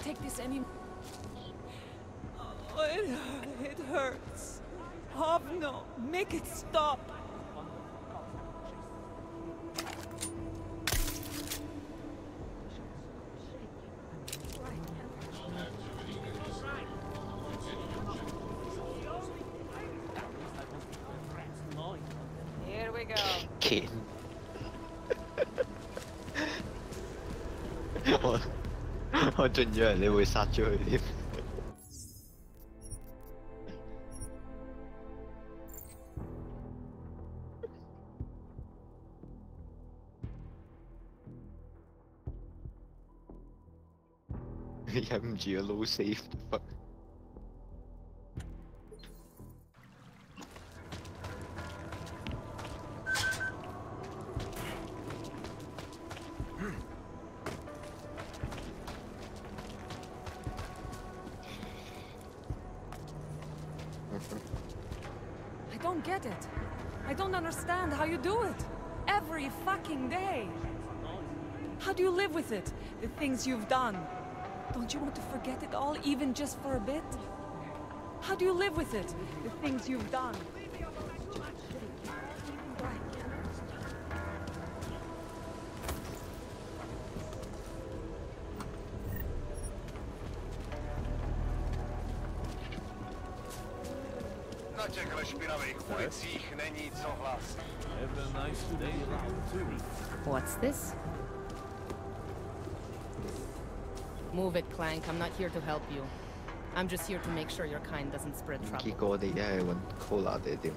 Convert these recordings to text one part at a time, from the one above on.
take this anymore. Oh, it hurts. Havno, make it stop. Here we go. Kane. 我仲以為你會殺咗佢添。忍唔住啊，low save。I don't get it. I don't understand how you do it. Every fucking day. How do you live with it? The things you've done. Don't you want to forget it all, even just for a bit? How do you live with it? The things you've done. Na těchto špinavých ulicích není co vlastně. Have a nice day too. What's this? Move it, Clank. I'm not here to help you. I'm just here to make sure your kind doesn't spread 結 trouble. 果我哋一係揾 Cola 定係點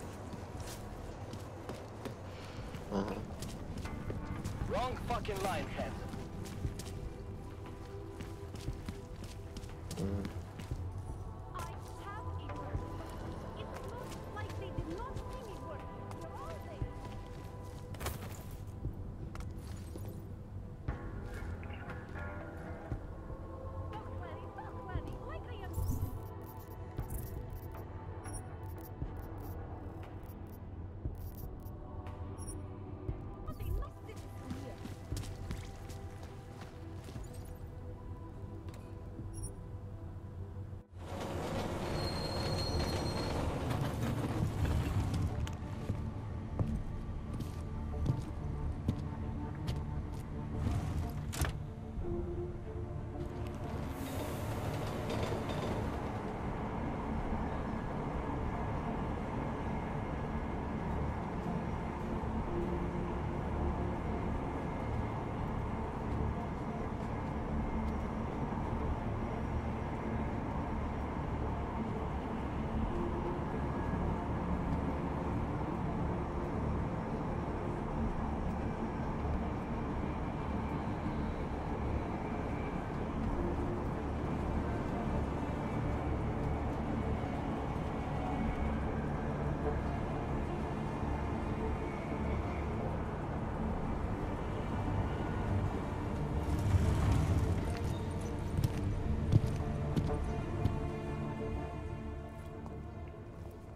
Wrong fucking line, head.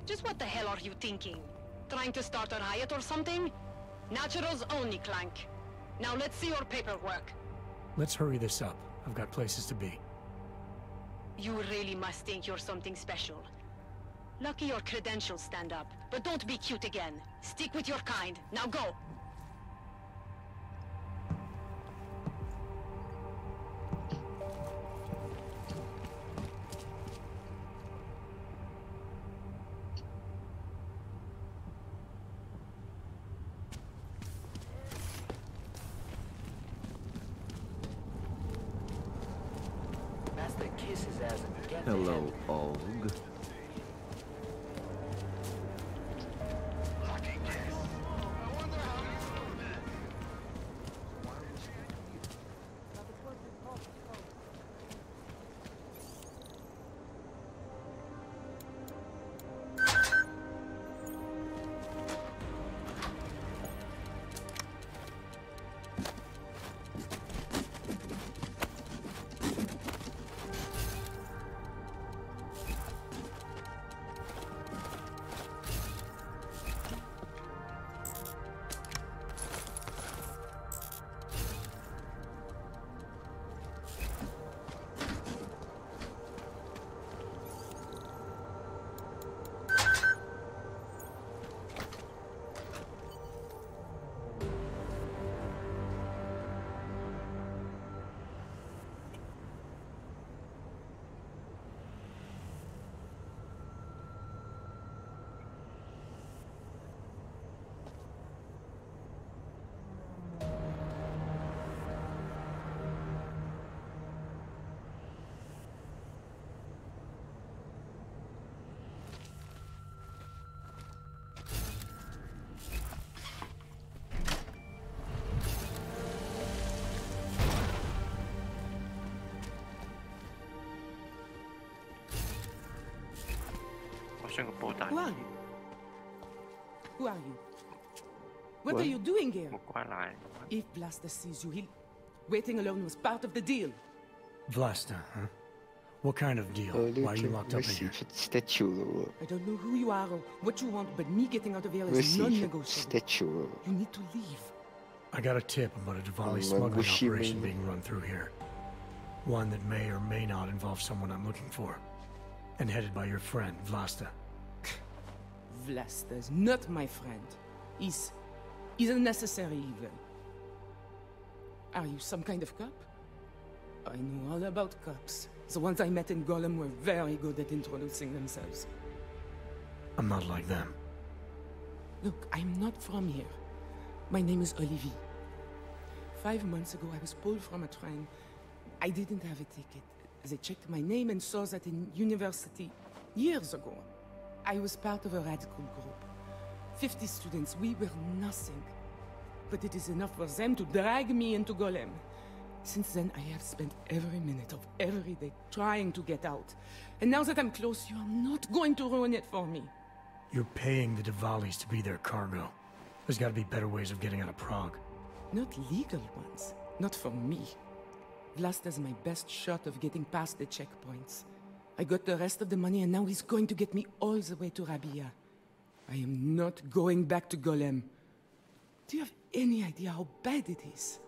Just what the hell are you thinking? Trying to start a riot or something? Naturals only, Clank. Now let's see your paperwork. Let's hurry this up. I've got places to be. You really must think you're something special. Lucky your credentials stand up, but don't be cute again. Stick with your kind. Now go! Master kiss his ass and get Hello, Og. 將個波彈 Who are you? Who are you? What are you doing here? 木瓜奶。If Blaster sees you, he'll... Waiting alone was part of the deal. Vlasta, huh? What kind of deal? Why are you locked up in here? statue I don't know who you are or what you want, but me getting out of here Let's is see. non-negotiable. Statue. You need to leave. I got a tip about a Diwali smuggling operation being run through here. One that may or may not involve someone I'm looking for. And headed by your friend, Vlasta. Vlasta's not my friend. He's a necessary evil. Are you some kind of cop? I know all about cops. The ones I met in Golem were very good at introducing themselves. I'm not like them. Look, I'm not from here. My name is Olivier. 5 months ago, I was pulled from a train. I didn't have a ticket. They checked my name and saw that in university years ago. I was part of a radical group. 50 students, we were nothing. But it is enough for them to drag me into Golem. Since then, I have spent every minute of every day trying to get out. And now that I'm close, you are not going to ruin it for me. You're paying the Diwalis to be their cargo. There's got to be better ways of getting out of Prague. Not legal ones. Not for me. Vlasta's my best shot of getting past the checkpoints. I got the rest of the money and now he's going to get me all the way to Rabia. I am not going back to Golem. Do you have any idea how bad it is?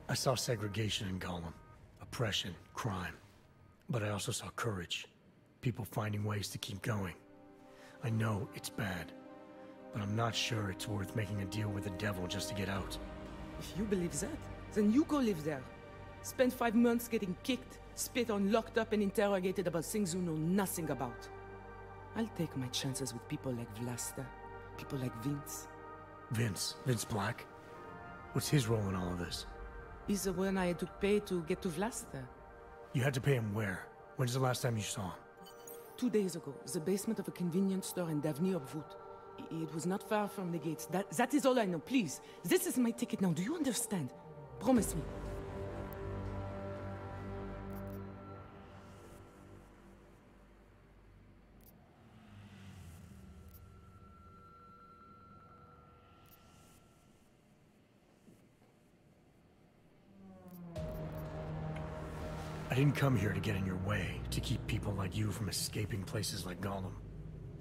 I saw segregation in Gollum. Oppression, crime. But I also saw courage. People finding ways to keep going. I know it's bad, but I'm not sure it's worth making a deal with the devil just to get out. If you believe that, then you go live there. Spend 5 months getting kicked, spit on, locked up, and interrogated about things you know nothing about. I'll take my chances with people like Vlasta, people like Vince. Vince Black? What's his role in all of this? He's the one I had to pay to get to Vlasta. You had to pay him where? When's the last time you saw him? 2 days ago, the basement of a convenience store in Davni Obvut. It was not far from the gates. That is all I know. Please, this is my ticket now. Do you understand? Promise me. I didn't come here to get in your way, to keep people like you from escaping places like Gollum.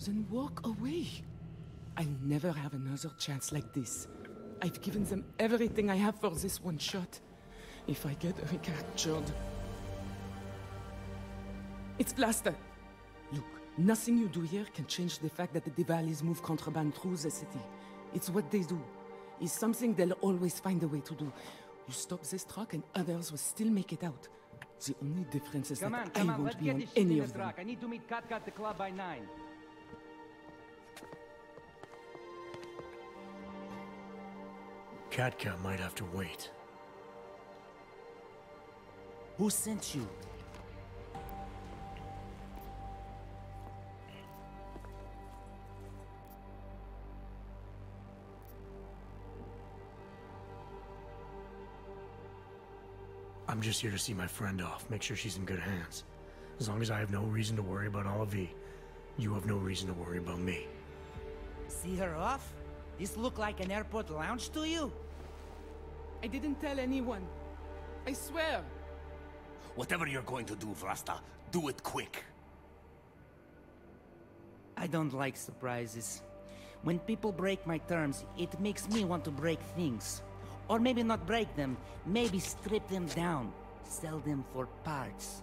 Then walk away. I'll never have another chance like this. I've given them everything I have for this one shot. If I get recaptured... It's Blaster. Look, nothing you do here can change the fact that the Diwalis move contraband through the city. It's what they do. It's something they'll always find a way to do. You stop this truck and others will still make it out. The only difference is that I won't be on any of them. I need to meet Katka at the club by 9. Katka might have to wait. Who sent you? I'm just here to see my friend off, make sure she's in good hands. As long as I have no reason to worry about Olivier, you have no reason to worry about me. See her off? This look like an airport lounge to you? I didn't tell anyone. I swear. Whatever you're going to do, Vlasta, do it quick. I don't like surprises. When people break my terms, it makes me want to break things. Or maybe not break them, maybe strip them down. Sell them for parts.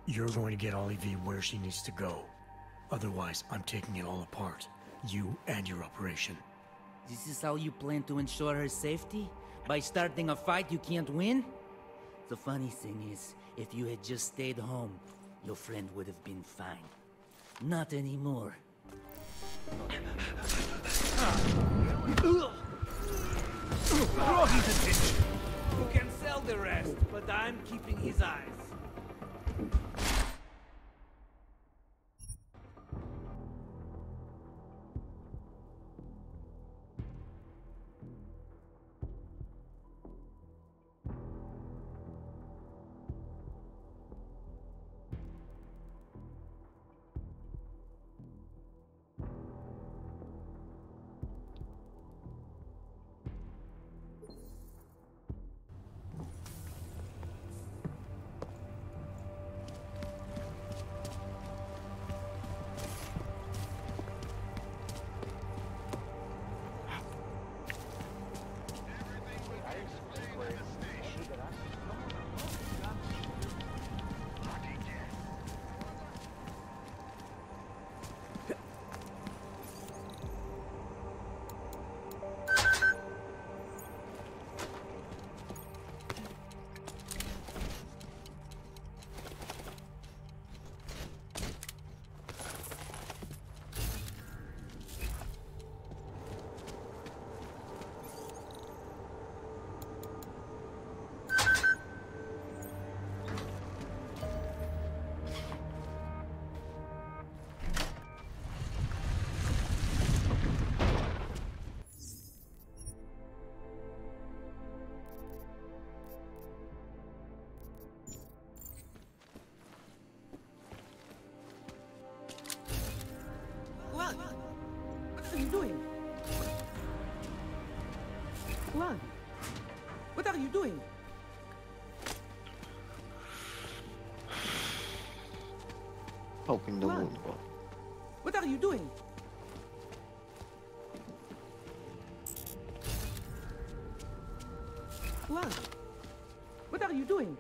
You're going to get Olivier where she needs to go. Otherwise, I'm taking it all apart. You and your operation. This is how you plan to ensure her safety? By starting a fight you can't win? The funny thing is, if you had just stayed home, your friend would have been fine. Not anymore. Draw his attention. You can sell the rest, but I'm keeping his eyes. doing? Juan, what are you doing? Poking the What? wound. Well, What are you doing? Juan, what are you doing?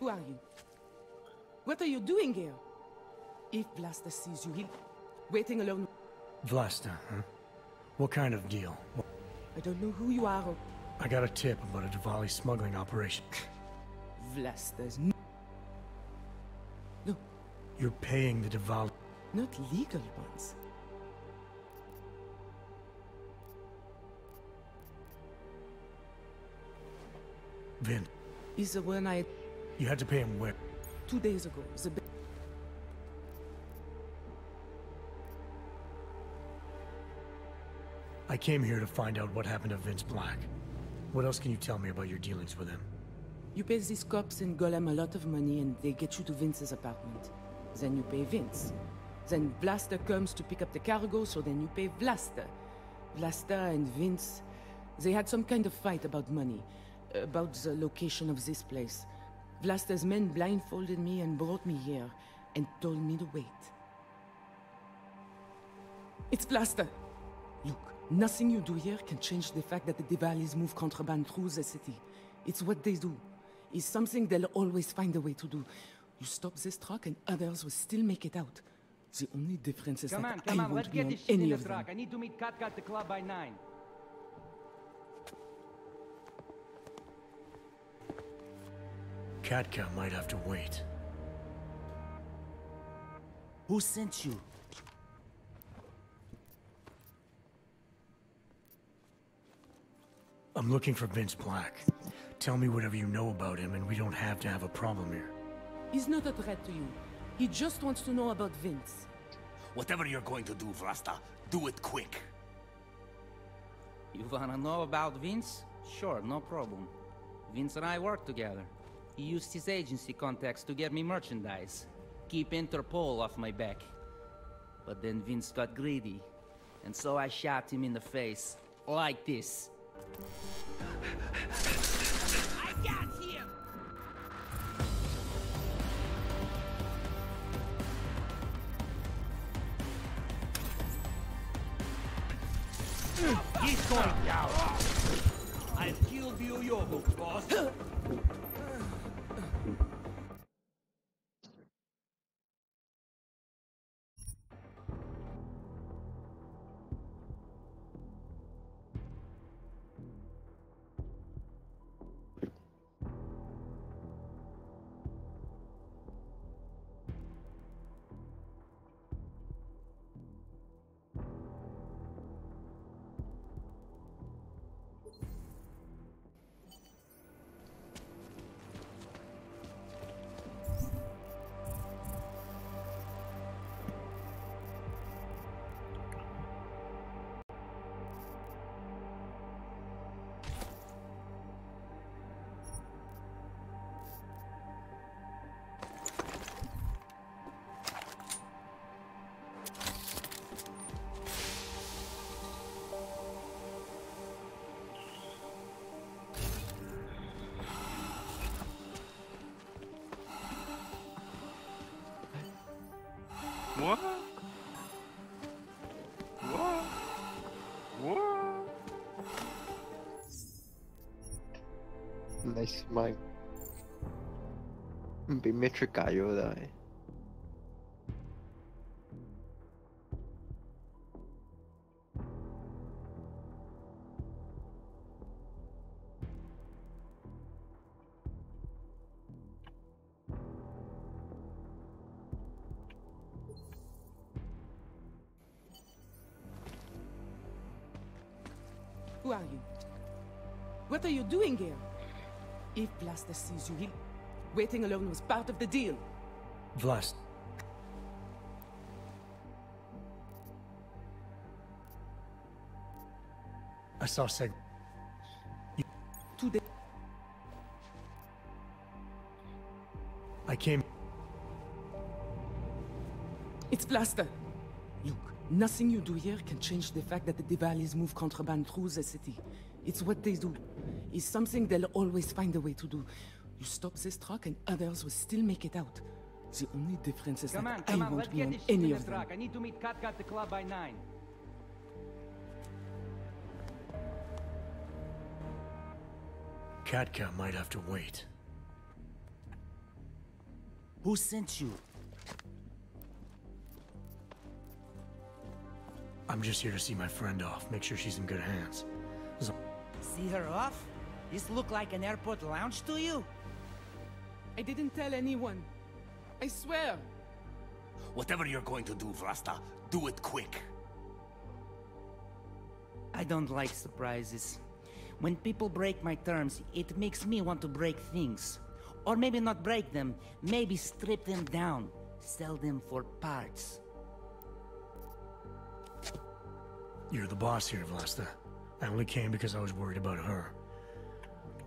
Who are you? What are you doing here? If Blaster sees you, he'll... Waiting alone... Vlasta, huh? What kind of deal? I don't know who you are or... I got a tip about a Diwali smuggling operation. Vlasta's... No, You're paying the Diwali... not legal ones. Vin, Is the one I... you had to pay him where? 2 days ago. I came here to find out what happened to Vince Black. What else can you tell me about your dealings with him? You pay these cops in Golem a lot of money and they get you to Vince's apartment. Then you pay Vince. Then Blaster comes to pick up the cargo, so then you pay Blaster. Blaster and Vince, they had some kind of fight about money, about the location of this place. Blaster's men blindfolded me and brought me here, and told me to wait. It's Blaster! Look, nothing you do here can change the fact that the Diwalis move contraband through the city. It's what they do. It's something they'll always find a way to do. You stop this truck and others will still make it out. The only difference is Come that on, I let's won't be get on this shit in any the of them. truck. I need to meet Kat at the club by 9. Katka might have to wait. Who sent you? I'm looking for Vince Black. Tell me whatever you know about him and we don't have to have a problem here. He's not a threat to you. He just wants to know about Vince. Whatever you're going to do, Vrasta, do it quick. You wanna know about Vince? Sure, no problem. Vince and I work together. He used his agency contacts to get me merchandise. Keep Interpol off my back. But then Vince got greedy. And so I shot him in the face. Like this. I got him! He's going down. I'll kill you, Yogo, boss. What? What? What? Nice mic. 唔俾咩出界咗但係。Who are you? What are you doing here? If Blaster sees you, waiting alone was part of the deal. Vlast. I saw Seg... Today. I came... It's Blaster. Look, nothing you do here can change the fact that the Diwalis move contraband through the city. It's what they do. It's something they'll always find a way to do. You stop this truck and others will still make it out. The only difference is that I won't be on any of them. I need to meet Cat at the club by 9. Katka might have to wait. Who sent you? I'm just here to see my friend off, make sure she's in good hands. See her off? This look like an airport lounge to you? I didn't tell anyone. I swear. Whatever you're going to do, Vrasta, do it quick. I don't like surprises. When people break my terms, it makes me want to break things. Or maybe not break them, maybe strip them down. Sell them for parts. You're the boss here, Vlasta. I only came because I was worried about her.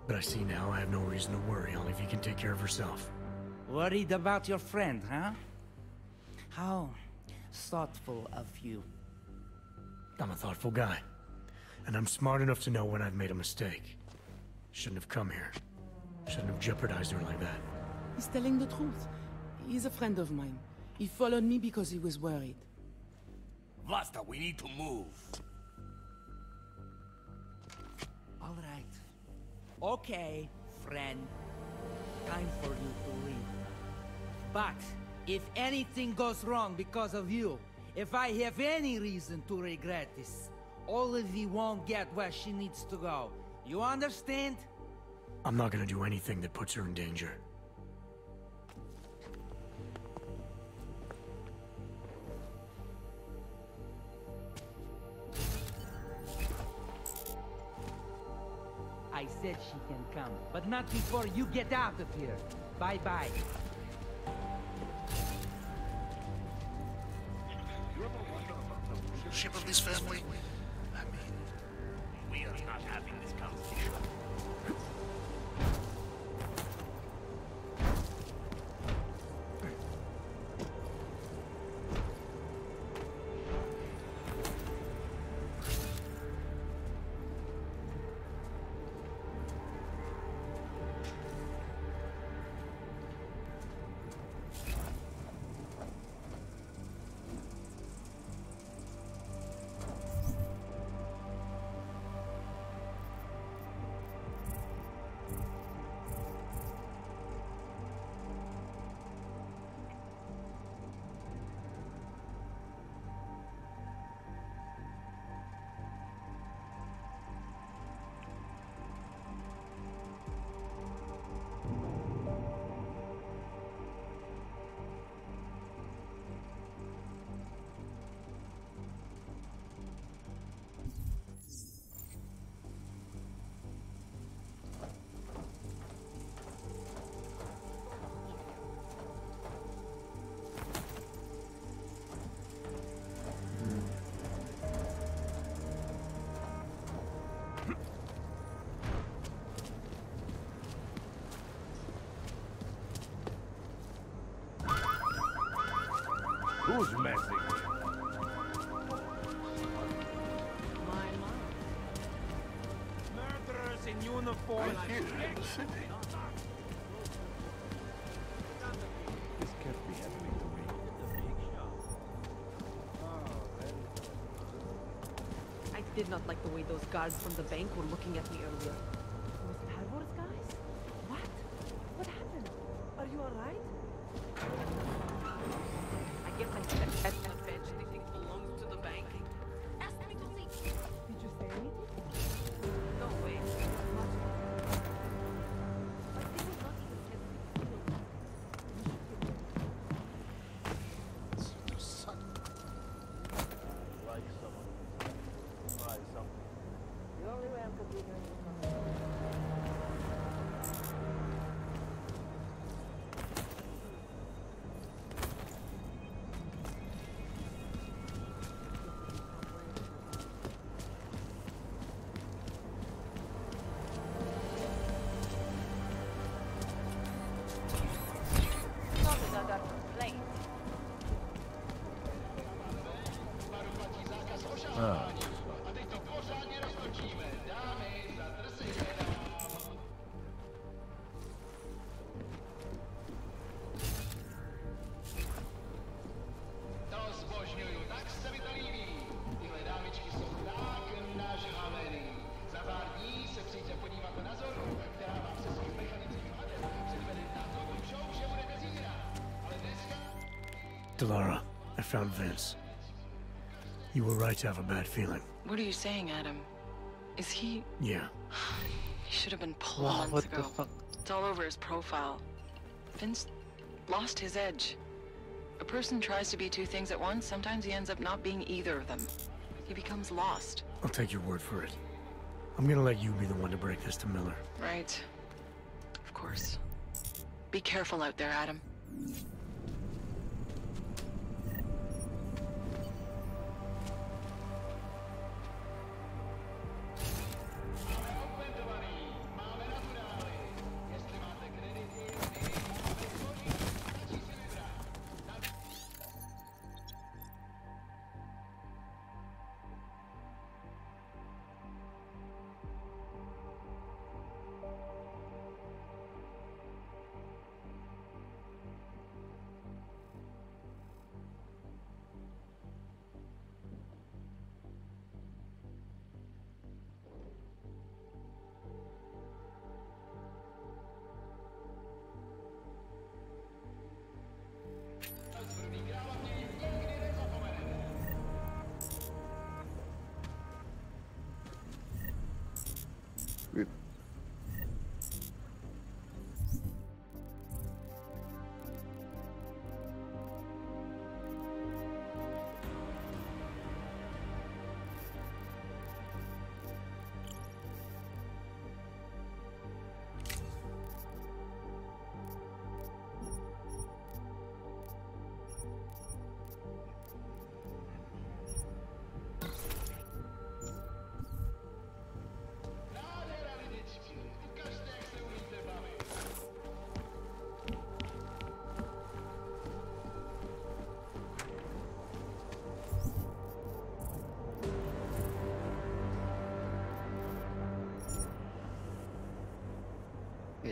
But I see now I have no reason to worry, only if you can take care of herself. Worried about your friend, huh? How thoughtful of you. I'm a thoughtful guy. And I'm smart enough to know when I've made a mistake. Shouldn't have come here. Shouldn't have jeopardized her like that. He's telling the truth. He's a friend of mine. He followed me because he was worried. Vlasta, we need to move. All right. Okay, friend. Time for you to leave. But if anything goes wrong because of you, if I have any reason to regret this, Olive won't get where she needs to go. You understand? I'm not gonna do anything that puts her in danger. I said she can come, but not before you get out of here. Bye-bye. Ship of this family? I mean, we are not having this conversation. Who's messing? Murderers in uniform. Right here in the city. This can't be happening to me. Did not like the way those guards from the bank were looking at me earlier. Those Harvard's guys? What? What happened? Are you alright? I guess I said that bench thinking belongs to the bank. Ask me to leave. Did you say anything? No way. Like they would not even get me. Like someone. Try something. The only way I'm completely Delara, I found Vince. You were right to have a bad feeling. What are you saying, Adam? Is he... Yeah. He should have been pulled Wow, months what ago. the fuck? It's all over his profile. Vince lost his edge. A person tries to be two things at once, sometimes he ends up not being either of them. He becomes lost. I'll take your word for it. I'm gonna let you be the one to break this to Miller. Right. Of course. Be careful out there, Adam.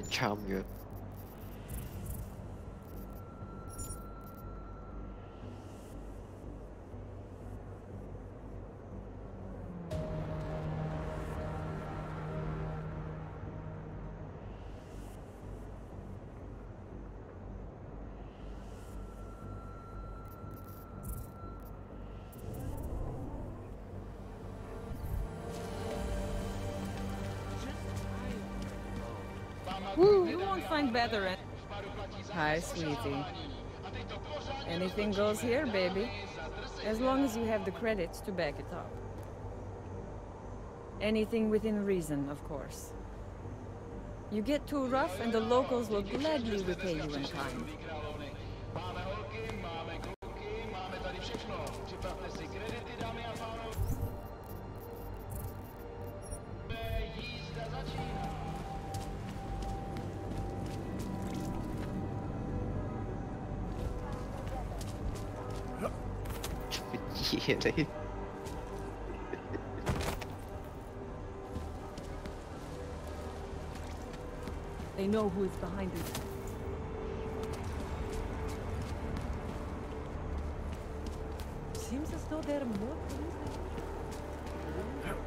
Charm you. You won't find better. Hi, sweetie. Anything goes here, baby. As long as you have the credits to back it up. Anything within reason, of course. You get too rough and the locals will gladly repay you in kind. Really? They know who is behind it. Seems as though there are more police than usual.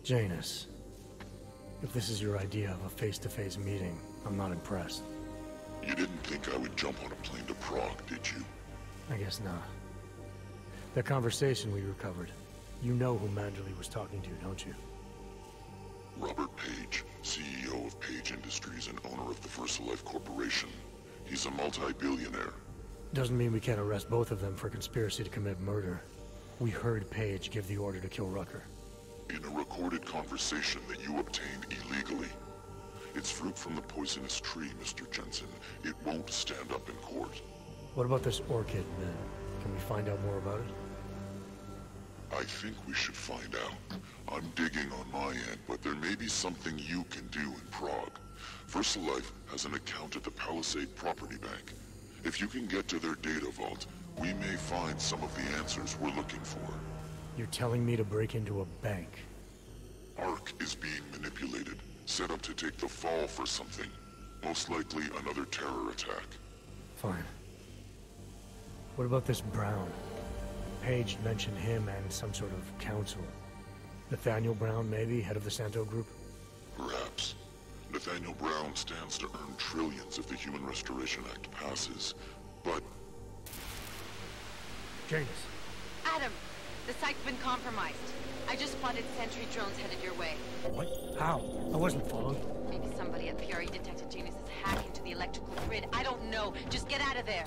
Janus, if this is your idea of a face-to-face meeting, I'm not impressed. You didn't think I would jump on a plane to Prague, did you? I guess not. That conversation we recovered, you know who Manderley was talking to, don't you? Robert Page, CEO of Page Industries and owner of the VersaLife Corporation. He's a multi-billionaire. Doesn't mean we can't arrest both of them for conspiracy to commit murder. We heard Page give the order to kill Rucker. In a recorded conversation that you obtained illegally. It's fruit from the poisonous tree, Mr. Jensen. It won't stand up in court. What about this orchid, then? Can we find out more about it? I think we should find out. I'm digging on my end, but there may be something you can do in Prague. VersaLife has an account at the Palisade Property Bank. If you can get to their data vault, we may find some of the answers we're looking for. You're telling me to break into a bank? Ark is being manipulated, set up to take the fall for something. Most likely another terror attack. Fine. What about this Brown? Page mentioned him and some sort of council. Nathaniel Brown, maybe, head of the Santo Group? Perhaps. Nathaniel Brown stands to earn trillions if the Human Restoration Act passes, but... Janus. Adam, the site's been compromised. I just spotted sentry drones headed your way. What? How? I wasn't followed. Maybe somebody at PRE detected Janus's hack into the electrical grid. I don't know. Just get out of there.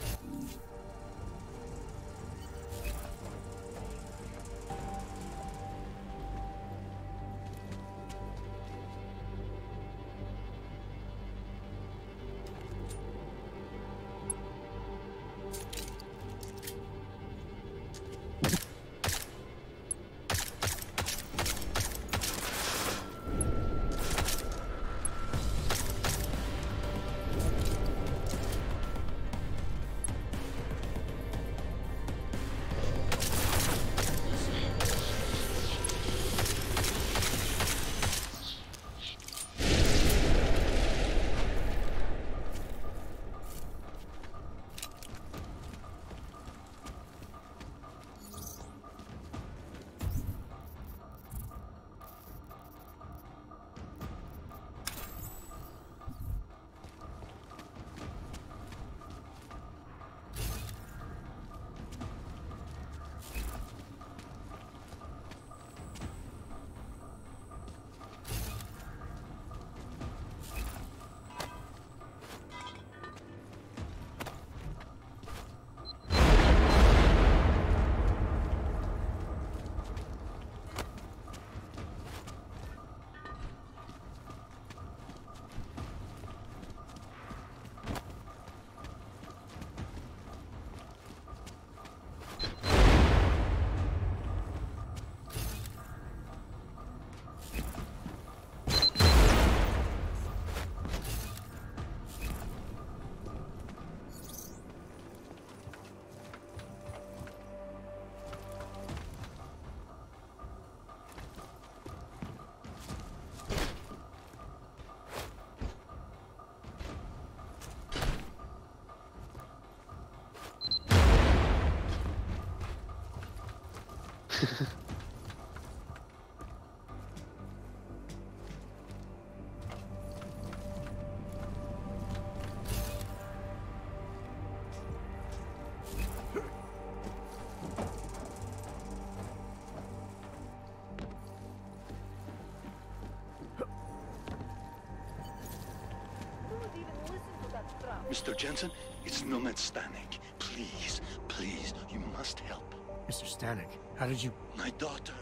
Mr. Jensen, it's Nomad Stanek. Please, please, you must help. Mr. Stanek, how did you... My daughter.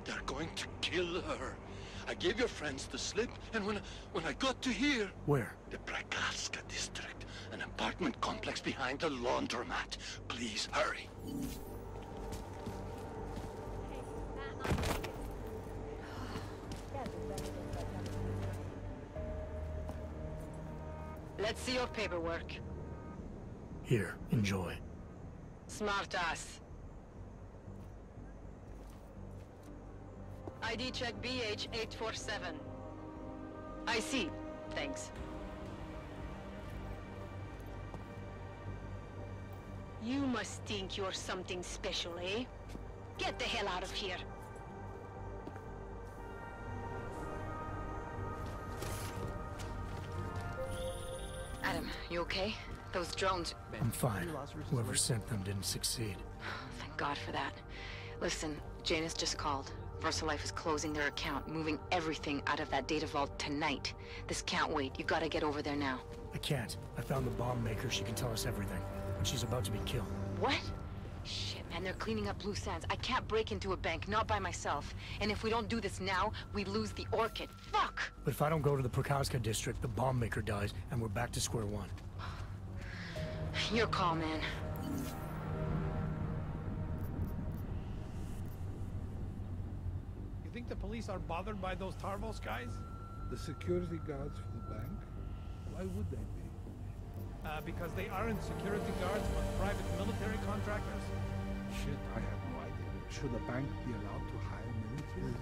They're going to kill her. I gave your friends the slip, and when I got to here... Where? The Prakarska district. An apartment complex behind the laundromat. Please, hurry. Let's see your paperwork. Here, enjoy. Smart ass. ID check BH847. I see. Thanks. You must think you're something special, eh? Get the hell out of here. You okay? Those drones... I'm fine. Whoever sent them didn't succeed. Thank God for that. Listen, Janus just called. VersaLife is closing their account, moving everything out of that data vault tonight. This can't wait. You gotta get over there now. I can't. I found the bomb maker. She can tell us everything. But she's about to be killed. What? Shit, man, they're cleaning up loose ends. I can't break into a bank, not by myself. And if we don't do this now, we lose the Orchid. Fuck! But if I don't go to the Prokazka district, the bomb maker dies, and we're back to square one. Your call, man. You think the police are bothered by those Tarvos guys? The security guards for the bank? Why would they be? Because they aren't security guards but private military contractors? Shit, I have no idea. Should a bank be allowed to hire military?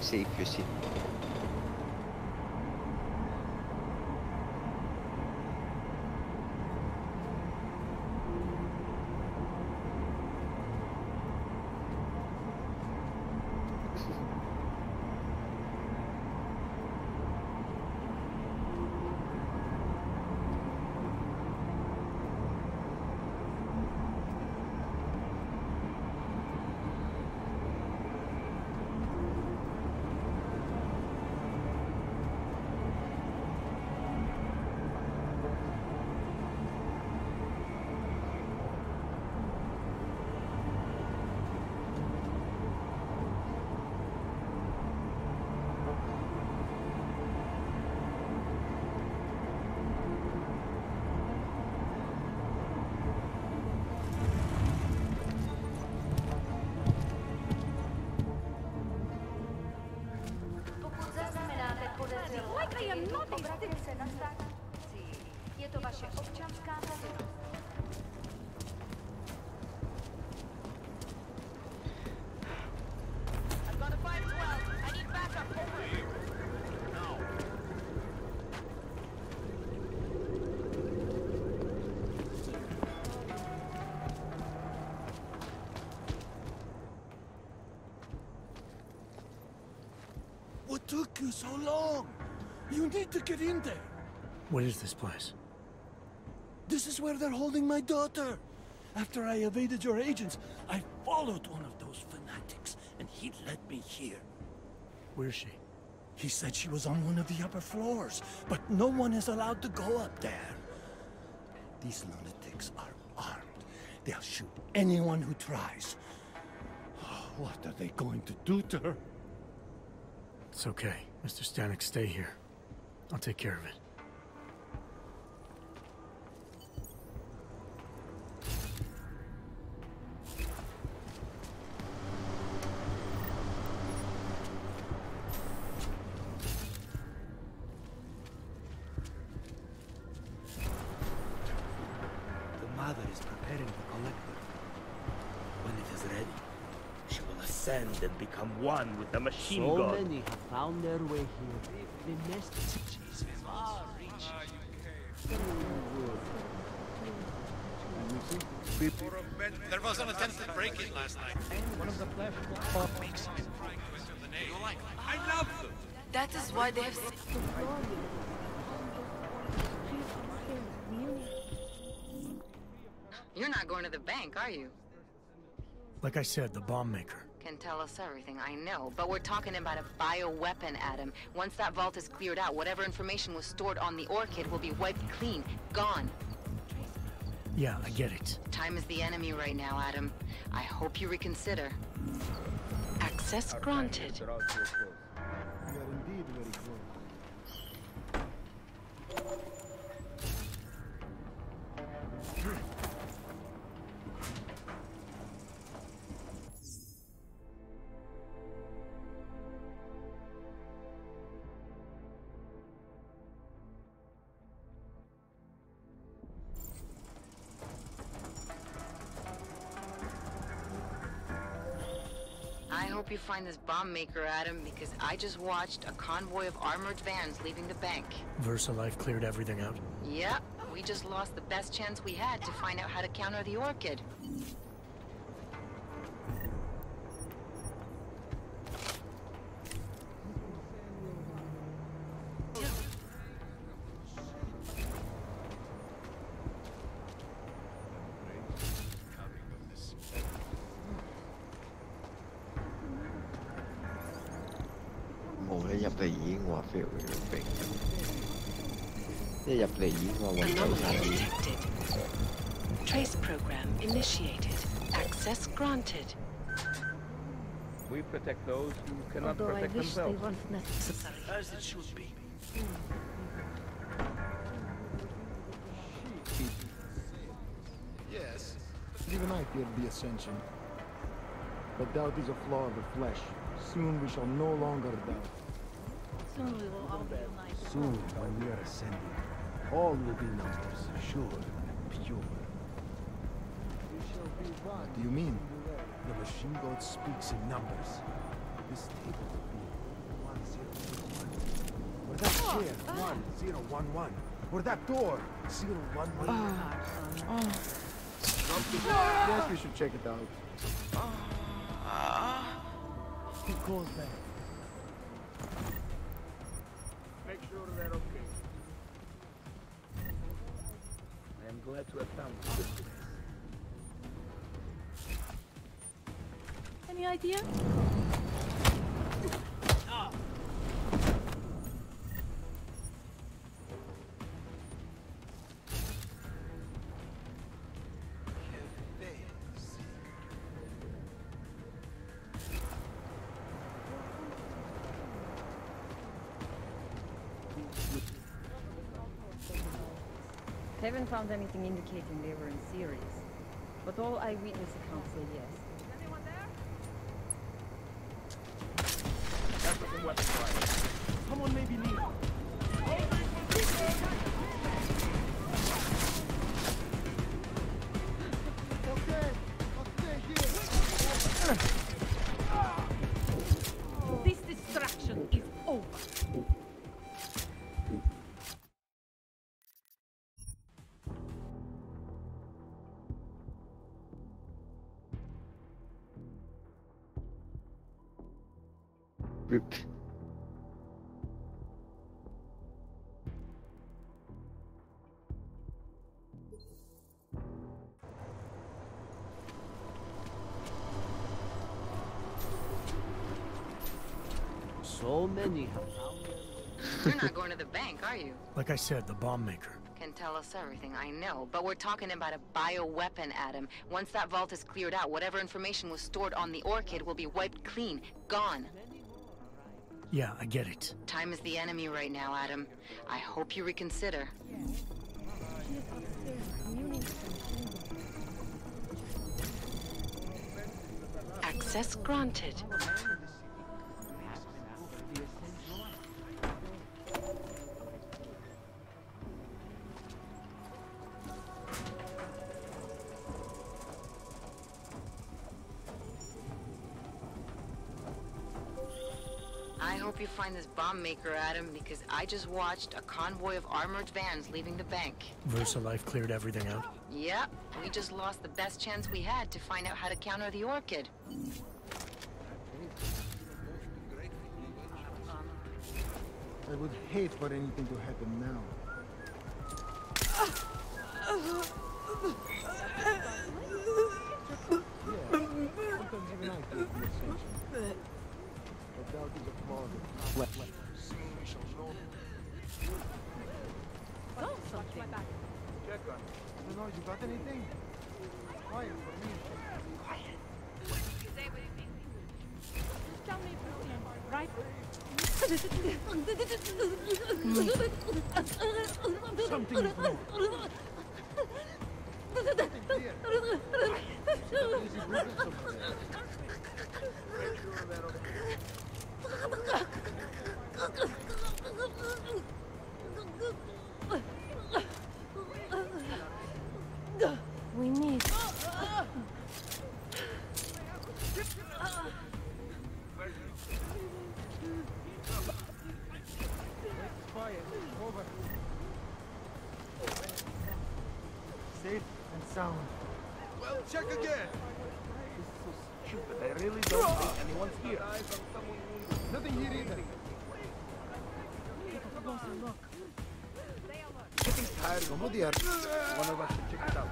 Secrecy. Je to vaše občanská povinnost. I've got a 512. I need backup. Over here. No. What took you so long? You need to get in there. What is this place? This is where they're holding my daughter. After I evaded your agents, I followed one of those fanatics, and he led me here. Where's she? He said she was on one of the upper floors, but no one is allowed to go up there. These lunatics are armed. They'll shoot anyone who tries. What are they going to do to her? It's okay. Mr. Stanek, stay here. I'll take care of it. The mother is preparing the collector. When it is ready, she will ascend and become one with the machine god. So many have found their way here. They nest Jesus. There was an attempted break-in last night. One of the flesh Makes me trying to enter the name. You like them? I love them. That is why they have... You're not going to the bank, are you? Like I said, the bomb maker. Can tell us everything, I know. But we're talking about a bioweapon, Adam. Once that vault is cleared out, whatever information was stored on the Orchid will be wiped clean. Gone. Yeah, I get it. Time is the enemy right now, Adam. I hope you reconsider. Access granted. We are indeed very close. I hope you find this bomb maker, Adam, because I just watched a convoy of armored vans leaving the bank. VersaLife cleared everything out? Yep, we just lost the best chance we had to find out how to counter the Orchid. Nhập lì với ngọt phiêu bệnh. Nhập lì với ngọt Anomaly detected. Trace program initiated. Access granted. We protect those who cannot Although protect I wish themselves. they weren't necessary. As it should be. Yes. Even I fear the Ascension. But doubt is a flaw of the flesh. Soon we shall no longer doubt. Soon we will all be united. Soon, when we are ascending, all will be numbers, sure and pure. What do you mean? The machine god speaks in numbers. This table will be 1011. Or that chair, 1011. Or that door, 011. Yes, we should check it out. Who calls that? Make sure they're okay. I am glad to have found this place. Any idea? Haven't found anything indicating they were in series, but all eyewitness accounts say yes. That's what the weapon fire. Someone may be near. This distraction is over. Rip. So many. You're not going to the bank, are you? Like I said, the bomb maker. Can tell us everything, I know. But we're talking about a bioweapon, Adam. Once that vault is cleared out, whatever information was stored on the Orchid will be wiped clean. Gone. Yeah, I get it. Time is the enemy right now, Adam. I hope you reconsider. Access granted. I hope you find this bomb maker, Adam, because I just watched a convoy of armored vans leaving the bank. VersaLife cleared everything out? Yep, we just lost the best chance we had to find out how to counter the Orchid. I would hate for anything to happen now. Sometimes even I feel the Ascension. But doubt is a flaw of the flesh. Soon we shall know. Something. Check on. I don't know, you got anything? Quiet for me. Quiet. Tell me, right? Something is wrong. We need... sound. Well, check again. This is so stupid. I really don't think anyone's here. Nothing here either. Take a closer look. Getting tired. One of us should check it out.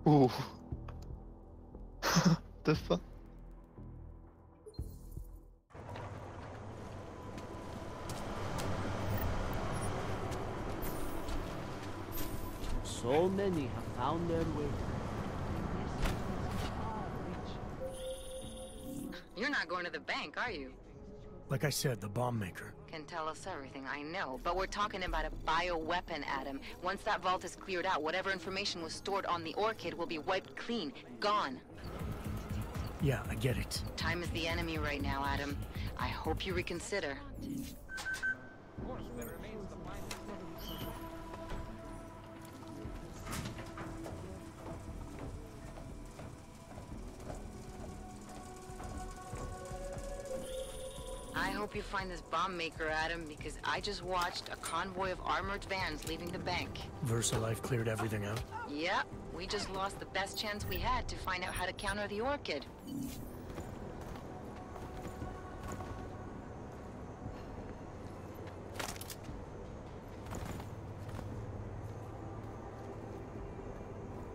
Ooh. The fuck? So many have found their way. You're not going to the bank, are you? Like I said, the bomb maker. Can tell us everything, I know. But we're talking about a bioweapon, Adam. Once that vault is cleared out, whatever information was stored on the Orchid will be wiped clean. Gone. Yeah, I get it. Time is the enemy right now, Adam. I hope you reconsider. I hope you find this bomb maker, Adam, because I just watched a convoy of armored vans leaving the bank. VersaLife cleared everything out? Yep, we just lost the best chance we had to find out how to counter the Orchid.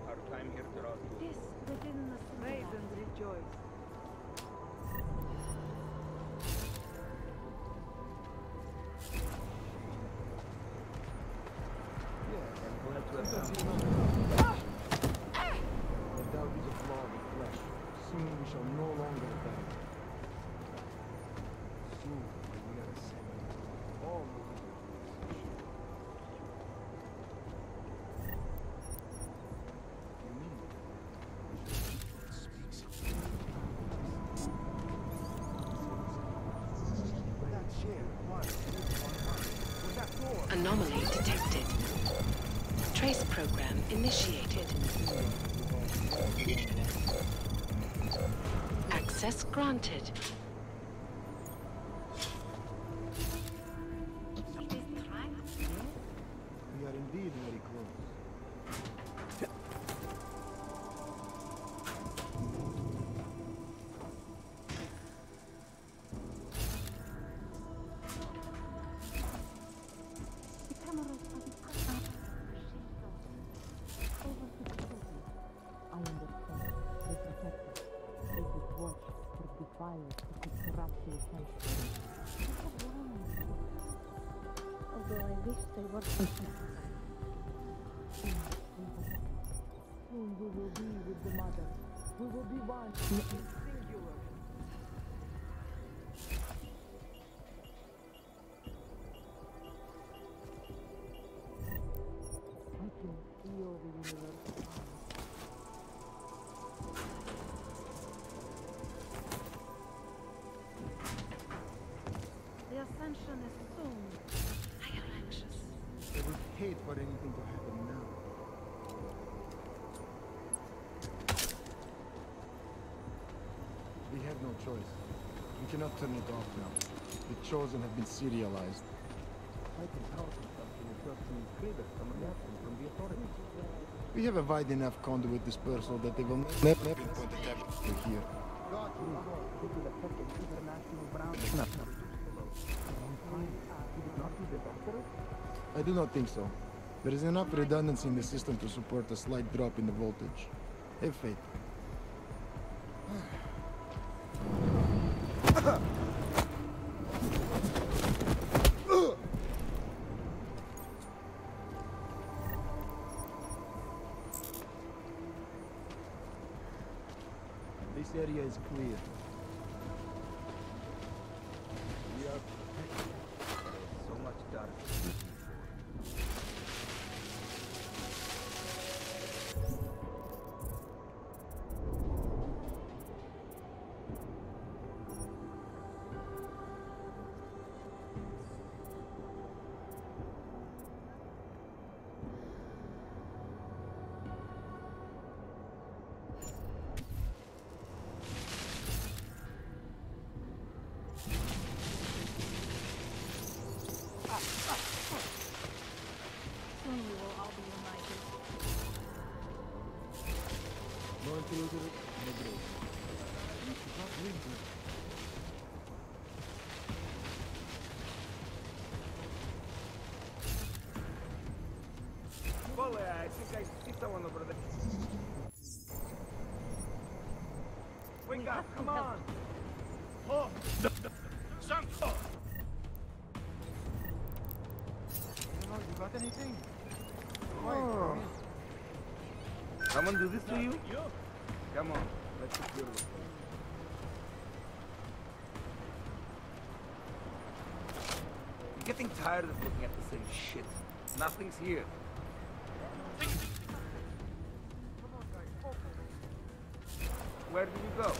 Our time here to rot. This within the ravens rejoice. The doubt is a flaw of the flesh. Soon we shall no longer die. Soon when we are ascended, all will be Anomaly detected. Trace program initiated. Access granted. We are indeed very close. I understand. They protect us. They would watch for the fires to keep corrupting sanctuary. Although I wish they were soon we will be with the mother. We will be one. Singular. I can feel the universe. The ascension is soon. I am anxious. I would hate for anything to happen now. We have no choice. We cannot turn it off now. The Chosen have been serialized. I can tell something is just some critters coming after from the authorities. We have a wide enough conduit dispersal that they will never pinpoint the temperature here. I do not think so. There is enough redundancy in the system to support a slight drop in the voltage. Have faith. This area is clear. We are protected. So much darkness. Soon we will all be united. No intruder, no grave. You should not leave me. Well, I think I see someone over there. Wake up, come on! Oh! Some You got anything? Oh. Someone do this to you? Come on, let's secure it. I'm getting tired of looking at the same shit. Nothing's here. Where did you go?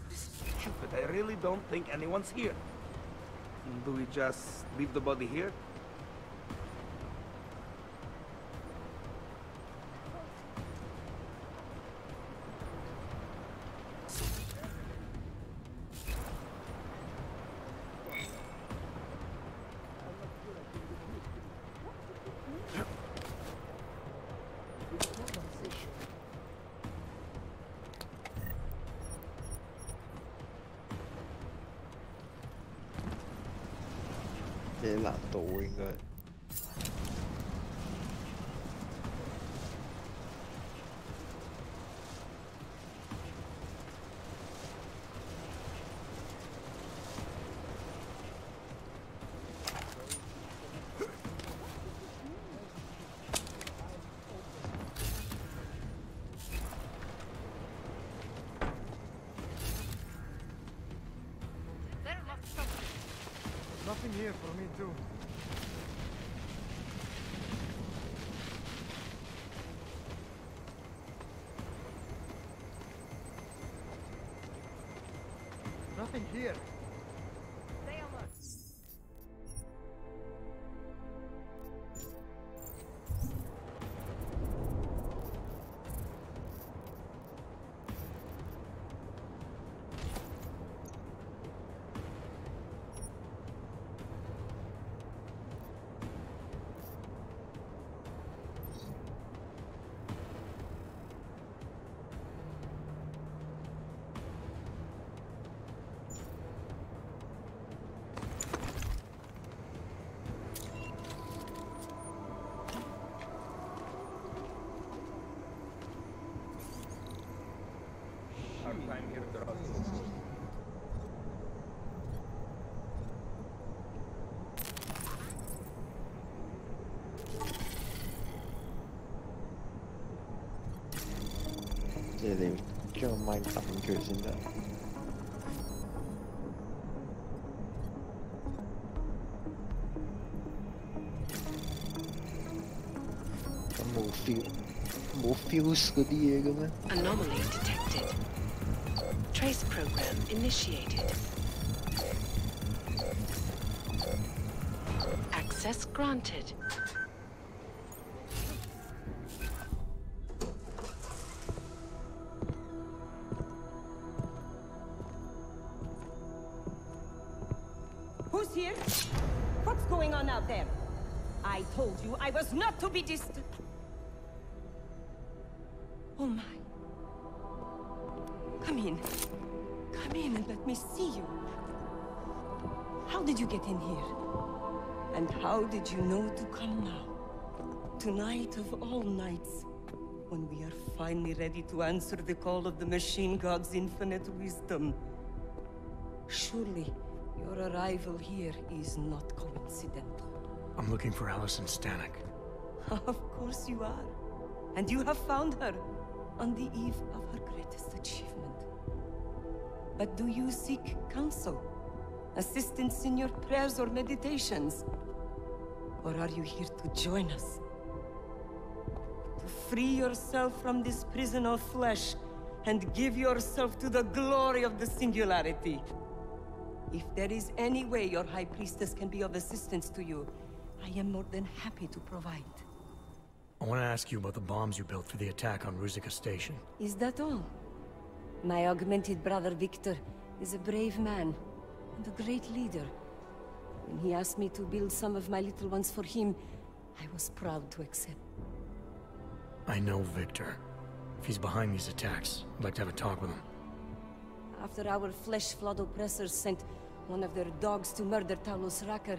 This is stupid. I really don't think anyone's here. Do we just leave the body here?幾難度應該。Nothing here for me too. Nothing here. Stay alert. Our time here draws to a close.即係你要將個麥揼佢先得。咁冇 feel 冇 feels 嗰啲嘢嘅咩？ Anomaly detected. Trace program initiated. Access granted. Who's here? What's going on out there? I told you I was not to be disturbed. Oh my. Come in. Come in and let me see you. How did you get in here? And how did you know to come now? Tonight of all nights, when we are finally ready to answer the call of the machine god's infinite wisdom. Surely, your arrival here is not coincidental. I'm looking for Allison Stanek. Of course you are. And you have found her on the eve of her greatest achievement. But do you seek counsel? Assistance in your prayers or meditations? Or are you here to join us? To free yourself from this prison of flesh and give yourself to the glory of the singularity? If there is any way your High Priestess can be of assistance to you, I am more than happy to provide. I want to ask you about the bombs you built for the attack on Ruzicka Station. Is that all? My augmented brother Victor is a brave man and a great leader. When he asked me to build some of my little ones for him, I was proud to accept. I know Victor. If he's behind these attacks, I'd like to have a talk with him. After our flesh flood oppressors sent one of their dogs to murder Talos Racker,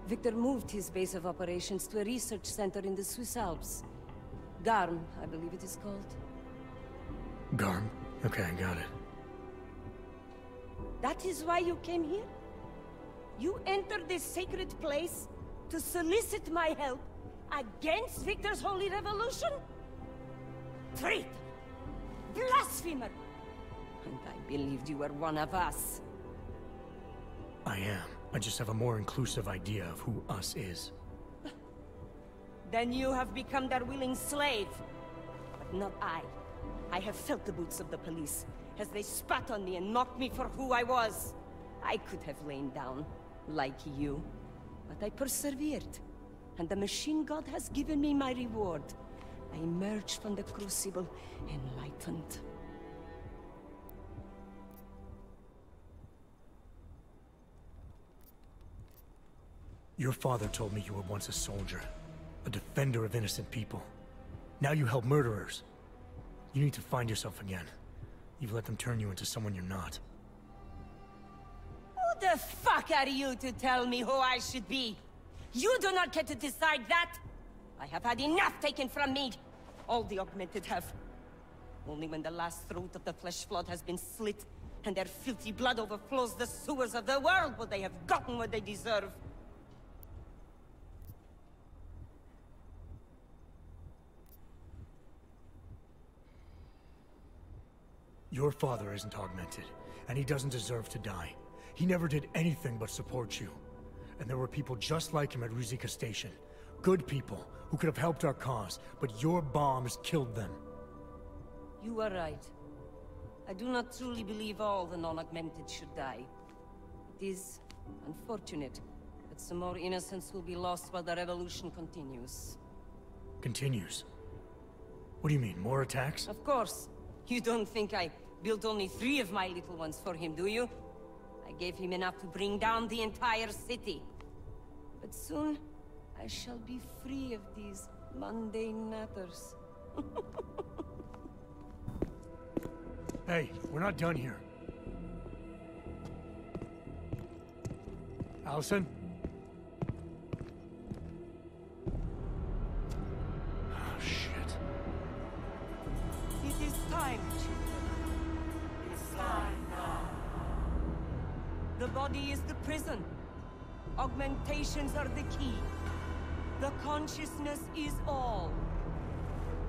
Victor moved his base of operations to a research center in the Swiss Alps. Garm, I believe it is called. Garm? Okay, I got it. That is why you came here? You entered this sacred place to solicit my help against Victor's holy revolution? Traitor! Blasphemer! And I believed you were one of us. I am. I just have a more inclusive idea of who us is. Then you have become their willing slave. But not I. I have felt the boots of the police as they spat on me and mocked me for who I was. I could have lain down, like you. But I persevered. And the machine god has given me my reward. I emerged from the crucible enlightened. Your father told me you were once a soldier, a defender of innocent people. Now you help murderers. You need to find yourself again. You've let them turn you into someone you're not. Who the fuck are you to tell me who I should be? You do not get to decide that! I have had enough taken from me! All the augmented have. Only when the last throat of the flesh flood has been slit, and their filthy blood overflows the sewers of the world, will they have gotten what they deserve. Your father isn't augmented, and he doesn't deserve to die. He never did anything but support you. And there were people just like him at Ruzicka Station. Good people, who could have helped our cause, but your bombs killed them. You are right. I do not truly believe all the non-augmented should die. It is unfortunate that some more innocents will be lost while the revolution continues. Continues? What do you mean, more attacks? Of course. You don't think I built only 3 of my little ones for him, do you? I gave him enough to bring down the entire city. But soon, I shall be free of these mundane matters. Hey, we're not done here. Allison? Oh, shit. It is time, children. It's time now. The body is the prison. Augmentations are the key. The consciousness is all.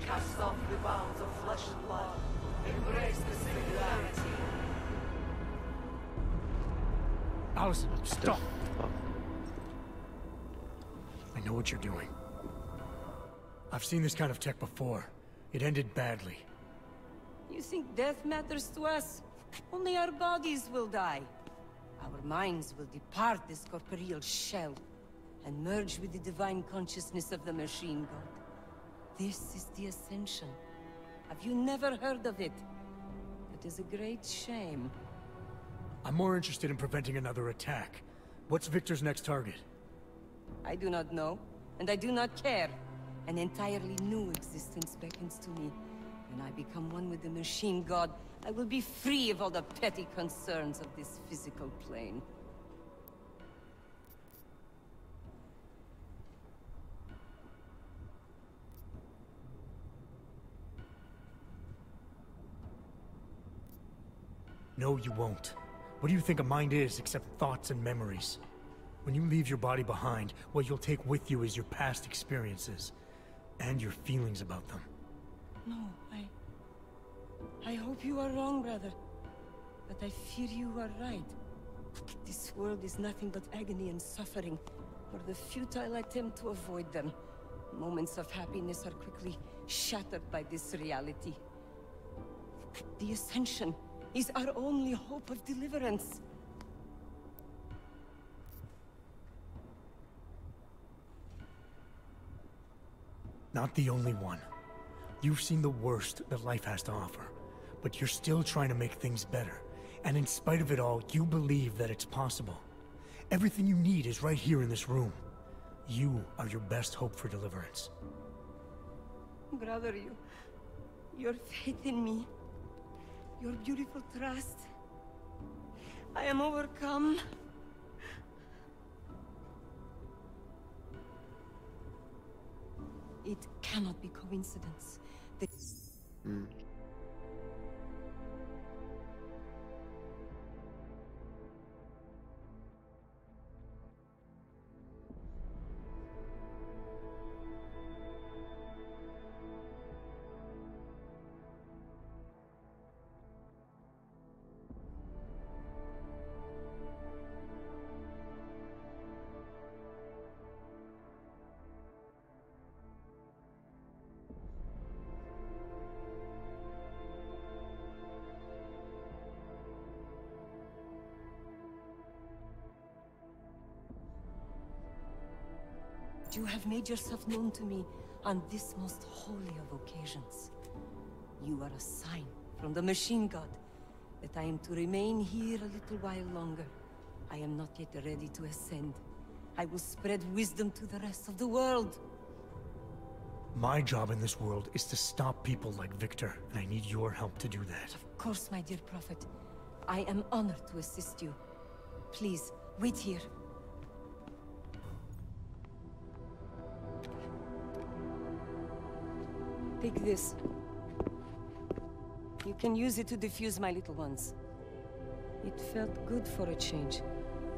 Cast off the bounds of flesh and blood. Embrace the singularity. Allison, stop! I know what you're doing. I've seen this kind of tech before. It ended badly. You think death matters to us? Only our bodies will die. Our minds will depart this corporeal shell and merge with the divine consciousness of the machine god. This is the Ascension. Have you never heard of it? It is a great shame. I'm more interested in preventing another attack. What's Victor's next target? I do not know, and I do not care. An entirely new existence beckons to me. When I become one with the machine god, I will be free of all the petty concerns of this physical plane. No, you won't. What do you think a mind is except thoughts and memories? When you leave your body behind, what you'll take with you is your past experiences, and your feelings about them. No, I hope you are wrong, brother. But I fear you are right. This world is nothing but agony and suffering, or the futile attempt to avoid them. Moments of happiness are quickly shattered by this reality. The Ascension is our only hope of deliverance. Not the only one. You've seen the worst that life has to offer, but you're still trying to make things better. And in spite of it all, you believe that it's possible. Everything you need is right here in this room. You are your best hope for deliverance. Brother, your faith in me, your beautiful trust. I am overcome. It cannot be coincidence. You have made yourself known to me on this most holy of occasions. You are a sign from the Machine God that I am to remain here a little while longer. I am not yet ready to ascend. I will spread wisdom to the rest of the world. My job in this world is to stop people like Victor, and I need your help to do that. Of course, my dear Prophet. I am honored to assist you. Please, wait here. Take this. You can use it to defuse my little ones. It felt good for a change,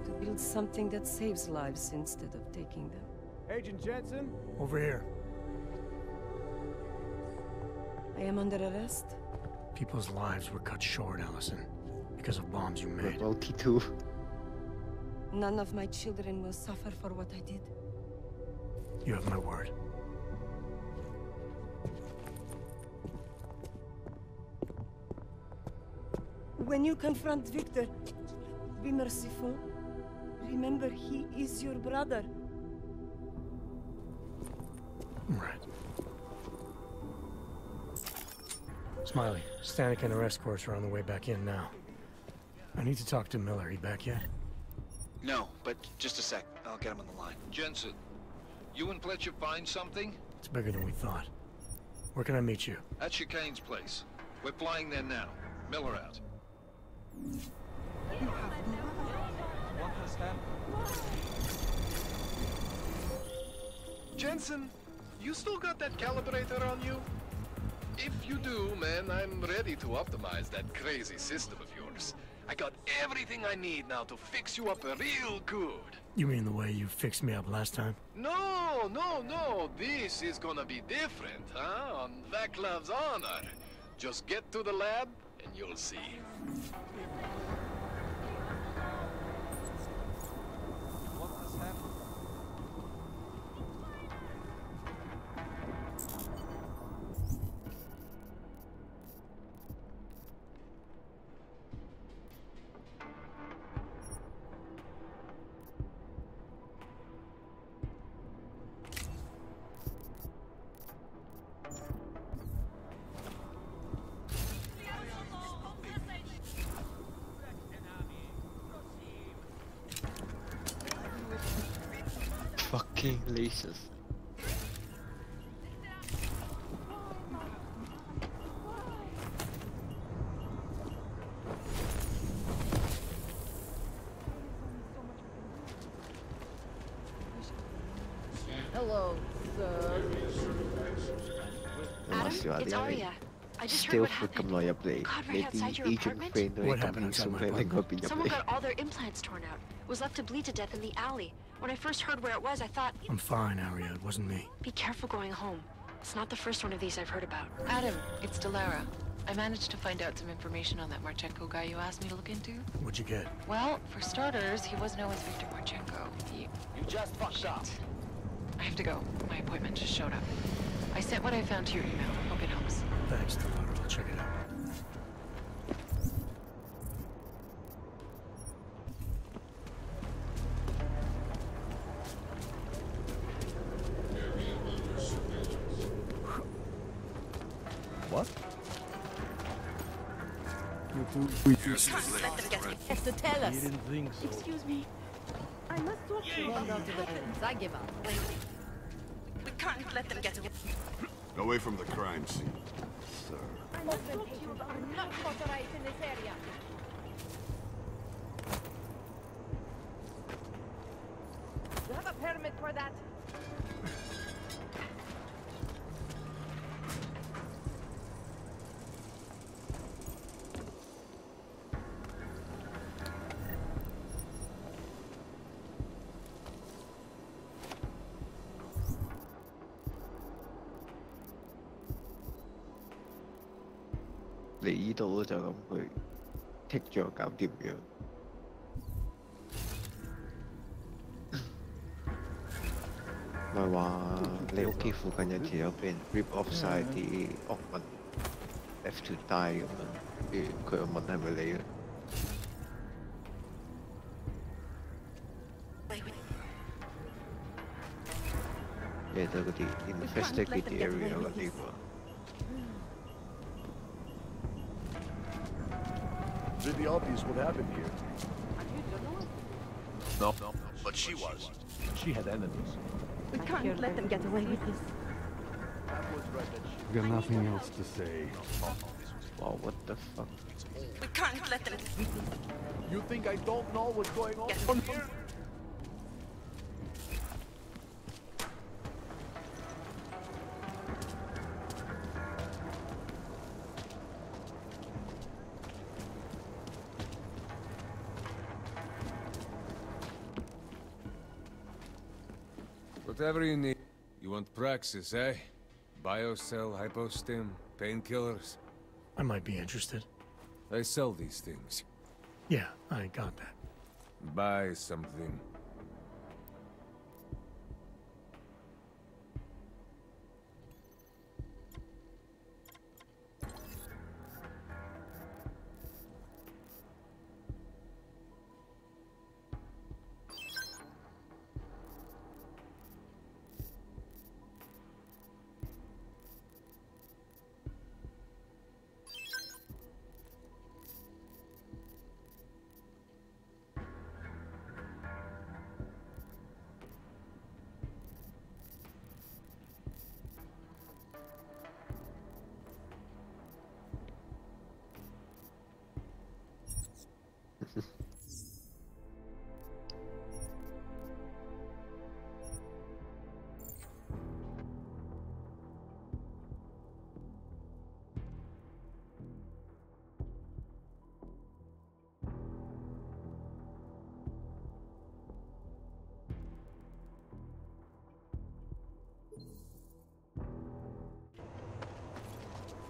to build something that saves lives instead of taking them. Agent Jensen? Over here. I am under arrest? People's lives were cut short, Allison, because of bombs you made. None of my children will suffer for what I did. You have my word. When you confront Victor, be merciful. Remember, he is your brother. Right. Smiley, Stanek and her escorts are on the way back in now. I need to talk to Miller. He back yet? No, but just a sec. I'll get him on the line. Jensen, you and Fletcher find something? It's bigger than we thought. Where can I meet you? At Chicane's place. We're flying there now. Miller out. What has happened? Jensen, you still got that calibrator on you? If you do, man, I'm ready to optimize that crazy system of yours. I got everything I need now to fix you up real good. You mean the way you fixed me up last time? No, no, no. This is gonna be different, huh? On Vaclav's honor. Just get to the lab and you'll see. What has happened? Fucking lasers. Hello, sir. Adam, it's Arya. I just heard what happened. God, right outside your apartment? What happened outside my apartment? Someone got all their implants torn out. Was left to bleed to death in the alley. When I first heard where it was, I thought... I'm fine, Arya. It wasn't me. Be careful going home. It's not the first one of these I've heard about. Adam, it's Delara. I managed to find out some information on that Marchenko guy you asked me to look into. What'd you get? Well, for starters, he wasn't always Victor Marchenko. You just fucked up. I have to go. My appointment just showed up. I sent what I found to your email. Hope it helps. Thanks, Delara. I'll check it out. What? Have to tell us. You didn't think so. Excuse me. I must talk to you about the weapons. I give up. We can't let them get away. Away from the crime scene, sir. I must talk to you about not authorized in this area. You have a permit for that?嚟呢度就咁去剔咗搞掂樣。唔係話你屋企附近有條友俾人 rip off 晒啲惡物 left to die 咁樣，跟住佢又問係咪你咧？嘢就嗰啲 investigate the area 嗰啲啩。Pretty obvious what happened here. No, but she was. She had enemies. We can't let them get away with this. I've got nothing else to say. Wow, what the fuck? We can't let them. You think I don't know what's going on here? Whatever you need. You want praxis, eh? Biocell, hypostim, painkillers. I might be interested. I sell these things. Yeah, I got that. Buy something.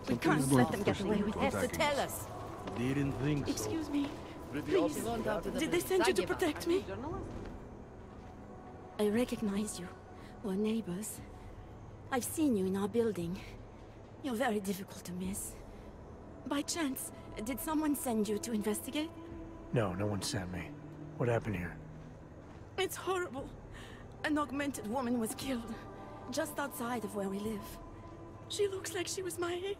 We can't let them get away with Have this. to tell us. Didn't think so. Excuse me. Pretty Please. obvious what happened. Did they send you to protect me? I recognize you. We're neighbors. I've seen you in our building. You're very difficult to miss. By chance, did someone send you to investigate? No, no one sent me. What happened here? It's horrible. An augmented woman was killed, just outside of where we live. She looks like she was my age.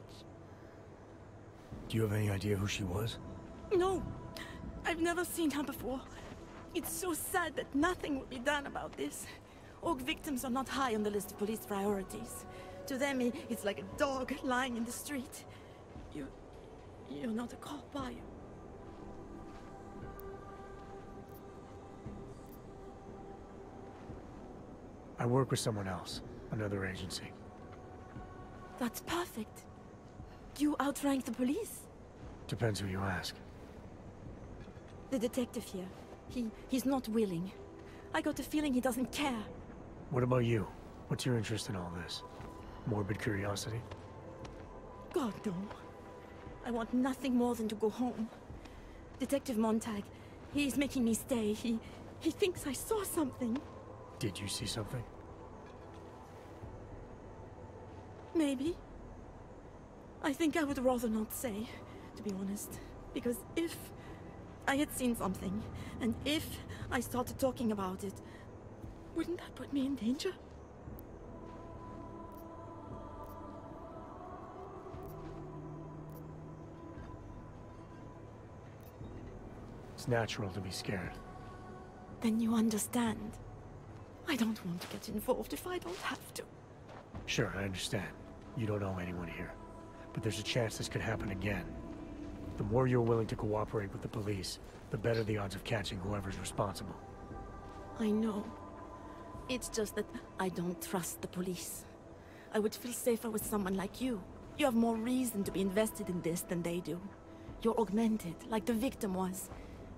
Do you have any idea who she was? No, I've never seen her before. It's so sad that nothing will be done about this. Orc victims are not high on the list of police priorities. To them, it's like a dog lying in the street. You're not a cop, are you? I work with someone else, another agency. That's perfect. You outrank the police? Depends who you ask. The detective here. He's not willing. I got the feeling he doesn't care. What about you? What's your interest in all this? Morbid curiosity? God, no. I want nothing more than to go home. Detective Montag, he's making me stay. He thinks I saw something. Did you see something? Maybe. I think I would rather not say, to be honest. Because if I had seen something, and if I started talking about it, wouldn't that put me in danger? It's natural to be scared. Then you understand. I don't want to get involved if I don't have to. Sure, I understand. You don't know anyone here. But there's a chance this could happen again. The more you're willing to cooperate with the police, the better the odds of catching whoever's responsible. I know. It's just that I don't trust the police. I would feel safer with someone like you. You have more reason to be invested in this than they do. You're augmented, like the victim was.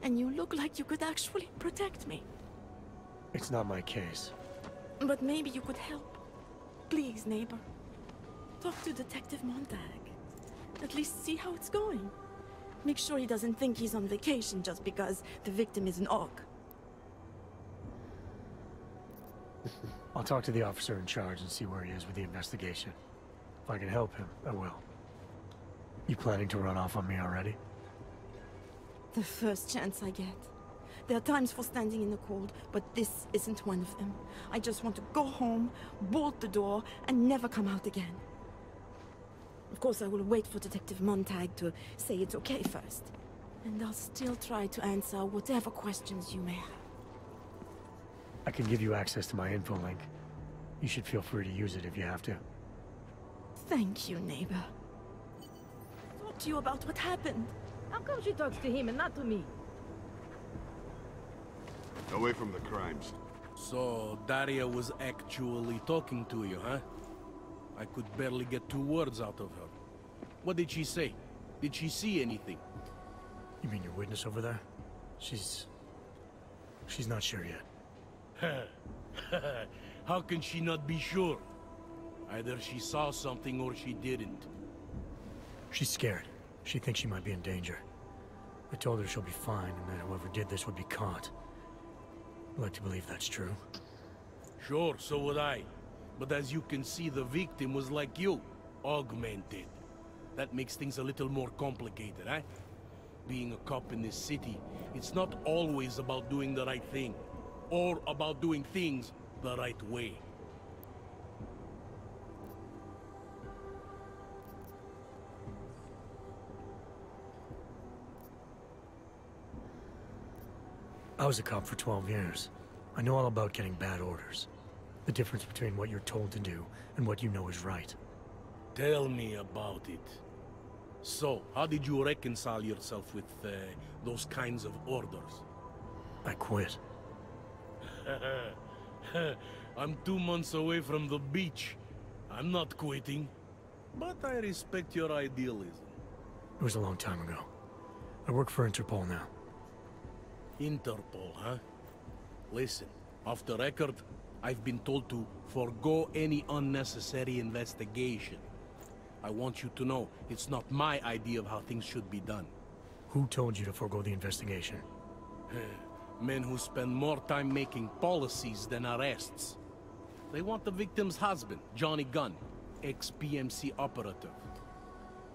And you look like you could actually protect me. It's not my case. But maybe you could help. Please, neighbor. Talk to Detective Montag. At least see how it's going. Make sure he doesn't think he's on vacation just because the victim is an orc. I'll talk to the officer in charge and see where he is with the investigation. If I can help him, I will. You planning to run off on me already? The first chance I get. There are times for standing in the cold, but this isn't one of them. I just want to go home, bolt the door, and never come out again. Of course, I will wait for Detective Montag to say it's okay first. And I'll still try to answer whatever questions you may have. I can give you access to my info link. You should feel free to use it if you have to. Thank you, neighbor. Talk to you about what happened. How come she talks to him and not to me? Away from the crimes. So, Daria was actually talking to you, huh? I could barely get 2 words out of her. What did she say? Did she see anything? You mean your witness over there? She's not sure yet. How can she not be sure? Either she saw something or she didn't. She's scared. She thinks she might be in danger. I told her she'll be fine and that whoever did this would be caught. I'd like to believe that's true. Sure, so would I. But as you can see, the victim was like you, augmented. That makes things a little more complicated, eh? Being a cop in this city, it's not always about doing the right thing, or about doing things the right way. I was a cop for 12 years. I know all about getting bad orders. The difference between what you're told to do and what you know is right. Tell me about it. So, how did you reconcile yourself with those kinds of orders? I quit. I'm 2 months away from the beach. I'm not quitting. But I respect your idealism. It was a long time ago. I work for Interpol now. Interpol, huh? Listen, off the record, I've been told to forego any unnecessary investigation. I want you to know, it's not my idea of how things should be done. Who told you to forego the investigation? Men who spend more time making policies than arrests. They want the victim's husband, Johnny Gunn, ex-PMC operative.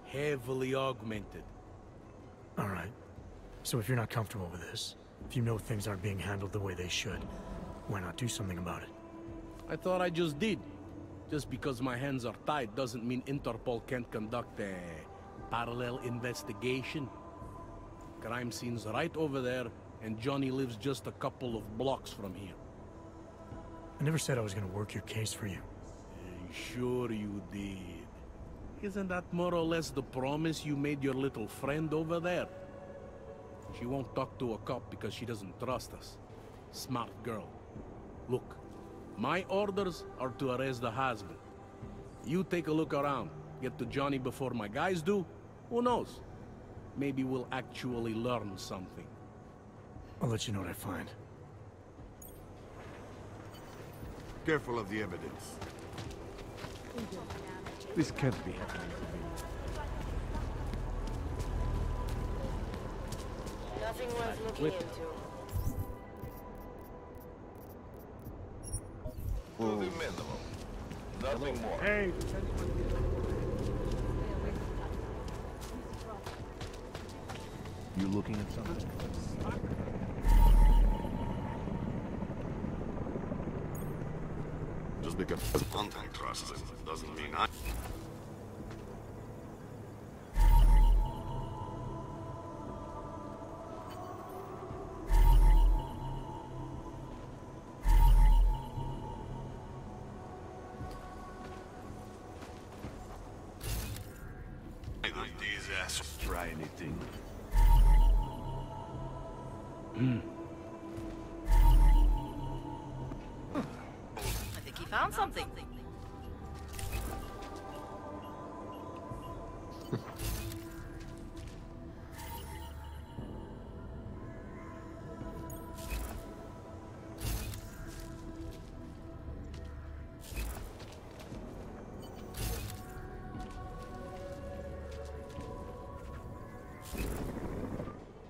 Heavily augmented. All right. So if you're not comfortable with this, if you know things aren't being handled the way they should, why not do something about it? I thought I just did. Just because my hands are tied doesn't mean Interpol can't conduct a parallel investigation. Crime scene's right over there, and Johnny lives just a couple of blocks from here. I never said I was gonna work your case for you. Sure you did. Isn't that more or less the promise you made your little friend over there? She won't talk to a cop because she doesn't trust us. Smart girl. Look, my orders are to arrest the husband. You take a look around. Get to Johnny before my guys do. Who knows? Maybe we'll actually learn something. I'll let you know what I find. Careful of the evidence. This can't be happening to me. Nothing worth looking into. To the minimum. Nothing more. Hey! You looking at something? Just because Montag trusts him doesn't mean I... These assholes try anything. I think he found something.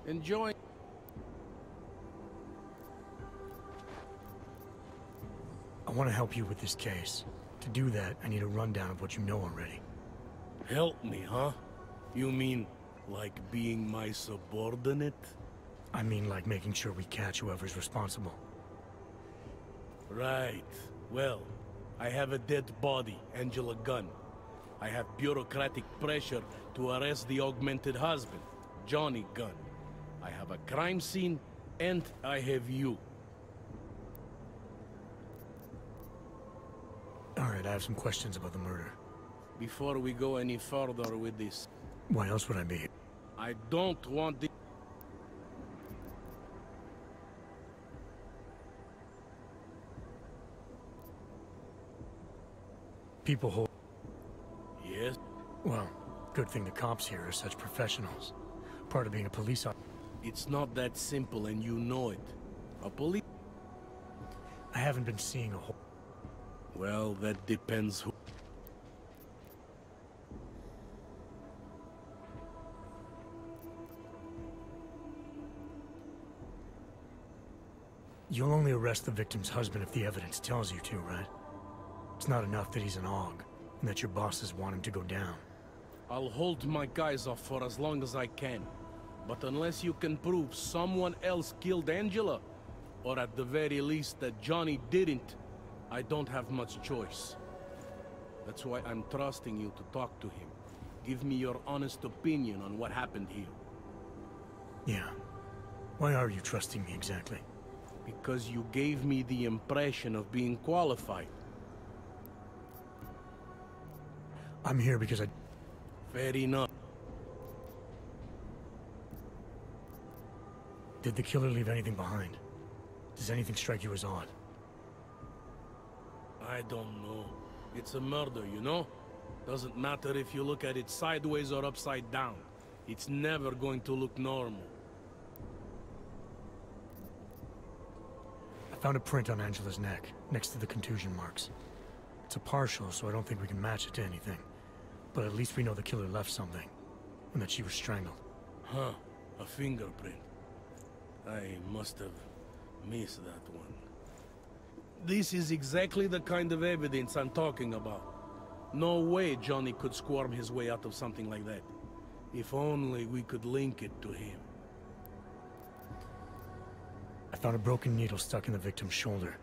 Enjoy. I want to help you with this case. To do that, I need a rundown of what you know already. Help me, huh? You mean, like being my subordinate? I mean like making sure we catch whoever's responsible. Right. Well, I have a dead body, Angela Gunn. I have bureaucratic pressure to arrest the augmented husband, Johnny Gunn. I have a crime scene, and I have you. Alright, I have some questions about the murder. Before we go any further with this... Why else would I be here? I don't want the... People hold... Yes? Well, good thing the cops here are such professionals. Part of being a police officer. It's not that simple, and you know it. A police... I haven't been seeing a whole... Well, that depends who... You'll only arrest the victim's husband if the evidence tells you to, right? It's not enough that he's an AUG, and that your bosses want him to go down. I'll hold my guys off for as long as I can. But unless you can prove someone else killed Angela, or at the very least that Johnny didn't, I don't have much choice. That's why I'm trusting you to talk to him. Give me your honest opinion on what happened here. Yeah. Why are you trusting me exactly? Because you gave me the impression of being qualified. I'm here because I... Fair enough. Did the killer leave anything behind? Does anything strike you as odd? I don't know. It's a murder, you know? Doesn't matter if you look at it sideways or upside down. It's never going to look normal. I found a print on Angela's neck, next to the contusion marks. It's a partial, so I don't think we can match it to anything. But at least we know the killer left something, and that she was strangled. Huh. A fingerprint. I must have missed that one. This is exactly the kind of evidence I'm talking about. No way Johnny could squirm his way out of something like that. If only we could link it to him. I found a broken needle stuck in the victim's shoulder.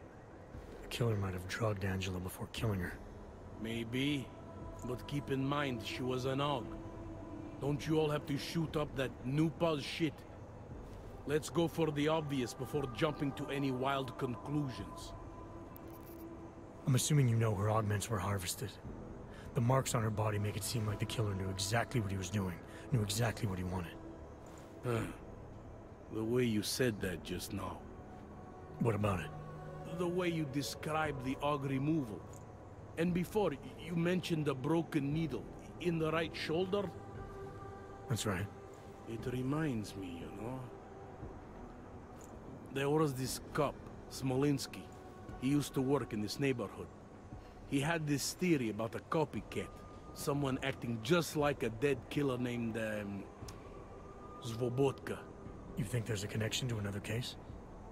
The killer might have drugged Angela before killing her. Maybe, but keep in mind she was an AUG. Don't you all have to shoot up that new pulse shit? Let's go for the obvious before jumping to any wild conclusions. I'm assuming you know her augments were harvested. The marks on her body make it seem like the killer knew exactly what he was doing, knew exactly what he wanted. The way you said that just now. What about it? The way you described the AUG removal. And before, you mentioned a broken needle in the right shoulder? That's right. It reminds me, you know. There was this cop, Smolinski. He used to work in this neighborhood. He had this theory about a copycat. Someone acting just like a dead killer named, Svobotka. You think there's a connection to another case?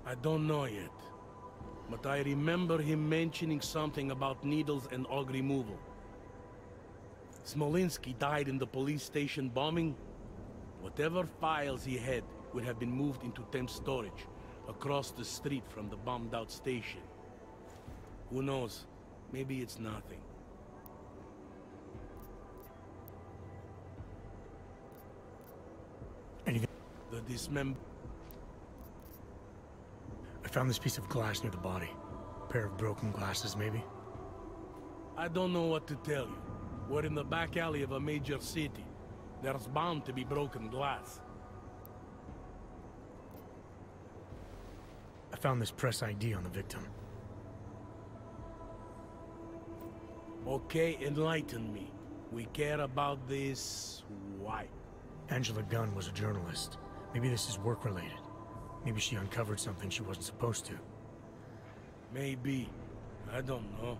I don't know yet. But I remember him mentioning something about needles and og removal. Smolinski died in the police station bombing. Whatever files he had would have been moved into temp storage, across the street from the bombed-out station. Who knows? Maybe it's nothing. Anything? The dismember... I found this piece of glass near the body. A pair of broken glasses, maybe? I don't know what to tell you. We're in the back alley of a major city. There's bound to be broken glass. I found this press ID on the victim. Okay, enlighten me. We care about this... why? Angela Gunn was a journalist. Maybe this is work-related. Maybe she uncovered something she wasn't supposed to. Maybe. I don't know.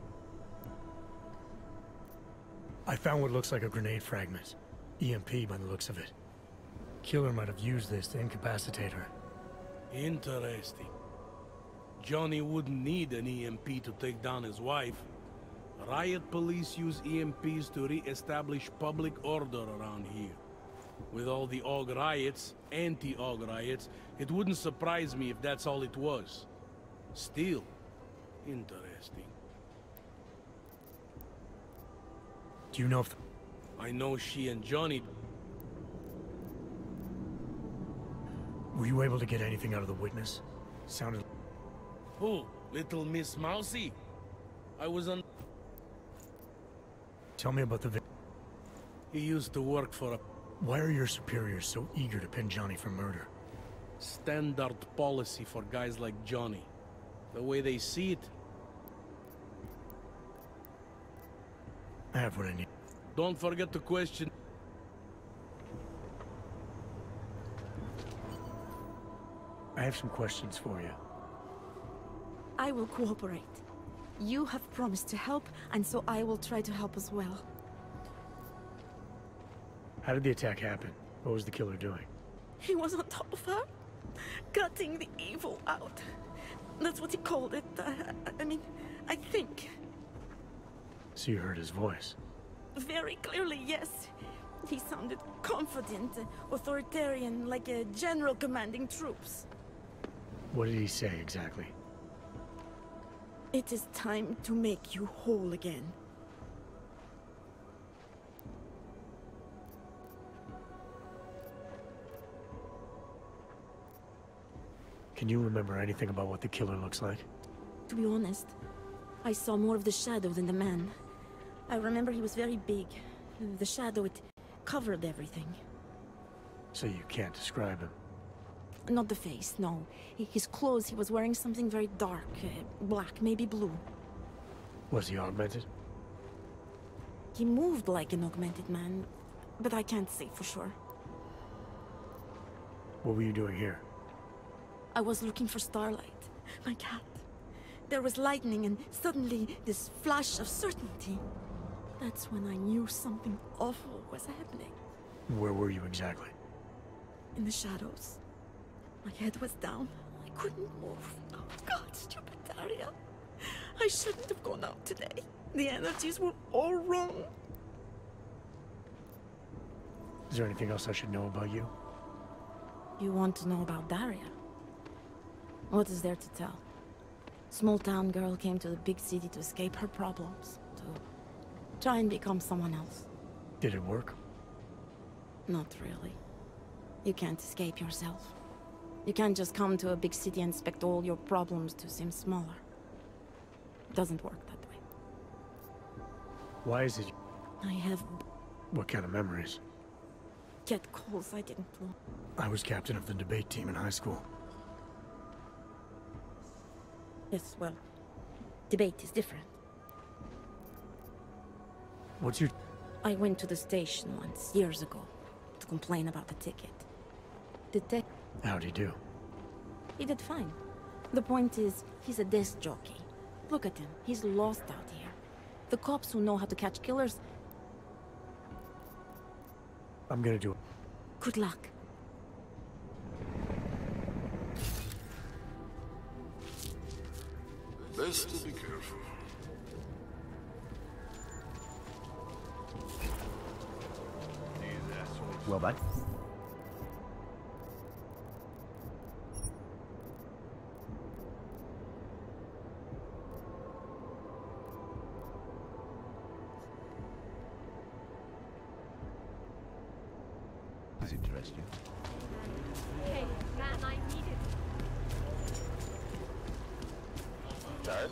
I found what looks like a grenade fragment. EMP by the looks of it. Killer might have used this to incapacitate her. Interesting. Johnny wouldn't need an EMP to take down his wife. Riot police use EMPs to re-establish public order around here. With all the AUG riots, anti-AUG riots, it wouldn't surprise me if that's all it was. Still, interesting. Do you know if... I know she and Johnny... Were you able to get anything out of the witness? Sounded... Who? Little Miss Mousy? I was on... Tell me about the... He used to work for a... Why are your superiors so eager to pin Johnny for murder? Standard policy for guys like Johnny. The way they see it. I have what I need. Don't forget to question... I have some questions for you. I will cooperate. You have promised to help, and so I will try to help as well. How did the attack happen? What was the killer doing? He was on top of her, cutting the evil out. That's what he called it. I mean, I think. So you heard his voice? Very clearly, yes. He sounded confident, authoritarian, like a general commanding troops. What did he say exactly? It is time to make you whole again. Can you remember anything about what the killer looks like? To be honest, I saw more of the shadow than the man. I remember he was very big. The shadow, it covered everything. So you can't describe him? Not the face, no. His clothes, he was wearing something very dark. Black, maybe blue. Was he augmented? He moved like an augmented man, but I can't say for sure. What were you doing here? I was looking for Starlight, my cat. There was lightning and suddenly this flash of certainty. That's when I knew something awful was happening. Where were you exactly? In the shadows. My head was down. I couldn't move. Oh God, stupid Daria. I shouldn't have gone out today. The energies were all wrong. Is there anything else I should know about you? You want to know about Daria? What is there to tell? Small town girl came to the big city to escape her problems, to try and become someone else. Did it work? Not really. You can't escape yourself. You can't just come to a big city and expect all your problems to seem smaller. It doesn't work that way. Why is it? I have... What kind of memories? Get calls I didn't want. I was captain of the debate team in high school. Yes, well, debate is different. What's your... I went to the station once, years ago, to complain about the ticket. The How'd he do? He did fine. The point is, he's a desk jockey. Look at him, he's lost out here. The cops who know how to catch killers. I'm gonna do it. Good luck. Best to be careful. Well, bud. Does it interest you? Hey, man, I need it. Dad?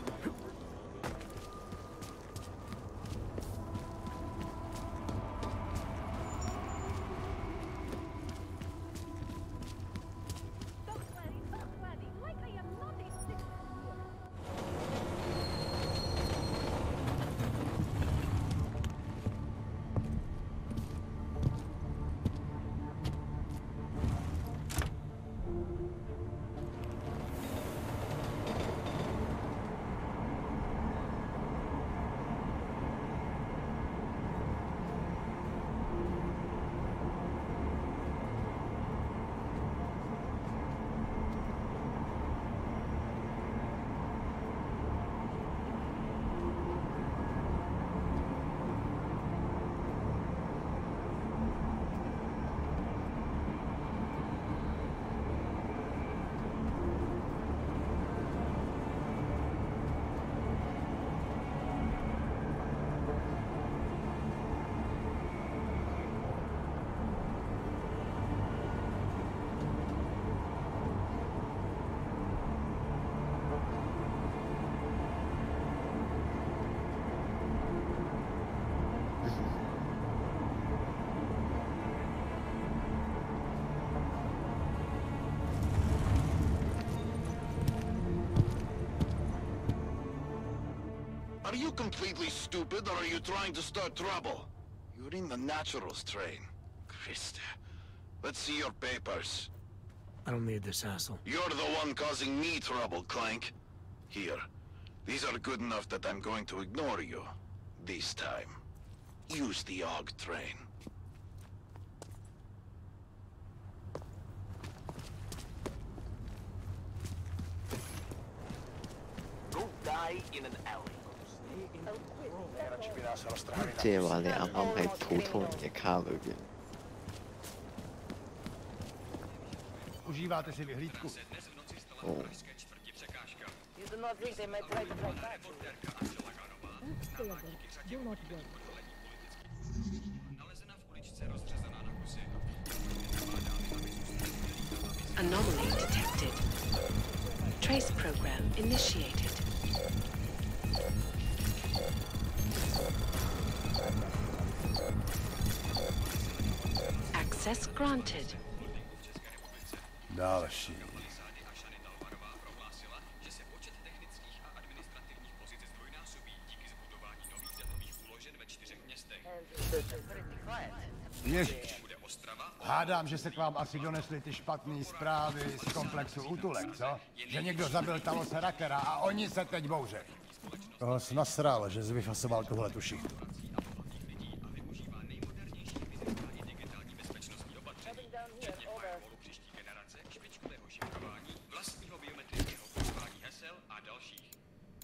Are you completely stupid, or are you trying to start trouble? You're in the Naturals train. Christ. Let's see your papers. I don't need this hassle. You're the one causing me trouble, Clank. Here. These are good enough that I'm going to ignore you. This time. Use the AUG train. Go die in an alley. 即係話你啱啱喺普通人嘅卡裏邊。Užíváte si vyhlídku? Oh. You do not think they might try to fly back? Anomaly detected. Trace program initiated. Access granted. Další. Ježiš. Hádám, že se k vám asi donesly ty špatné zprávy z komplexu útulek, co? Že někdo zabil Talose Rakera a oni se teď bouře. Toho jsi nasral, že jsi vyfasoval tuhle tu šichtu.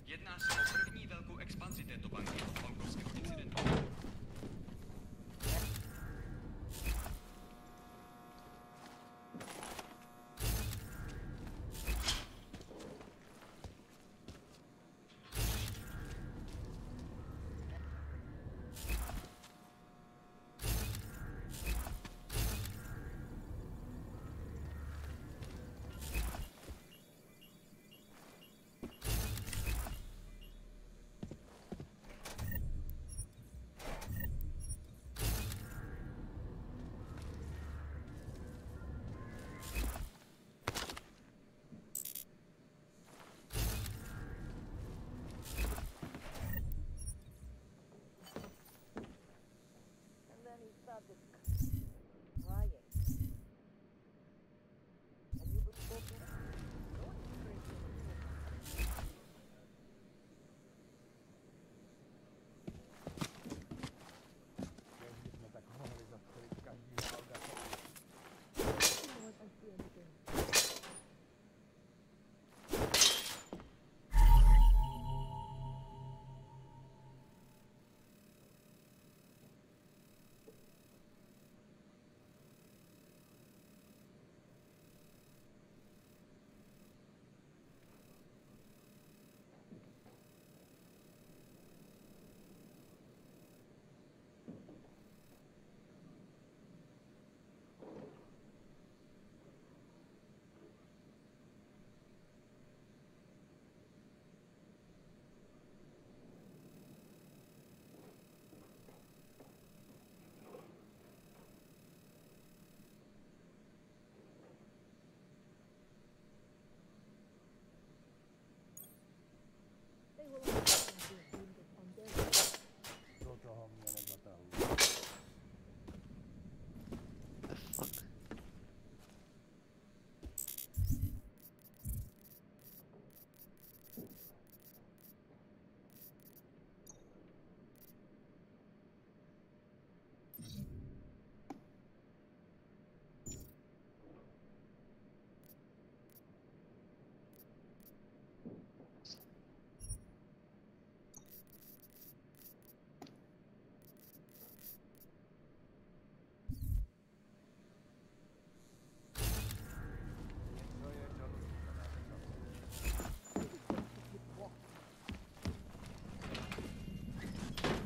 Jedná se o první velkou expanzi této banky od hongkongského incidentu.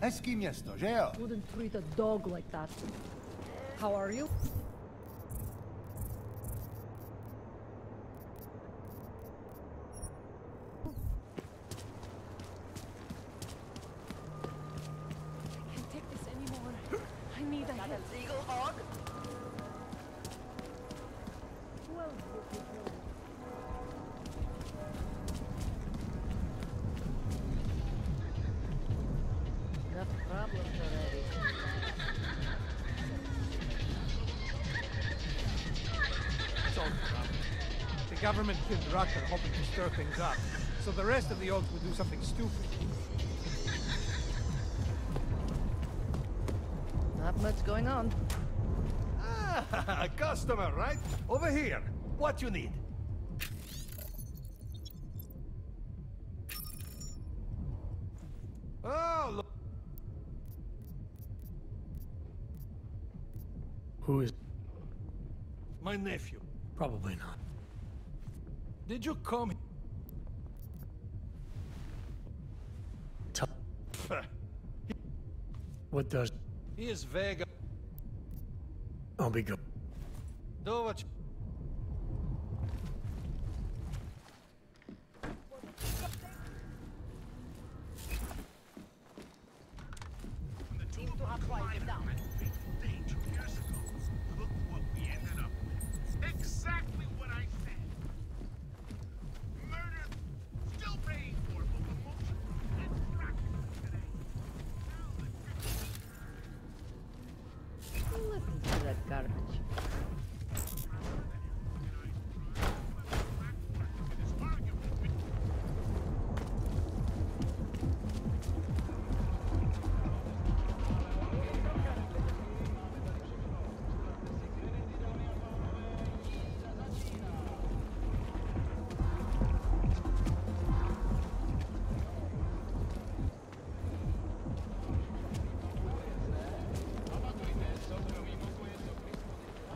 Hezký město, že jo? Wouldn't treat a dog like that. How are you? I can't take this anymore. I need a hit. A legal hog? Well, got problems already. It's all corrupt. The government killed Rucker hoping to stir things up, so the rest of the Oaks would do something stupid. Not much going on. Ah, a customer, right? Over here. What you need? Oh, look. Who is... My nephew. Probably not. Did you come? What does... He is Vega. I'll be good. Do what you... Seems to have quieted down. Look what we ended up with. Exactly what I said. Murder, still paying for both emotional and practical today. Listen to that garbage.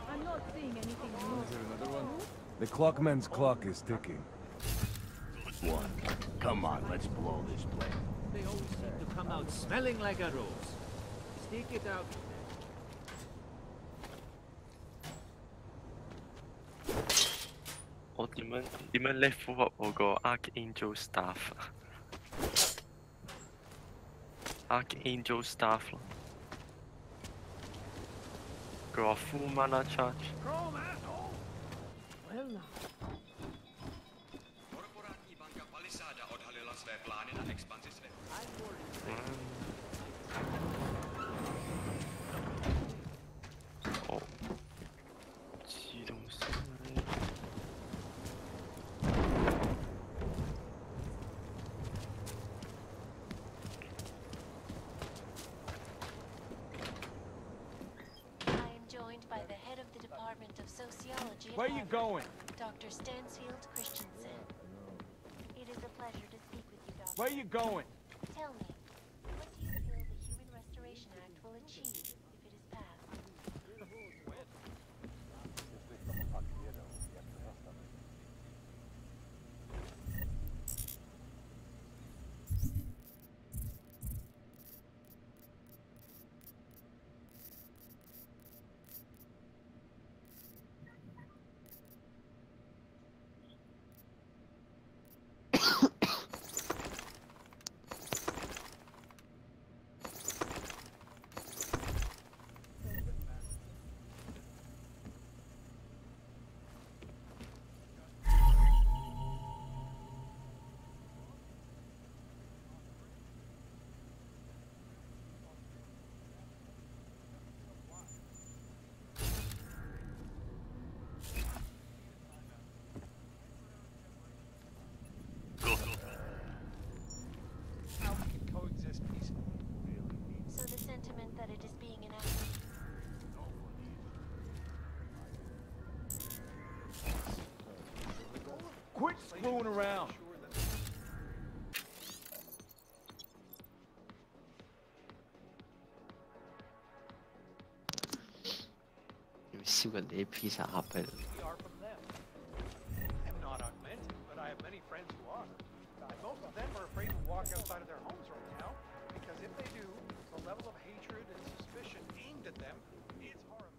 I'm not seeing anything new. The clockman's clock is ticking. One. Come on, let's blow this place. They always seem to come out smelling like a rose. Stick it out.我點樣 level up 我個 Archangel Staff？Archangel Staff 咯，佢話 full mana charge。 Well now. Korporátní banka Palisada odhalila své plány na expanzi světa.哦，自動升。 Where you going? Dr. Stansfield Christensen. It is a pleasure to speak with you, Doctor. Where you going? Tell me, what do you feel the Human Restoration Act will achieve if it is passed? So the sentiment that it is being enacted. Quit screwing around. See what the pizza happened. I'm not augmented, but I have many friends who are. Most of them are afraid to walk outside of their homes right now, because if they do, the level of hatred and suspicion aimed at them is horrifying.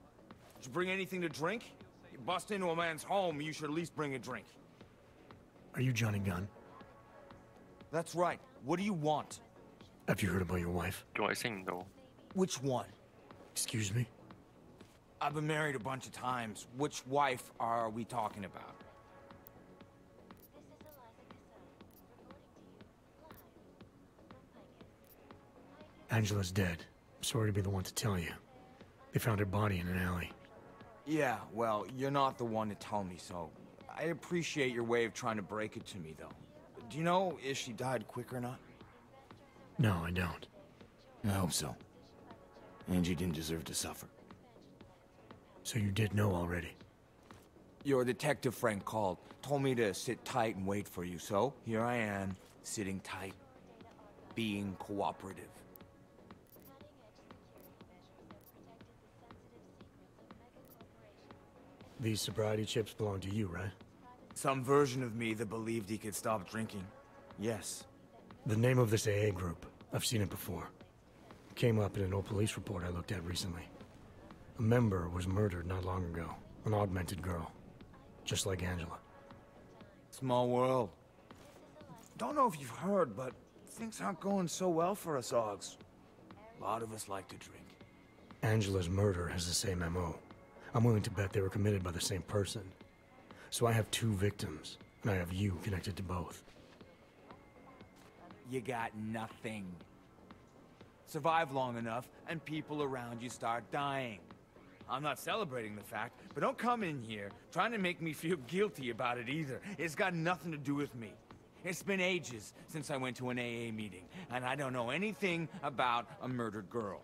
Did you bring anything to drink? You bust into a man's home, you should at least bring a drink. Are you Johnny Gunn? That's right. What do you want? Have you heard about your wife? Which one? Excuse me? I've been married a bunch of times. Which wife are we talking about? Angela's dead. I'm sorry to be the one to tell you. They found her body in an alley. Yeah, well, you're not the one to tell me, so I appreciate your way of trying to break it to me, though. Do you know if she died quick or not? No, I don't. I hope so. Angie didn't deserve to suffer. So you did know already? Your detective friend called, told me to sit tight and wait for you, so here I am, sitting tight, being cooperative. These sobriety chips belong to you, right? Some version of me that believed he could stop drinking. Yes. The name of this AA group. I've seen it before. It came up in an old police report I looked at recently. A member was murdered not long ago. An augmented girl. Just like Angela. Small world. Don't know if you've heard, but things aren't going so well for us Augs. A lot of us like to drink. Angela's murder has the same MO. I'm willing to bet they were committed by the same person. So I have 2 victims, and I have you connected to both. You got nothing. Survive long enough, and people around you start dying. I'm not celebrating the fact, but don't come in here trying to make me feel guilty about it either. It's got nothing to do with me. It's been ages since I went to an AA meeting, and I don't know anything about a murdered girl.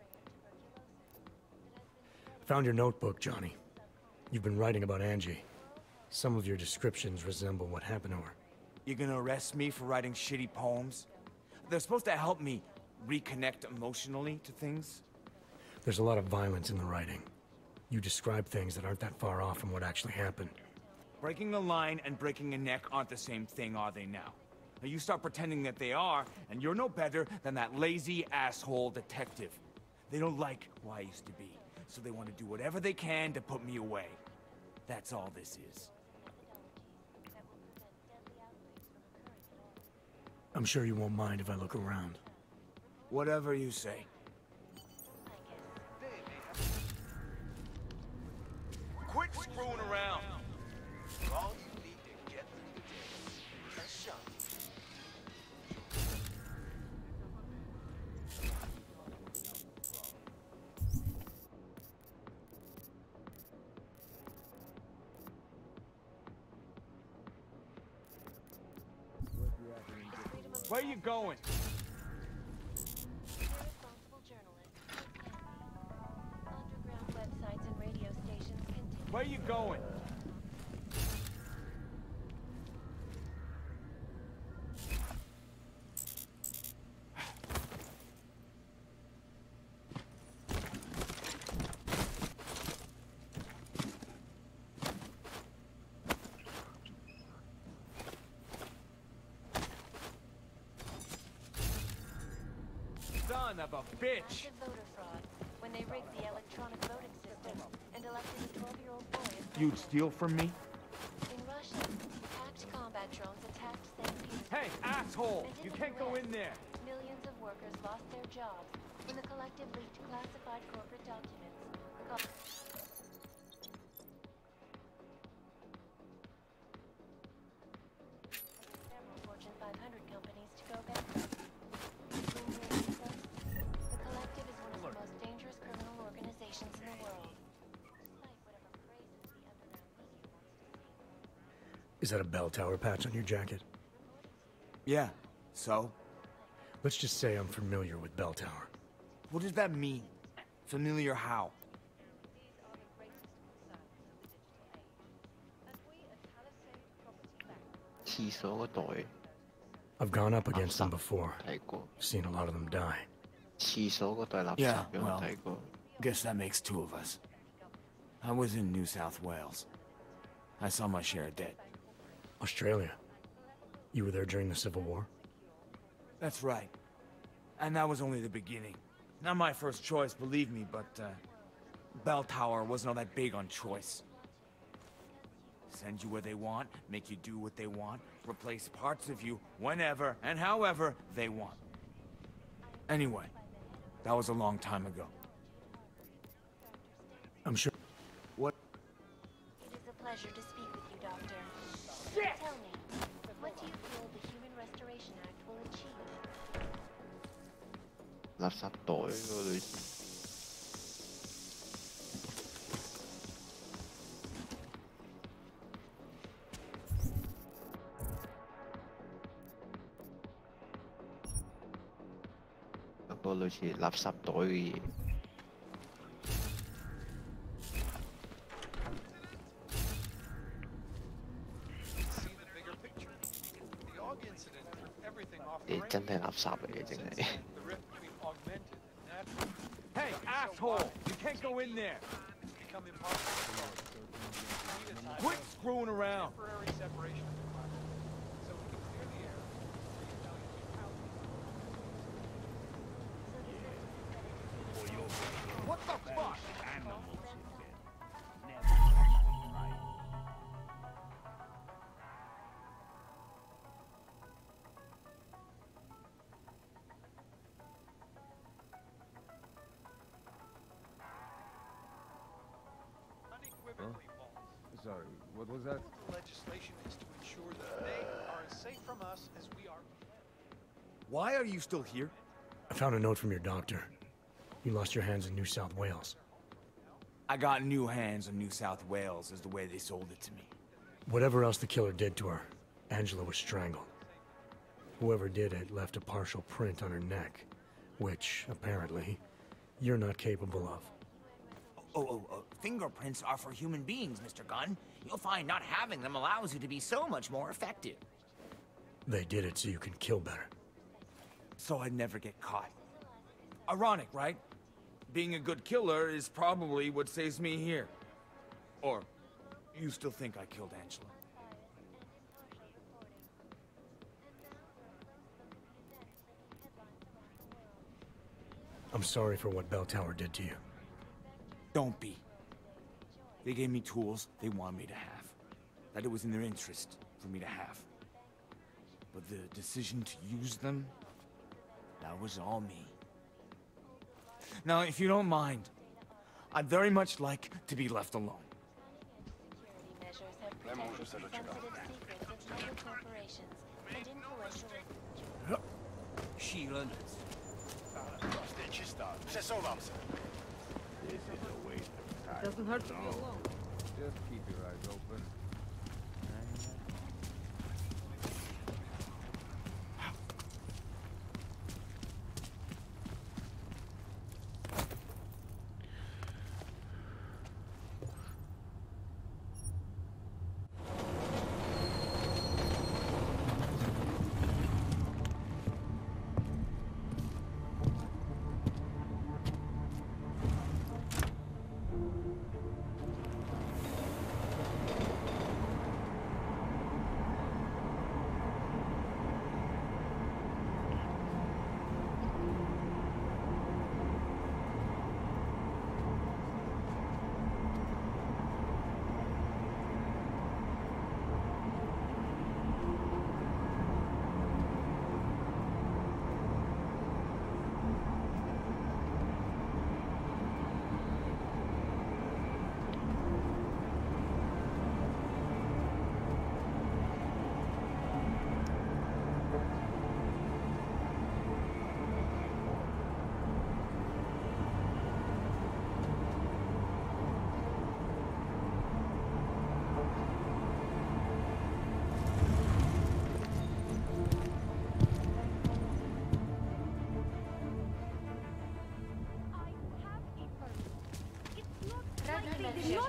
Found your notebook, Johnny. You've been writing about Angie. Some of your descriptions resemble what happened to her. You gonna arrest me for writing shitty poems? They're supposed to help me reconnect emotionally to things. There's a lot of violence in the writing. You describe things that aren't that far off from what actually happened. Breaking a line and breaking a neck aren't the same thing, are they now? Now you start pretending that they are, and you're no better than that lazy asshole detective. They don't like who I used to be, so they want to do whatever they can to put me away. That's all this is. I'm sure you won't mind if I look around. Whatever you say. Quit screwing around. All you need to get through the day. A shot. Where you going? Irresponsible journalists. Underground websites and radio stations continue. Where you going? Son of a bitch! Massive voter fraud when they rigged the electronic voting system and elected a 12-year-old boy as You'd steal from me? In Russia, hacked combat drones attacked St. Petersburg. Hey, asshole! You can't go in there! Millions of workers lost their jobs when the collective leaked classified corporate documents. Several Fortune 500 companies to go bankrupt. The collective is one of the most dangerous criminal organizations in the world. Despite whatever praises the underground media wants to see. Is that a bell tower patch on your jacket? Yeah, so? Let's just say I'm familiar with bell tower. What does that mean? Familiar how? I've gone up against them before. Seen a lot of them die. Yeah, well, guess that makes 2 of us. I was in New South Wales. I saw my share of dead. Australia. You were there during the Civil War? That's right. And that was only the beginning. Not my first choice, believe me, but, Bell Tower wasn't all that big on choice. Send you where they want, make you do what they want, replace parts of you whenever and however they want. Anyway, that was a long time ago. I'm sure. What? It is a pleasure to speak with you, Doctor. Shit! Tell me, what do you feel the Human Restoration Act will achieve? 垃圾袋嗰類。有個類似垃圾袋嘅嘢。你真係垃圾嚟嘅，真係。Hey, asshole! You can't go in there! Quit screwing around! What the fuck? Sorry, what was that? The legislation is to ensure that they are as safe from us as we are. Why are you still here? I found a note from your doctor. You lost your hands in New South Wales. I got new hands in New South Wales, is the way they sold it to me. Whatever else the killer did to her, Angela was strangled. Whoever did it left a partial print on her neck, which, apparently, you're not capable of. Fingerprints are for human beings, Mr. Gunn. You'll find not having them allows you to be so much more effective. They did it so you can kill better. So I'd never get caught. Ironic, right? Being a good killer is probably what saves me here. Or, you still think I killed Angela? I'm sorry for what Bell Tower did to you. Don't be. They gave me tools they wanted me to have. That it was in their interest for me to have. But the decision to use them, that was all me. Now, if you don't mind, I'd very much like to be left alone. Nemůžu se dočekat. Sheelan. Prostě čistá. Přesouvám se. Doesn't hurt to be alone. Just keep your eyes open.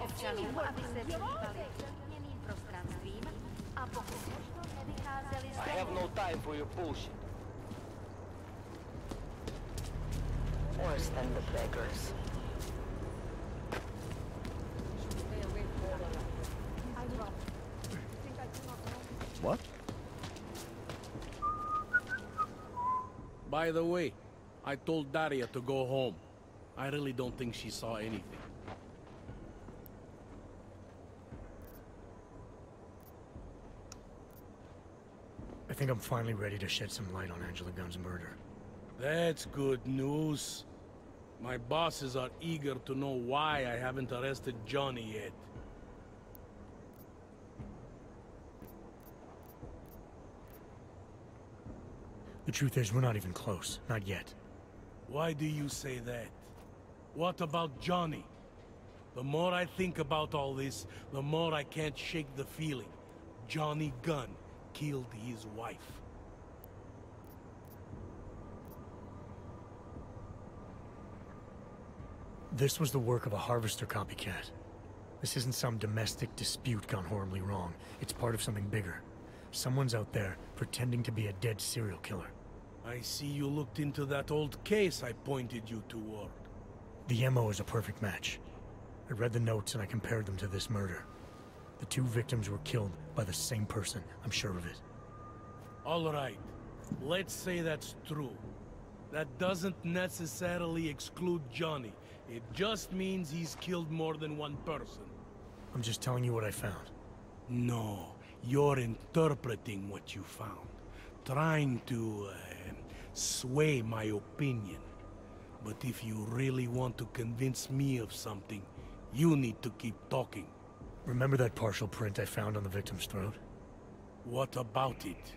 Občanům, aby se vyhýbali změněným prostranství a pokud možno nevycházeli z I have no time for your bullshit. Worse than the beggars. What? By the way, I told Daria to go home. I really don't think she saw anything. I think I'm finally ready to shed some light on Angela Gunn's murder. That's good news. My bosses are eager to know why I haven't arrested Johnny yet. The truth is, we're not even close. Not yet. Why do you say that? What about Johnny? The more I think about all this, the more I can't shake the feeling. Johnny Gunn killed his wife. This was the work of a harvester copycat. This isn't some domestic dispute gone horribly wrong. It's part of something bigger. Someone's out there pretending to be a dead serial killer. I see you looked into that old case I pointed you toward. The MO is a perfect match. I read the notes and I compared them to this murder. The two victims were killed by the same person, I'm sure of it. All right, let's say that's true. That doesn't necessarily exclude Johnny. It just means he's killed more than one person. I'm just telling you what I found. No, you're interpreting what you found. Trying to, sway my opinion. But if you really want to convince me of something, you need to keep talking. Remember that partial print I found on the victim's throat? What about it?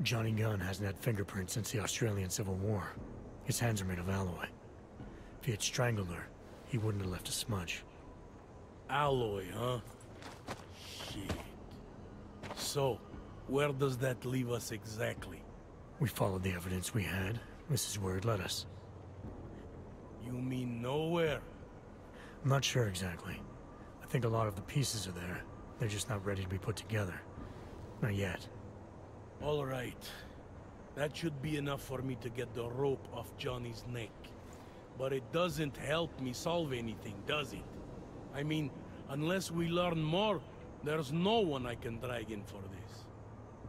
Johnny Gunn hasn't had fingerprints since the Australian Civil War. His hands are made of alloy. If he had strangled her, he wouldn't have left a smudge. Alloy, huh? Shit. So, where does that leave us exactly? We followed the evidence we had. This is where it led us. You mean nowhere? I'm not sure exactly. I think a lot of the pieces are there. They're just not ready to be put together. Not yet. All right. That should be enough for me to get the rope off Johnny's neck. But it doesn't help me solve anything, does it? I mean, unless we learn more, there's no one I can drag in for this.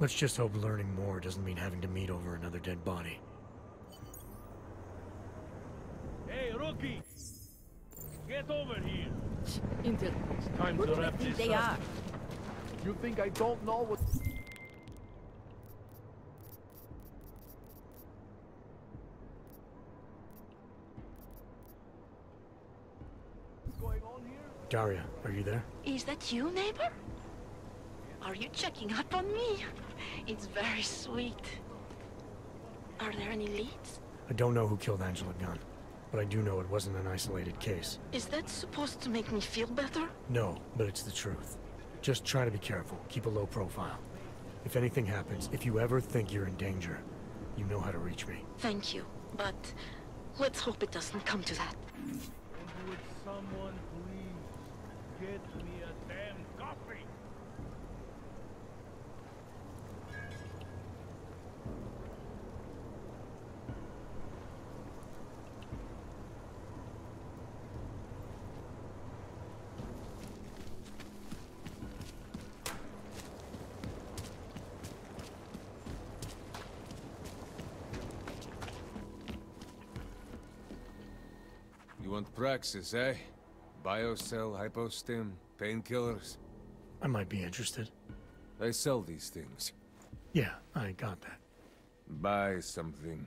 Let's just hope learning more doesn't mean having to meet over another dead body. Hey, rookie! Get over here! Intel. It's time Who to do they wrap think this they up. are? You think I don't know what... going on here? Daria, are you there? Is that you, neighbor? Are you checking up on me? It's very sweet. Are there any leads? I don't know who killed Angela Gunn, but I do know it wasn't an isolated case. Is that supposed to make me feel better? No, but it's the truth. Just try to be careful. Keep a low profile. If anything happens, if you ever think you're in danger, you know how to reach me. Thank you, but let's hope it doesn't come to that. Would someone please get me a damn coffee? You want Praxis, eh? Biocell, hypostim, painkillers? I might be interested. They sell these things. Yeah, I got that. Buy something.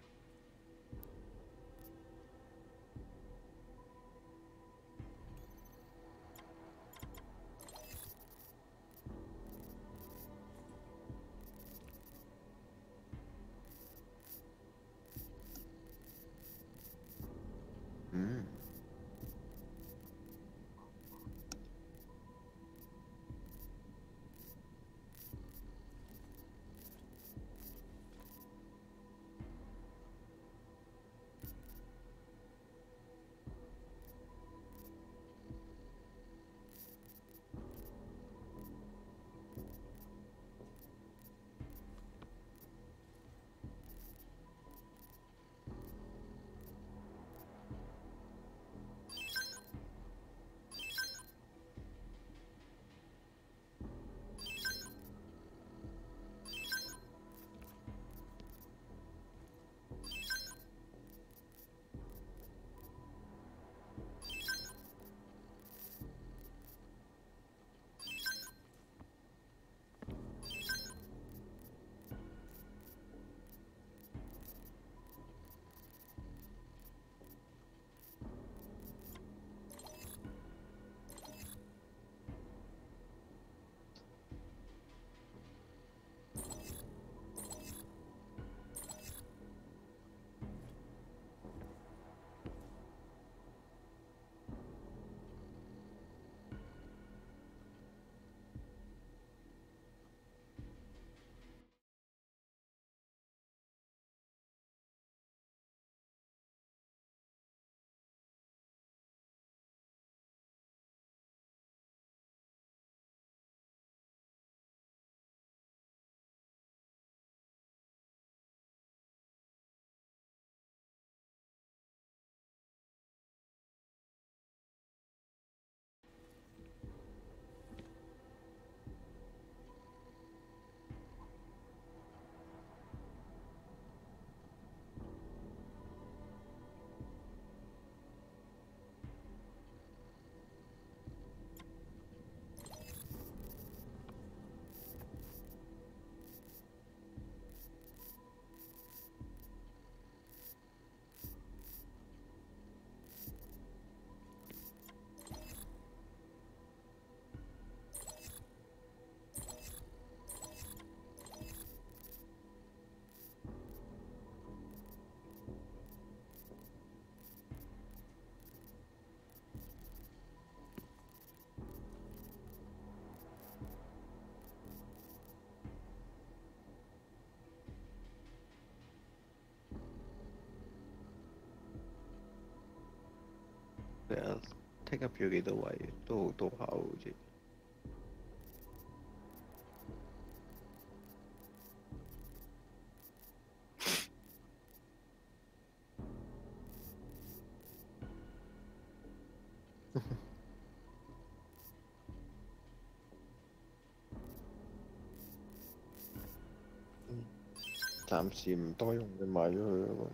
其實 take up 咗幾多位，都好多下好似。暫時唔多用嘅賣咗佢咯。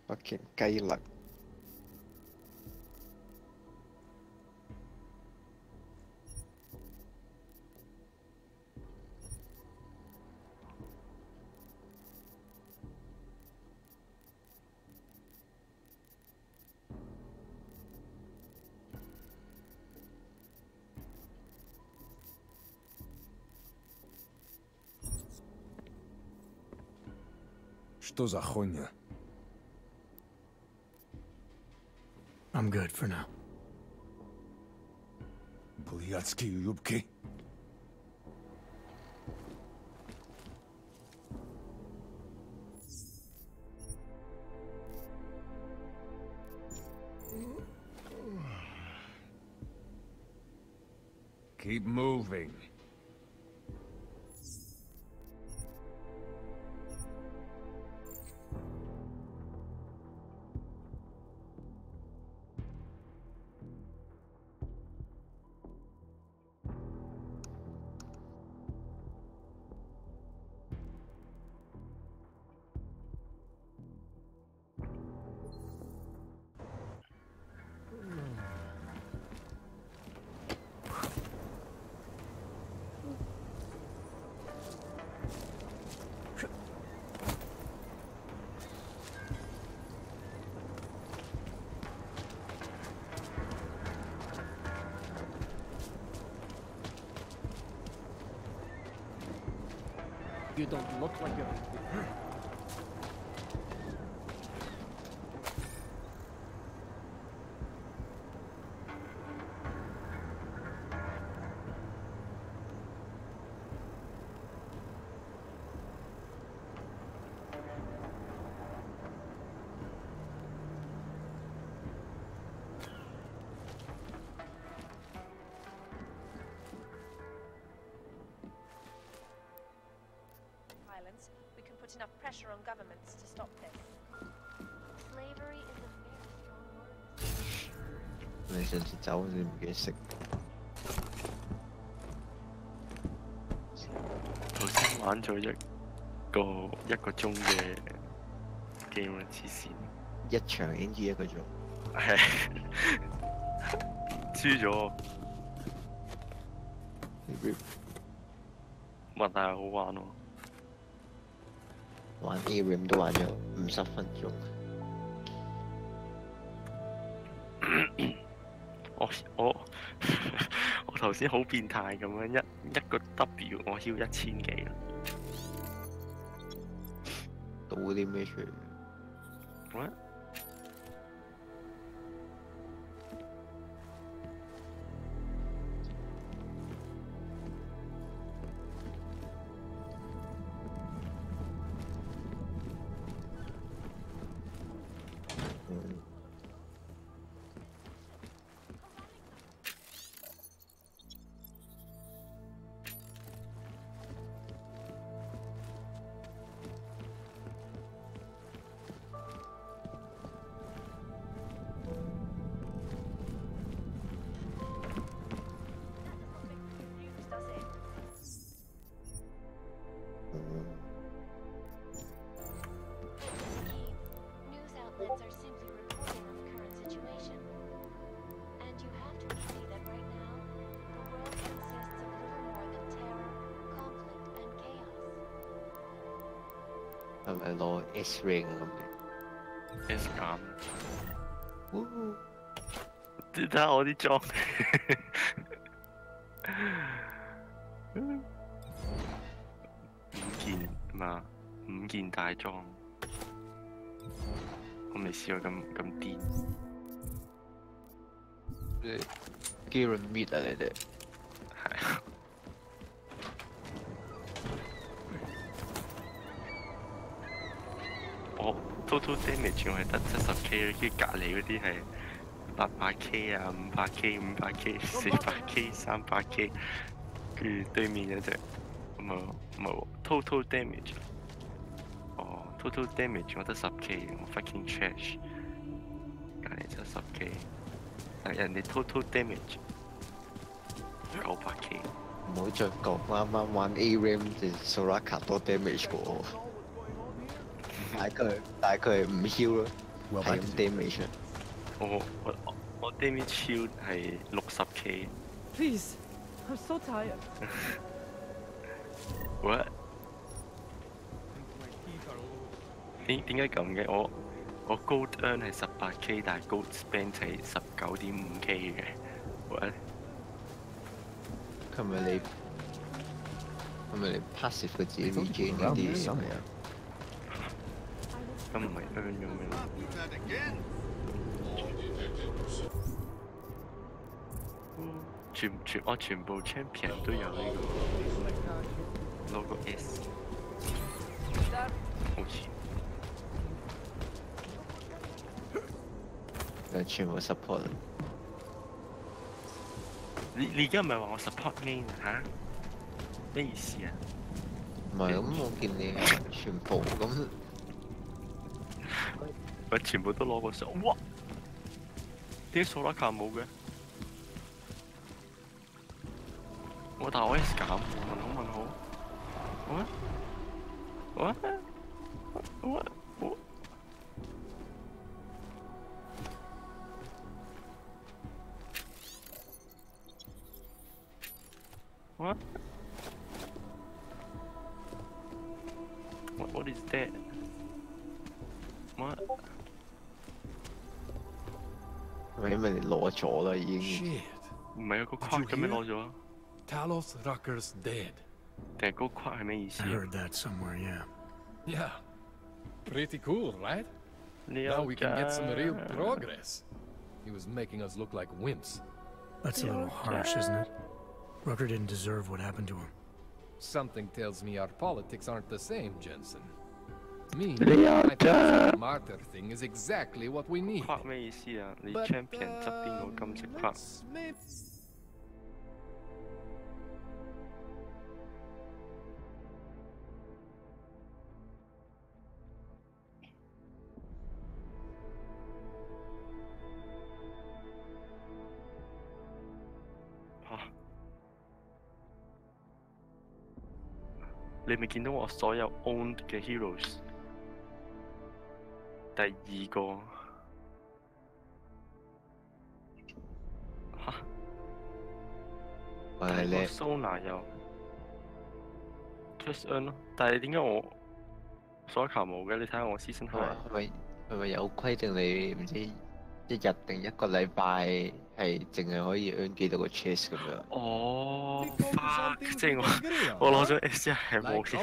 北京雞肋。Что за хуйня? I'm good for now. Блядские юбки. Keep moving. You don't look like you're... We can put enough pressure on governments to stop this. Slavery is a very strong word. 你上次走你唔記得食。頭先玩咗一個鐘嘅 game 黐線。一場已經1個鐘。係。輸咗。但係好玩喎。玩 A-Rim 都玩咗50分鐘。我頭先好變態咁樣一個 W 我囂1000幾啦。倒啲咩出嚟？咩？ News outlets are simply reporting on the current situation. And you have to agree that right now, the world consists of little more than terror, conflict, and chaos. 係咪攞 S ring 咁嘅 S 減。你睇下我啲裝。5件大裝，我未試過咁癲。機輪搣啊！你哋係啊。我 total damage 我係得70K， 跟住隔離嗰啲係800K 啊、500K、500K、400K、300K， 跟住對面嗰隻冇 total damage。哦 ，total damage 我得10K， 我 fucking trash。隔離就10K， 但人哋 total damage 900K。唔好再講啱啱玩 A RAM 嘅 Soraka 多 damage 過我。大概係5 heal 咯，係咁 damage。我 damage shield 係60K。Please, I'm so tired. What？ 點解咁嘅？我 gold earn 係18K， 但係 gold spend 係19.5K 嘅。What？ 係咪你 passive 佢自己 regain 嗰啲係啊？咁唔係 earn 咗咩？全部 champion 都有呢個 logo S， 好似全部 support。你而家唔係話我 support main 嚇？咩意思啊？唔係咁，我見你全部咁。我全部都攞過上，哇！點解Soraka冇嘅？我打 OS 減，問好。What？ What is that? What？ 因為你攞咗啦已經。唔係啊，個框咁樣攞咗。Talos Rucker's dead. 定係嗰框係咩意思 I heard that somewhere, yeah. Yeah. Pretty cool, right? Now we can get some real progress. He was making us look like wimps. That's a little harsh, isn't it? Rucker didn't deserve what happened to him. Something tells me our politics aren't the same, Jensen. Me, I think the martyr thing is exactly what we need. 框咩意思啊？你 champion 側邊個金色框。你咪見到我所有 owned 嘅 heroes？ 第2個嚇，第2個 Sona 有 just earn 咯，但係點解我所求冇嘅？你睇下我 season high 係咪有規定你唔知1日定1個禮拜係淨係可以 earn 幾多個 chest 咁樣？哦 ，fuck！ 即係我攞咗 S 係冇嘅。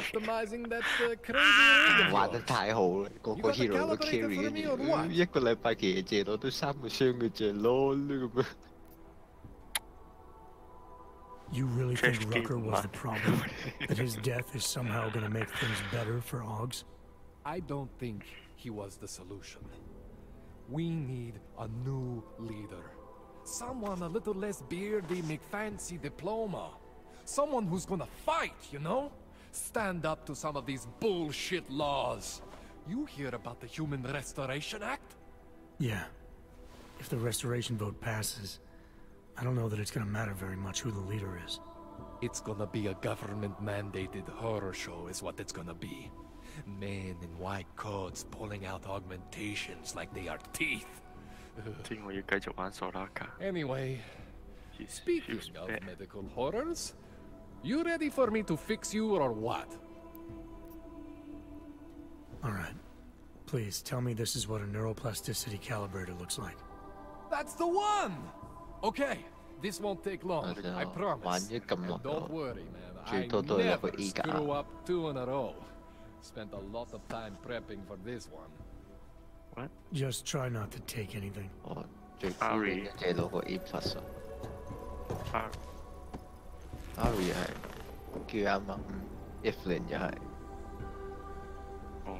玩得太好啦，個 hero 都 carry 跟住1個禮拜其實借到都3個箱嘅啫咯咁樣。You really think Rucker was the problem? That his death is somehow going to make things better for Augs? I don't think he was the solution. We need a new leader. Someone a little less beardy, make fancy diploma. Someone who's gonna fight, you know? Stand up to some of these bullshit laws. You hear about the Human Restoration Act? Yeah. If the restoration vote passes, I don't know that it's gonna matter very much who the leader is. It's gonna be a government-mandated horror show is what it's gonna be. Men in white coats pulling out augmentations like they are teeth. Anyway, speaking of medical horrors, you ready for me to fix you or what? All right. Please, tell me this is what a neuroplasticity calibrator looks like. That's the one! Okay, this won't take long, I promise. And don't worry, man, I never screw up 2 in a row. Spent a lot of time prepping for this one. What? Just try not to take anything. Ari 嘅攞個 A plus 啊。Ari 係叫啱啱，Evelyn 又係。哦，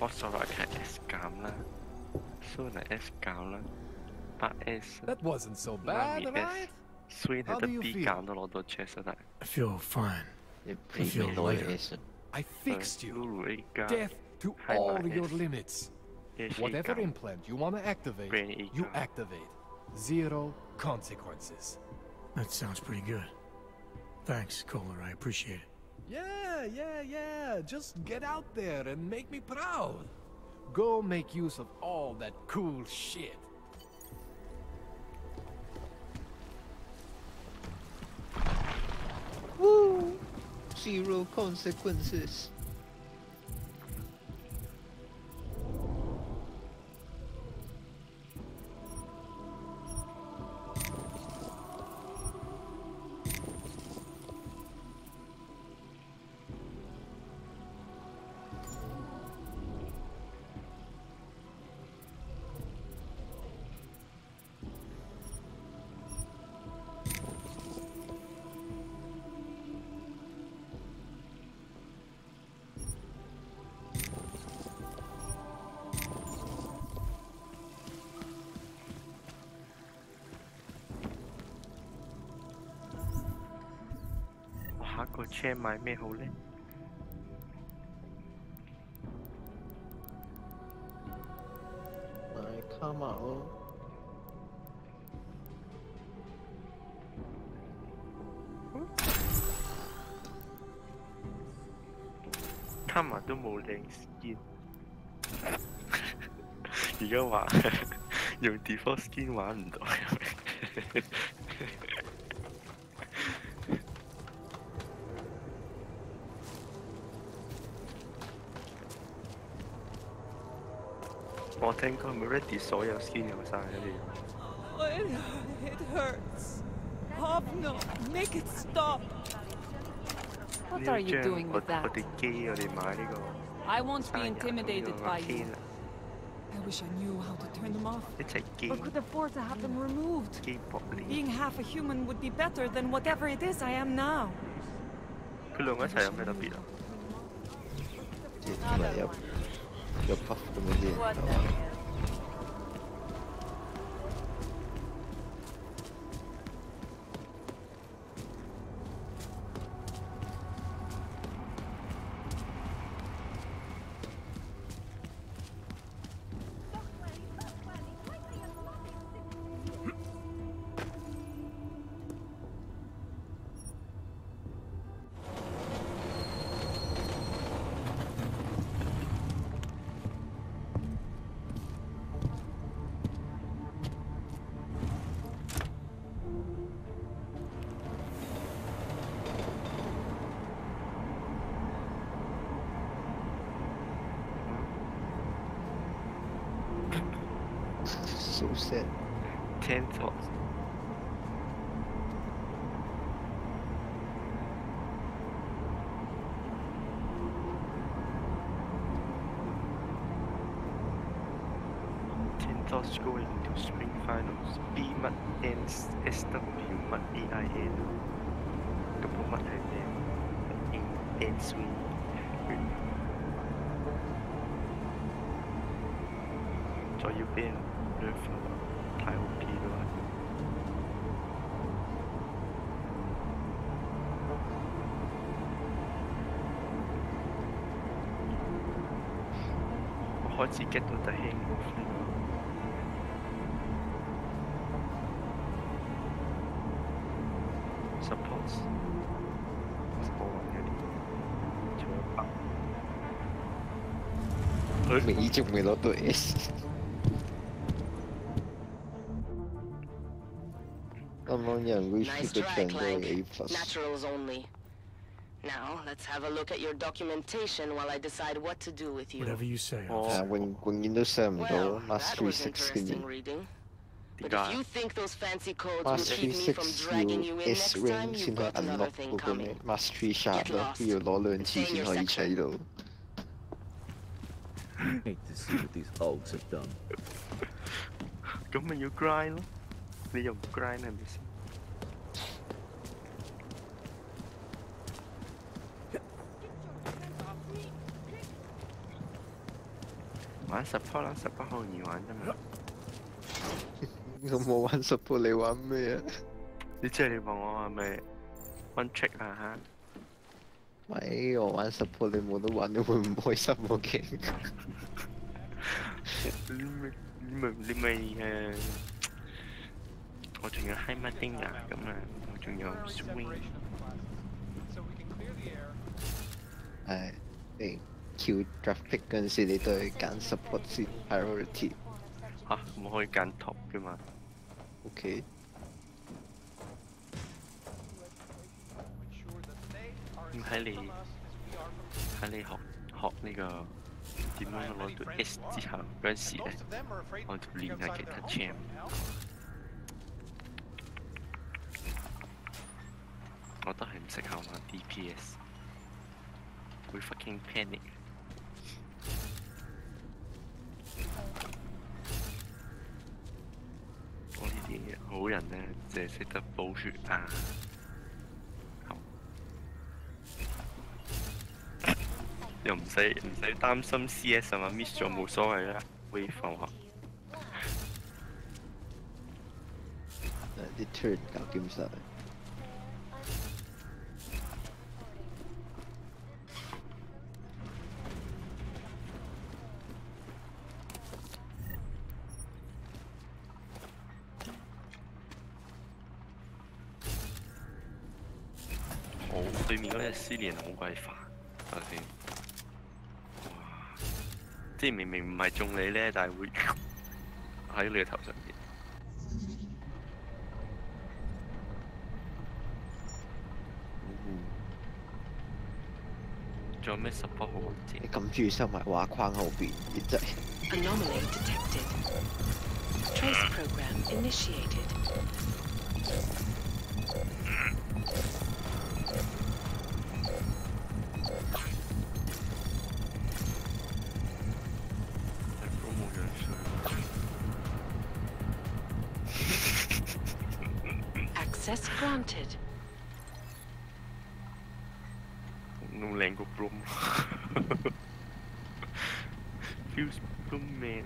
我數落係 S 減啦，蘇係 S 減啦，8S。That wasn't so bad, right? Sweet 係得 B 減都攞到 chest 得。I feel fine. I feel lighter. I fixed you. Death to all your limits. Whatever implant you want to activate, you activate. 0 consequences. That sounds pretty good. Thanks, Kohler. I appreciate it. Yeah. Just get out there and make me proud. Go make use of all that cool shit. Woo! 0 consequences.個車買咩好呢？買卡瑪咯。卡瑪都冇靚 skin， 而家話用 default skin 玩唔到。我聽講 Ready 所有 skin 有晒It hurts. Hop, no, make it stop. What are you doing with that? 我哋機我哋買呢個。I won't be intimidated by you. I wish I knew how to turn them off. Or could afford to have them removed. Being half a human would be better than whatever it is I am now. 佢兩個一齊有咩特別啊？有 puff 咁嘅嘢，係嘛？So sad. 10 thoughts. Thoughts going to spring finals. B 乜 N S W 乜 A I N 咁乜係咩 ？N swing 再要俾人 nerf 太 OP 啦。我開始 get 到the hang of 呢個。Supports 美仲未攞到 S。啱啱有人 wish Nice 個 try, 場都 Clank. 有 A+。 Naturals only. Now, let's have a look at your documentation while I decide what to do with you. Whatever you say. 永遠都上唔到 Well, that Mastery was 6 嘅 interesting 嘢。 reading. But if you think those fancy codes will Mastery keep me from 6 dragging you 要 in S next rank time, 先 you've 可以 got another unlock thing 嗰個咩 coming. Mastery Shard Get 咯， lost. 要攞2次 Stay in 先 your 可以 section. 睇到。 Hate to see what these ults have done. 咁咪要 grind 咯，你又唔 grind 係咪先？玩support 啦，support 好易玩啫嘛。我冇玩 support， 你玩咩啊？你即係你話我係咪 one trick 啊嚇？咪我玩 support， 你冇得玩，你會唔開心我驚。你咪我仲有 high marking 啊咁啊，我仲有 swing。係你 Q draft pick 嗰陣時，你都係揀 support 先 priority。嚇，我可以揀 top 㗎嘛 ？OK。咁喺你學呢個點樣攞到 S 之後嗰陣時咧，我就練下其他 champ。我都係唔適合玩 DPS， 會 fucking panic。我呢啲好人咧，淨係識得補血啊！又唔使擔心 CS 啊嘛 ，miss 咗冇所謂啦，可以放學。啲 turret 搞掂晒。好，對面嗰隻思蓮好鬼煩，睇下先。即係明明唔係中你咧，但係會喺你嘅頭上邊。仲有咩 support 好啲？你咁中意收埋畫框後邊，你真係。Anomaly detected. Trace program initiated. Access granted. 弄靚個 Bloom Feels Bloom man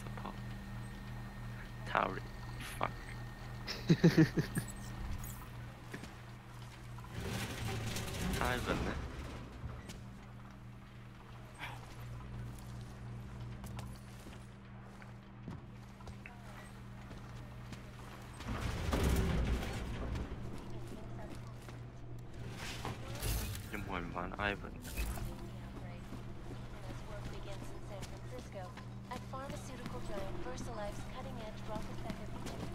Support Tower Fuck Ivan 咧玩 Ivan。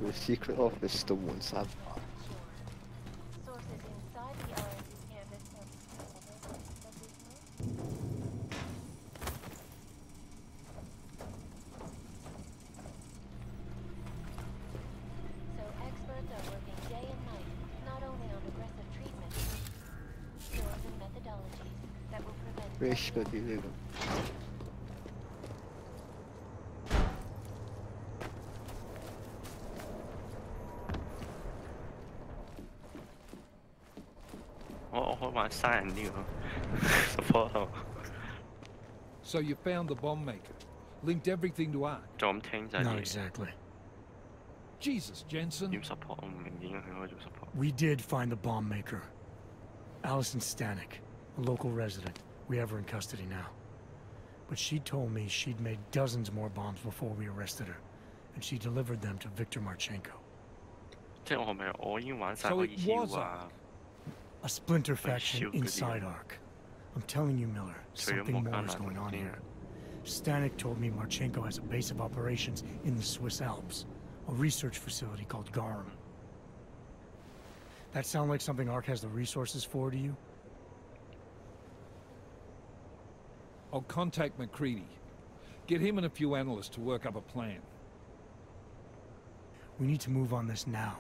個 secret office 都滿山爬。Fresh 嗰啲呢個。我可以玩殺人呢個 support。 So you found the bomb maker, linked everything to art. 就咁聽就係。 Not exactly. Jesus, Jensen. 點 support 我唔明點解佢可以做 support。 We did find the bomb maker. Allison Stanek, a local resident. We have her in custody now. But she told me she'd made dozens more bombs before we arrested her, and she delivered them to Victor Marchenko. 即係我係咪我已經玩晒可以 heal 啊？ A splinter faction inside Ark. I'm telling you, Miller, something more is going on here. Stanek told me Marchenko has a base of operations in the Swiss Alps, a research facility called Garum. That sound like something Ark has the resources for to you? I'll contact McCready. Get him and a few analysts to work up a plan. We need to move on this now.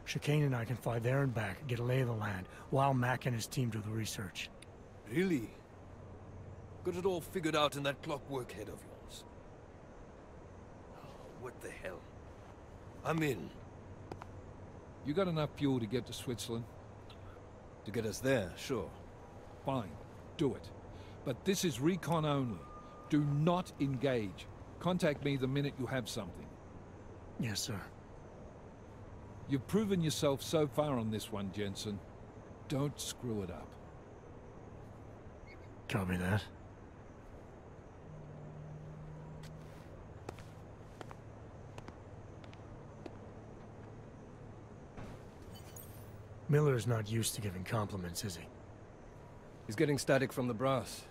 Chicane and I can fly there and back, get a lay of the land, while Mac and his team do the research. Really? Got it all figured out in that clockwork head of yours? Oh, what the hell? I'm in. You got enough fuel to get to Switzerland? To get us there, sure. Fine, do it. But this is recon only. Do not engage. Contact me the minute you have something. Yes, sir. You've proven yourself so far on this one, Jensen. Don't screw it up. Copy that. Miller's not used to giving compliments, is he? He's getting static from the brass.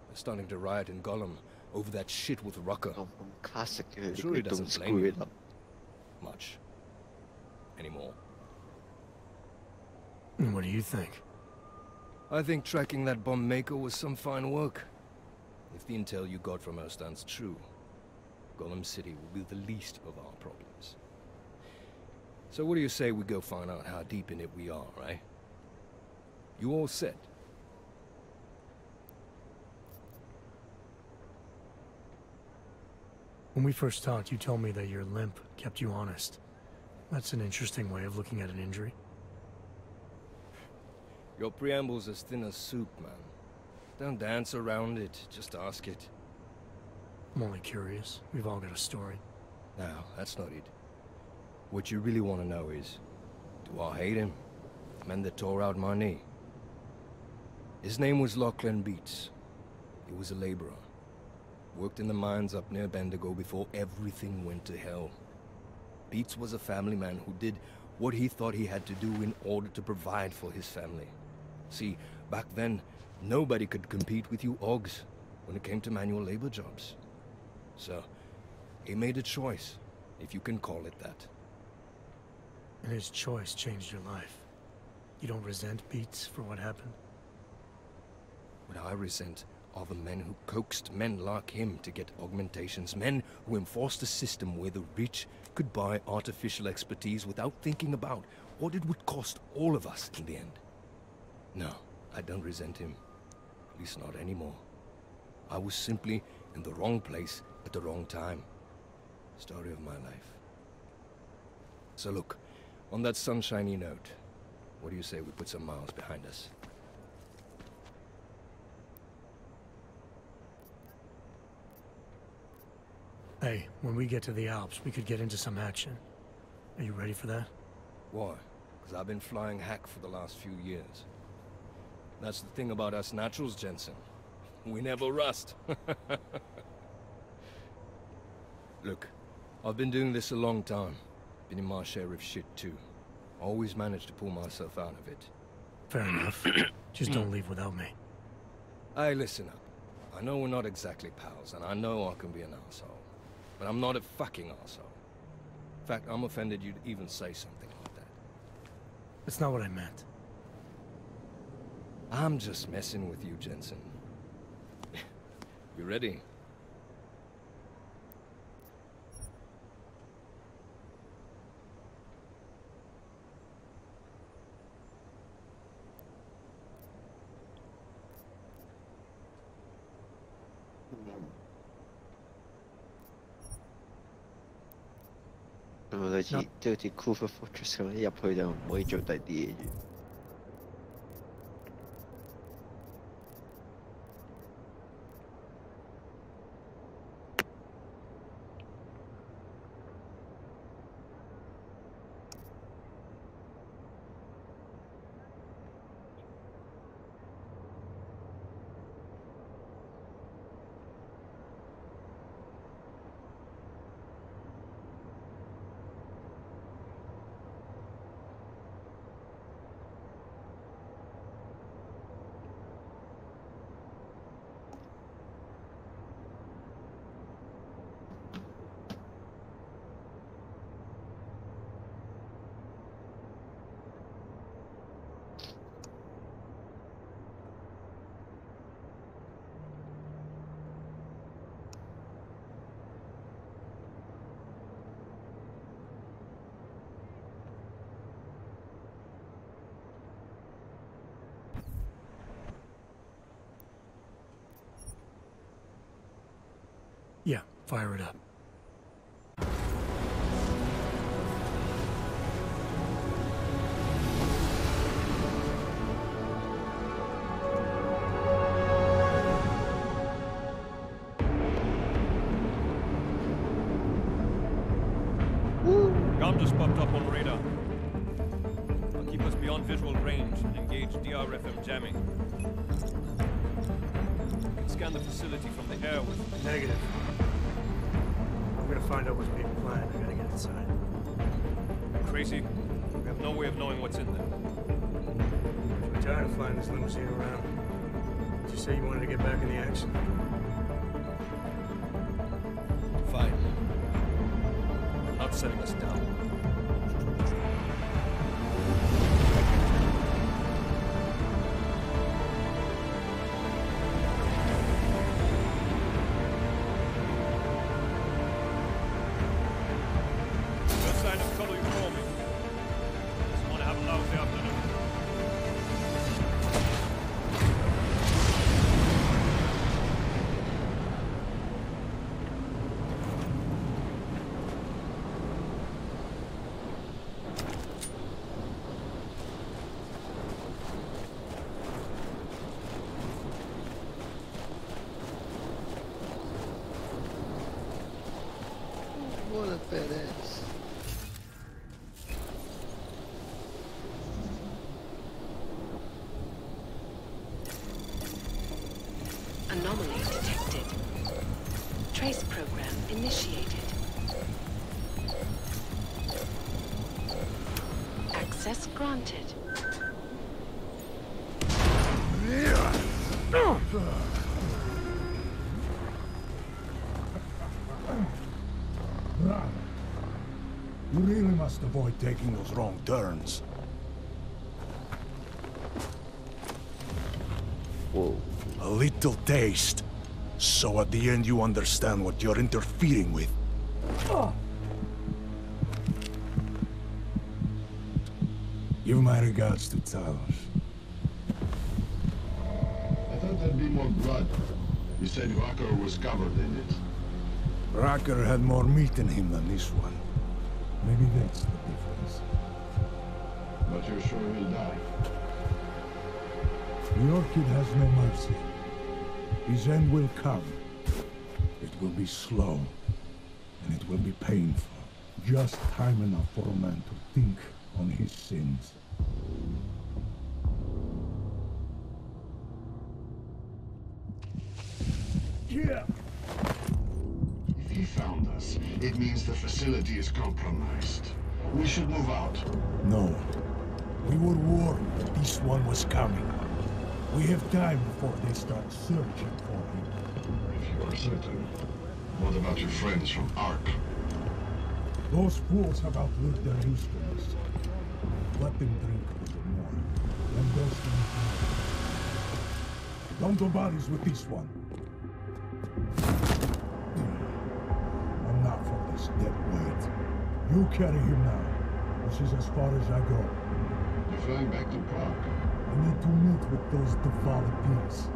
They're starting to riot in Gollum over that shit with Rucker. Classic. I'm sure he doesn't blame you much anymore. And what do you think? I think tracking that bomb maker was some fine work. If the intel you got from her stands true, Gollum City will be the least of our problems. So what do you say we go find out how deep in it we are, right? You all set? When we first talked, you told me that your limp kept you honest. That's an interesting way of looking at an injury. Your preamble's as thin as soup, man. Don't dance around it, just ask it. I'm only curious. We've all got a story. No, that's not it. What you really want to know is, do I hate him? The man that tore out my knee. His name was Lachlan Beats. He was a laborer. Worked in the mines up near Bendigo before everything went to hell. Beats was a family man who did what he thought he had to do in order to provide for his family. See, back then, nobody could compete with you Oggs when it came to manual labor jobs. So, he made a choice, if you can call it that. And his choice changed your life. You don't resent Beats for what happened? What I resent are the men who coaxed men like him to get augmentations, men who enforced a system where the rich could buy artificial expertise without thinking about what it would cost all of us in the end. No, I don't resent him. At least not anymore. I was simply in the wrong place at the wrong time. Story of my life. So look, on that sunshiny note, what do you say we put some miles behind us? Hey, when we get to the Alps, we could get into some action. Are you ready for that? Why? Because I've been flying hack for the last few years. That's the thing about us naturals, Jensen. We never rust. Look, I've been doing this a long time. Been in my share of shit too. Always managed to pull myself out of it. Fair enough. Just don't leave without me. Hey, listen up. I know we're not exactly pals, and I know I can be an asshole. But I'm not a fucking asshole. In fact, I'm offended you'd even say something like that. That's not what I meant. I'm just messing with you, Jensen. You ready?即係好似 Clover Fortress 咁，一入去就唔可以做第啲嘢住。Yeah, fire it up. Gun just popped up on radar. I'll keep us beyond visual range and engage DRFM jamming. You can scan the facility from the air with... Negative. I'm gonna find out what's being planned. I gotta get inside. Crazy? We have no way of knowing what's in there. I'm tired of flying this limousine around. Did you say you wanted to get back in the action? Fine. I'm not setting us down. What a badass. Anomaly detected. Trace program initiated. Access granted. Right. You really must avoid taking those wrong turns. Whoa. A little taste. So at the end you understand what you're interfering with. Give my regards to Talos. I thought there'd be more blood. You said Rucker was covered in it. Rucker had more meat in him than this one. Maybe that's the difference. But you're sure he'll die? The Orchid has no mercy. His end will come. It will be slow, and it will be painful. Just time enough for a man to think on his sins. Yeah. If he found us, it means the facility is compromised. We should move out. No. We were warned that this one was coming. We have time before they start searching for him. If you are certain. What about your friends from Ark? Those fools have outlived their usefulness. Let them drink a little more. Then they'll sleep more. Don't do bodies with this one. I'm not for this dead weight. You carry him now. This is as far as I go. You're flying back to Prague. I need to meet with those devoted pigs.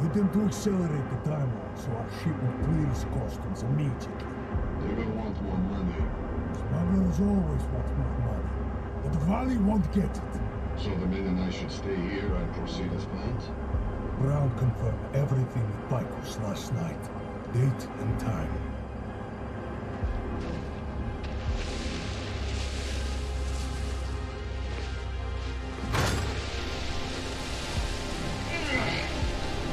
Get them to accelerate the timeline so our ship will clear its customs immediately. They will want more money. Smugglers always want more money. But the Valley won't get it. So the men and I should stay here and proceed as planned? Brown confirmed everything with Picos last night. Date and time.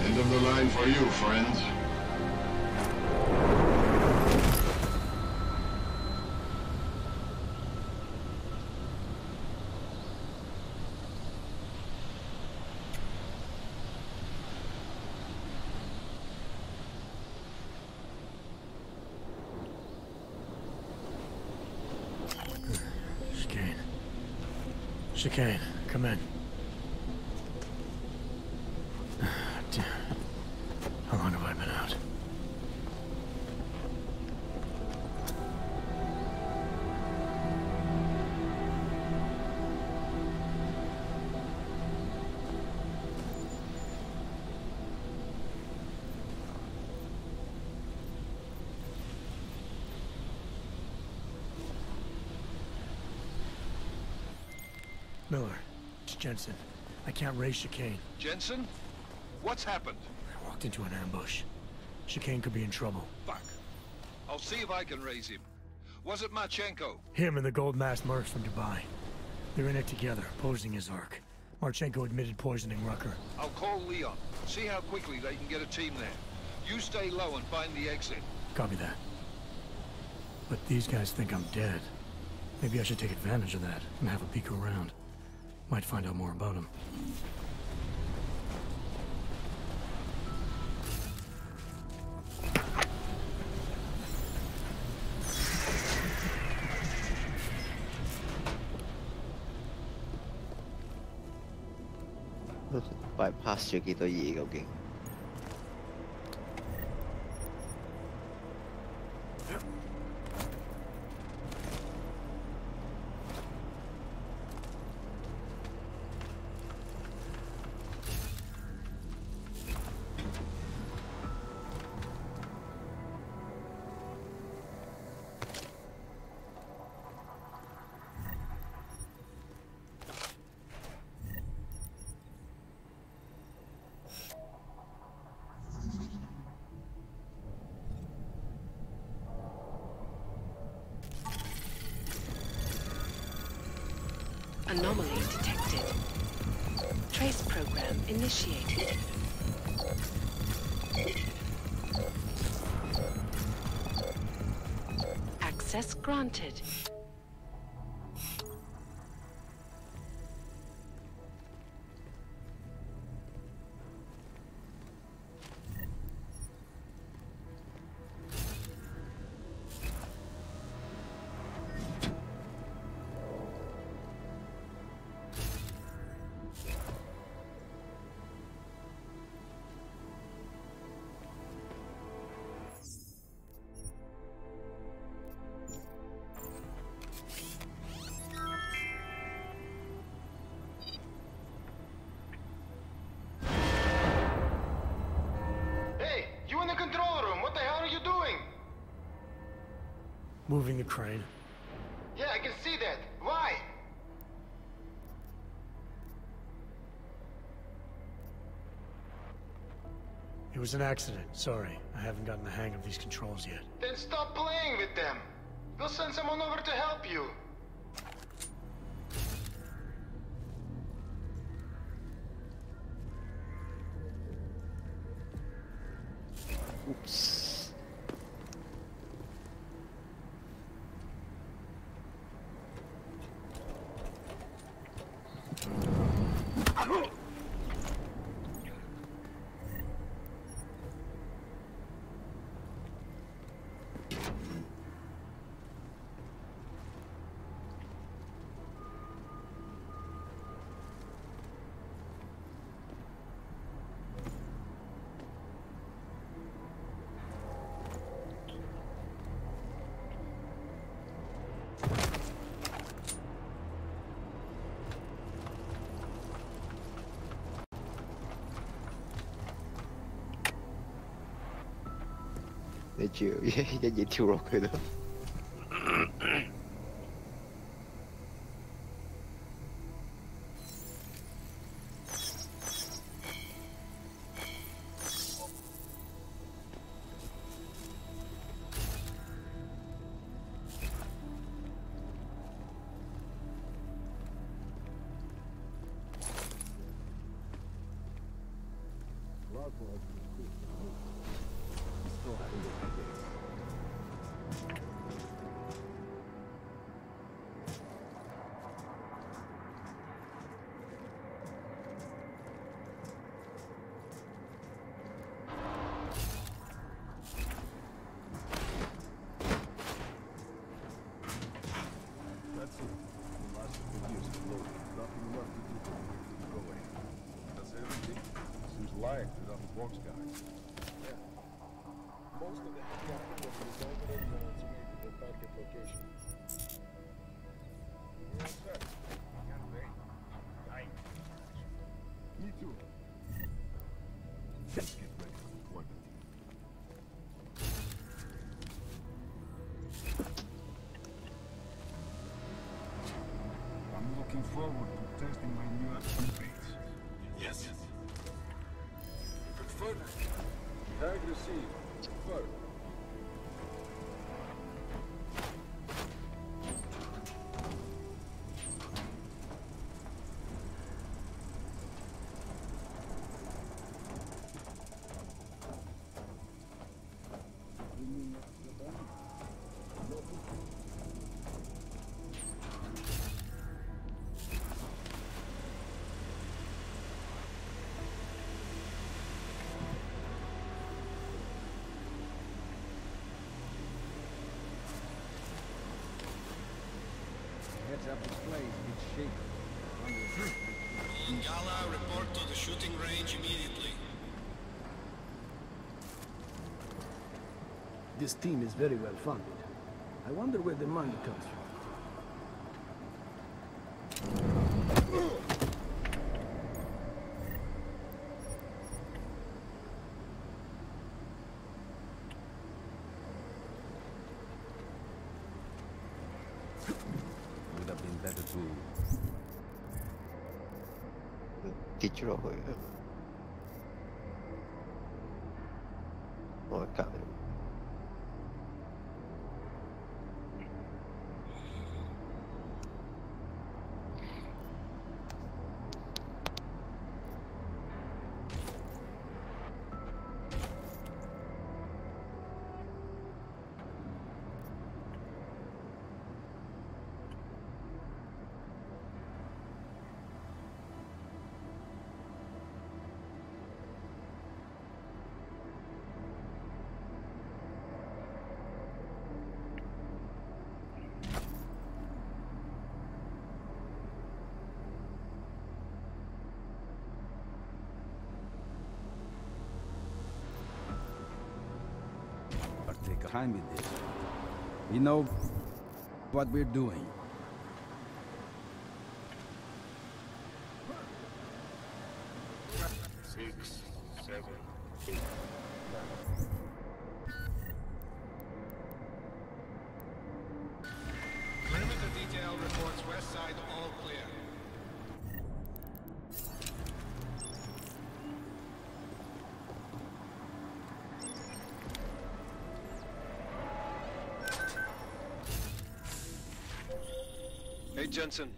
End of the line for you, friends. Chicane, come in. Damn. How long have I been out? Miller. It's Jensen. I can't raise Chicane. Jensen? What's happened? I walked into an ambush. Chicane could be in trouble. Fuck. I'll see if I can raise him. Was it Marchenko? Him and the gold-masked mercs from Dubai. They're in it together, posing as Ark. Marchenko admitted poisoning Rucker. I'll call Leon. See how quickly they can get a team there. You stay low and find the exit. Copy that. But these guys think I'm dead. Maybe I should take advantage of that and have a peek around. Might find out more about him. bypass 咗幾多嘢究竟？ Anomaly detected. Trace program initiated. Access granted. Moving the crane. Yeah, I can see that. Why? It was an accident. Sorry. I haven't gotten the hang of these controls yet. Then stop playing with them. We'll send someone over to help you. Oops. Để chịu dễ chịu rồi cái đó. Light is on the box, guys. Yeah. Most of the heavy was resulted in minutes away from the target location. You're all set. Can't wait. Dying. Me too. Let's get ready for deployment. I'm looking forward to testing my new upgrades. Yes. Confirmed. Tag received. Confirmed. Heads up display, it's shaky. Ingala, report to the shooting range immediately. This team is very well funded. I wonder where the money comes from. Would have been better to... Chết rồi. Ôi cả. Take time with this. We know what we're doing. Six, 7, 8, 9. Perimeter detail reports west side all clear. Hey, Jensen.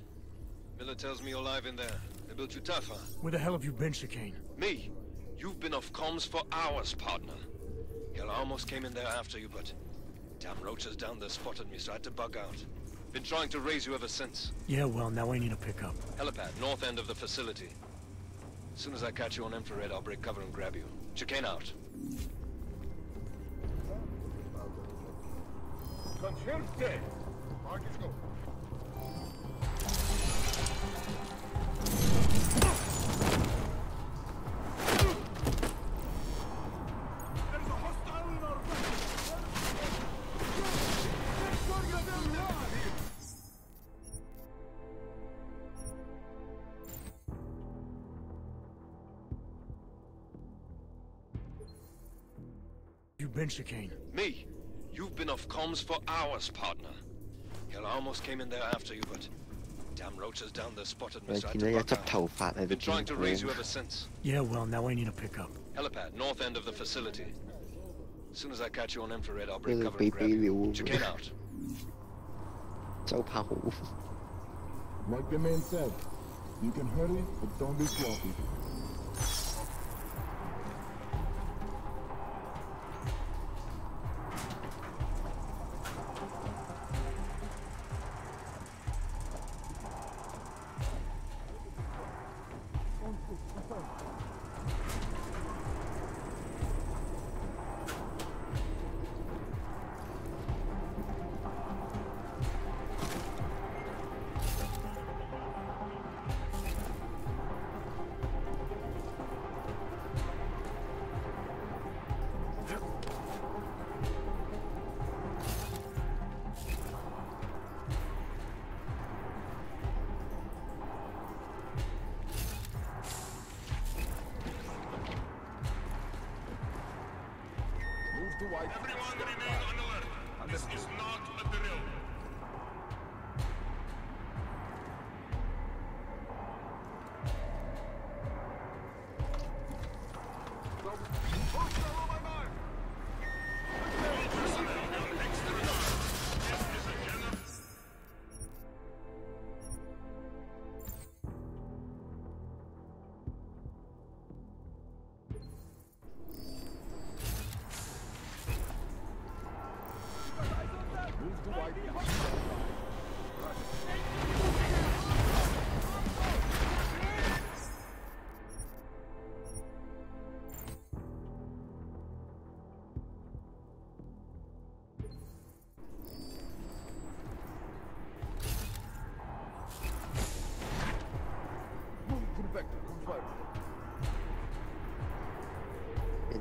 Miller tells me you're alive in there. They built you tough, huh? Where the hell have you been, Chicane? Me? You've been off comms for hours, partner. Hell, I almost came in there after you, but... damn roaches down there spotted me, so I had to bug out. Been trying to raise you ever since. Yeah, well, now I need a pickup. Helipad, north end of the facility. As soon as I catch you on infrared, I'll break cover and grab you. Chicane out. Confirmed. Marcus, go. You've been, Chicane. Me? You've been off comms for hours, partner. Hell, I almost came in there after you, but... damn roaches down there spotted me, so I had to bug out. Been trying to raise you ever since. Yeah, well, now I need a pickup. Helipad, north end of the facility. As soon as I catch you on infrared, I'll break cover and grab you. Chicane out. So powerful. Like the man said, you can hurry, but don't be sloppy. Everyone remain on alert. This is not a drill.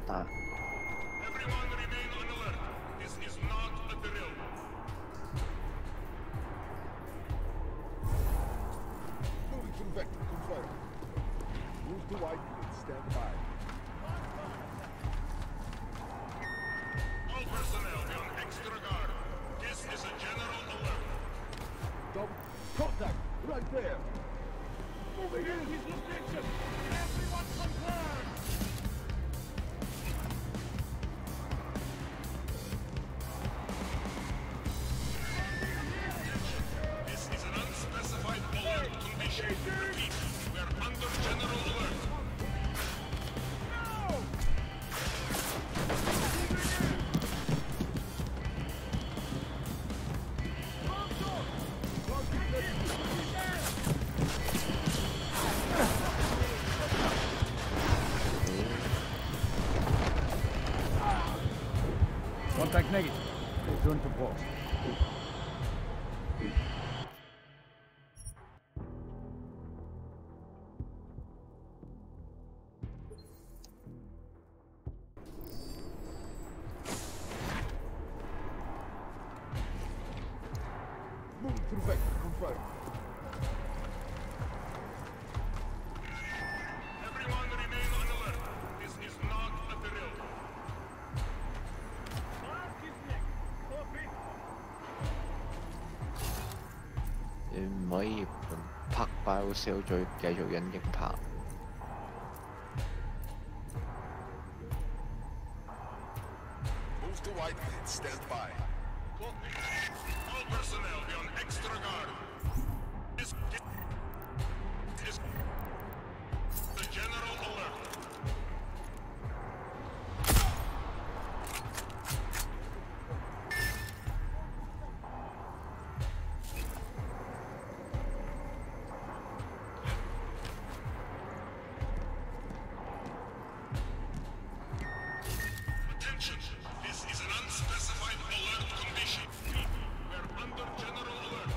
ta. Everyone remain on alert. This is not a drill. Moving to vector, confirm. Move to white and stand by. All personnel be on extra guard. This is a general alert. Double contact, right there. Moving in his location. Everyone confirm. This is an unspecified alert condition. Repeat, we are under general alert. Contact negative. Return to post. Moving through vector, confirm. Everyone remain on alert. This is not a drill.你唔可以拍爆小隊繼續隱形拍。Move to white and stand by. All personnel be on extra guard. This is the general alert. Attention, this is an unspecified alert condition. We are under general alert.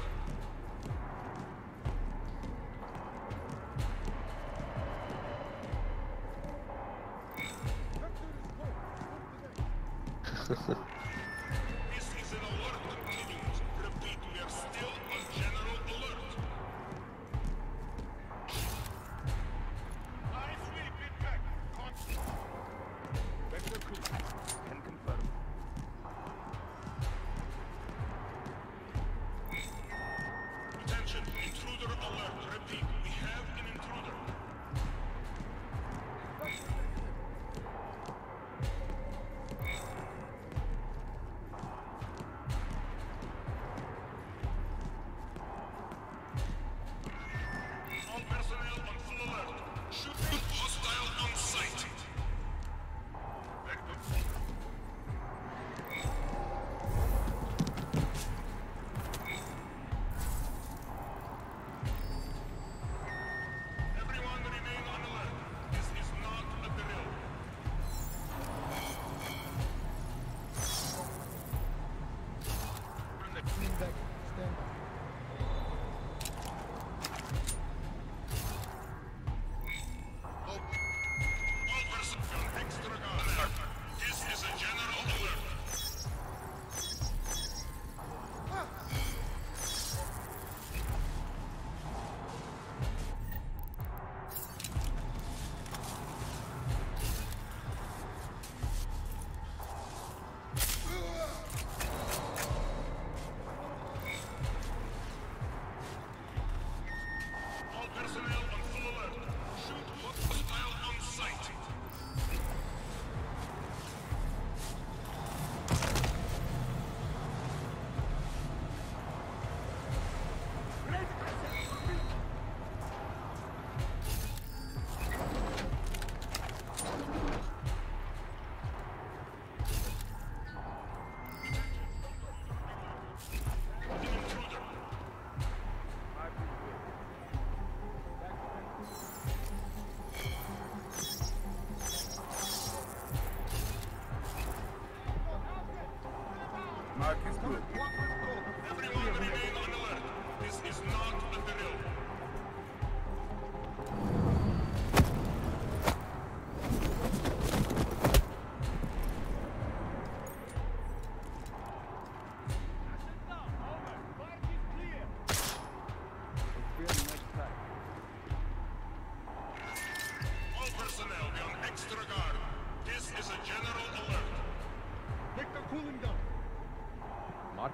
This is an alert continues. Repeat, we are still on general alert. Nice sweep, feedback. Vector crew. Can confirm. Attention, intruder alert. Repeat, we have an intruder.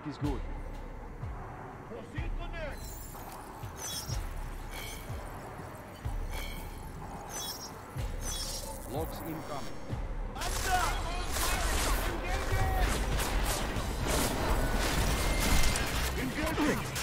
is good. Proceed to next. Logs incoming. Engaging!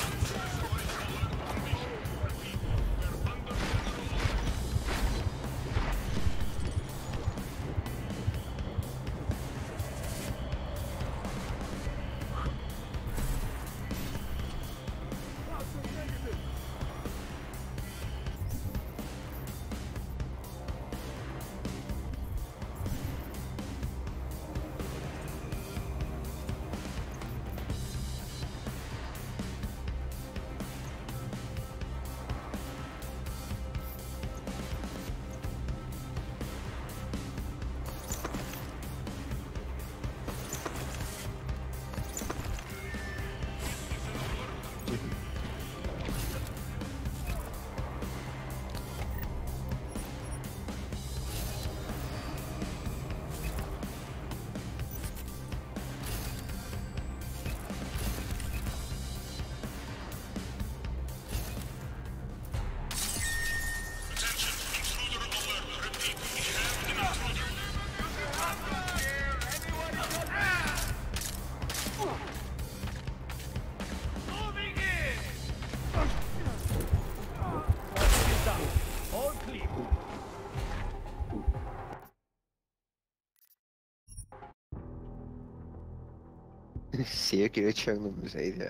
Xỉa kiểu chân luôn mà xỉ thì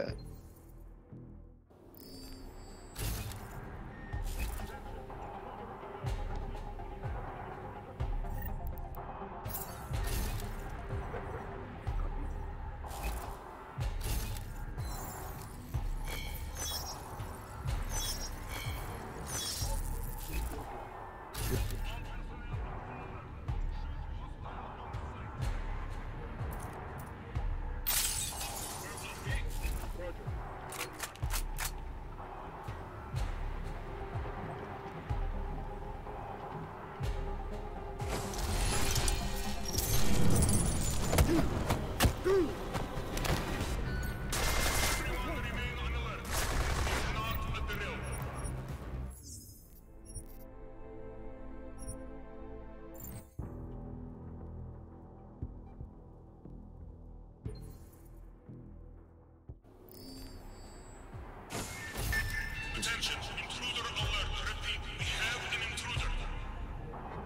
Attention, intruder alert. Repeat, we have an intruder.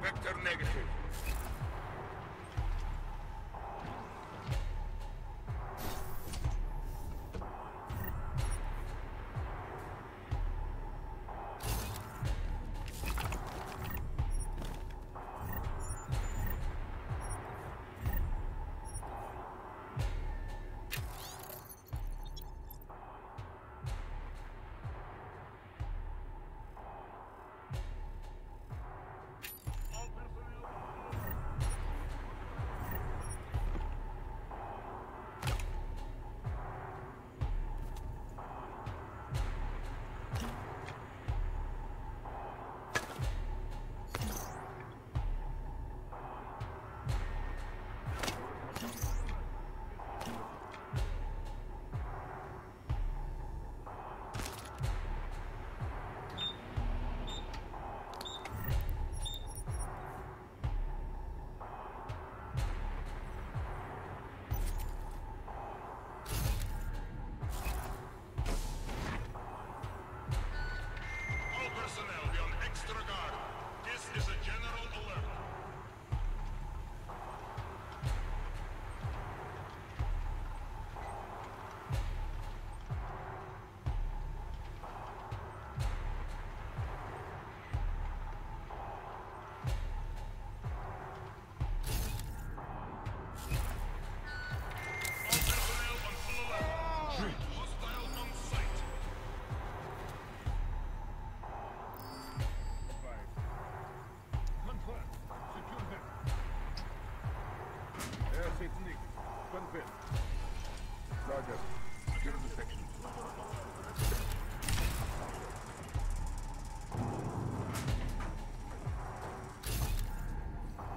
Vector negative.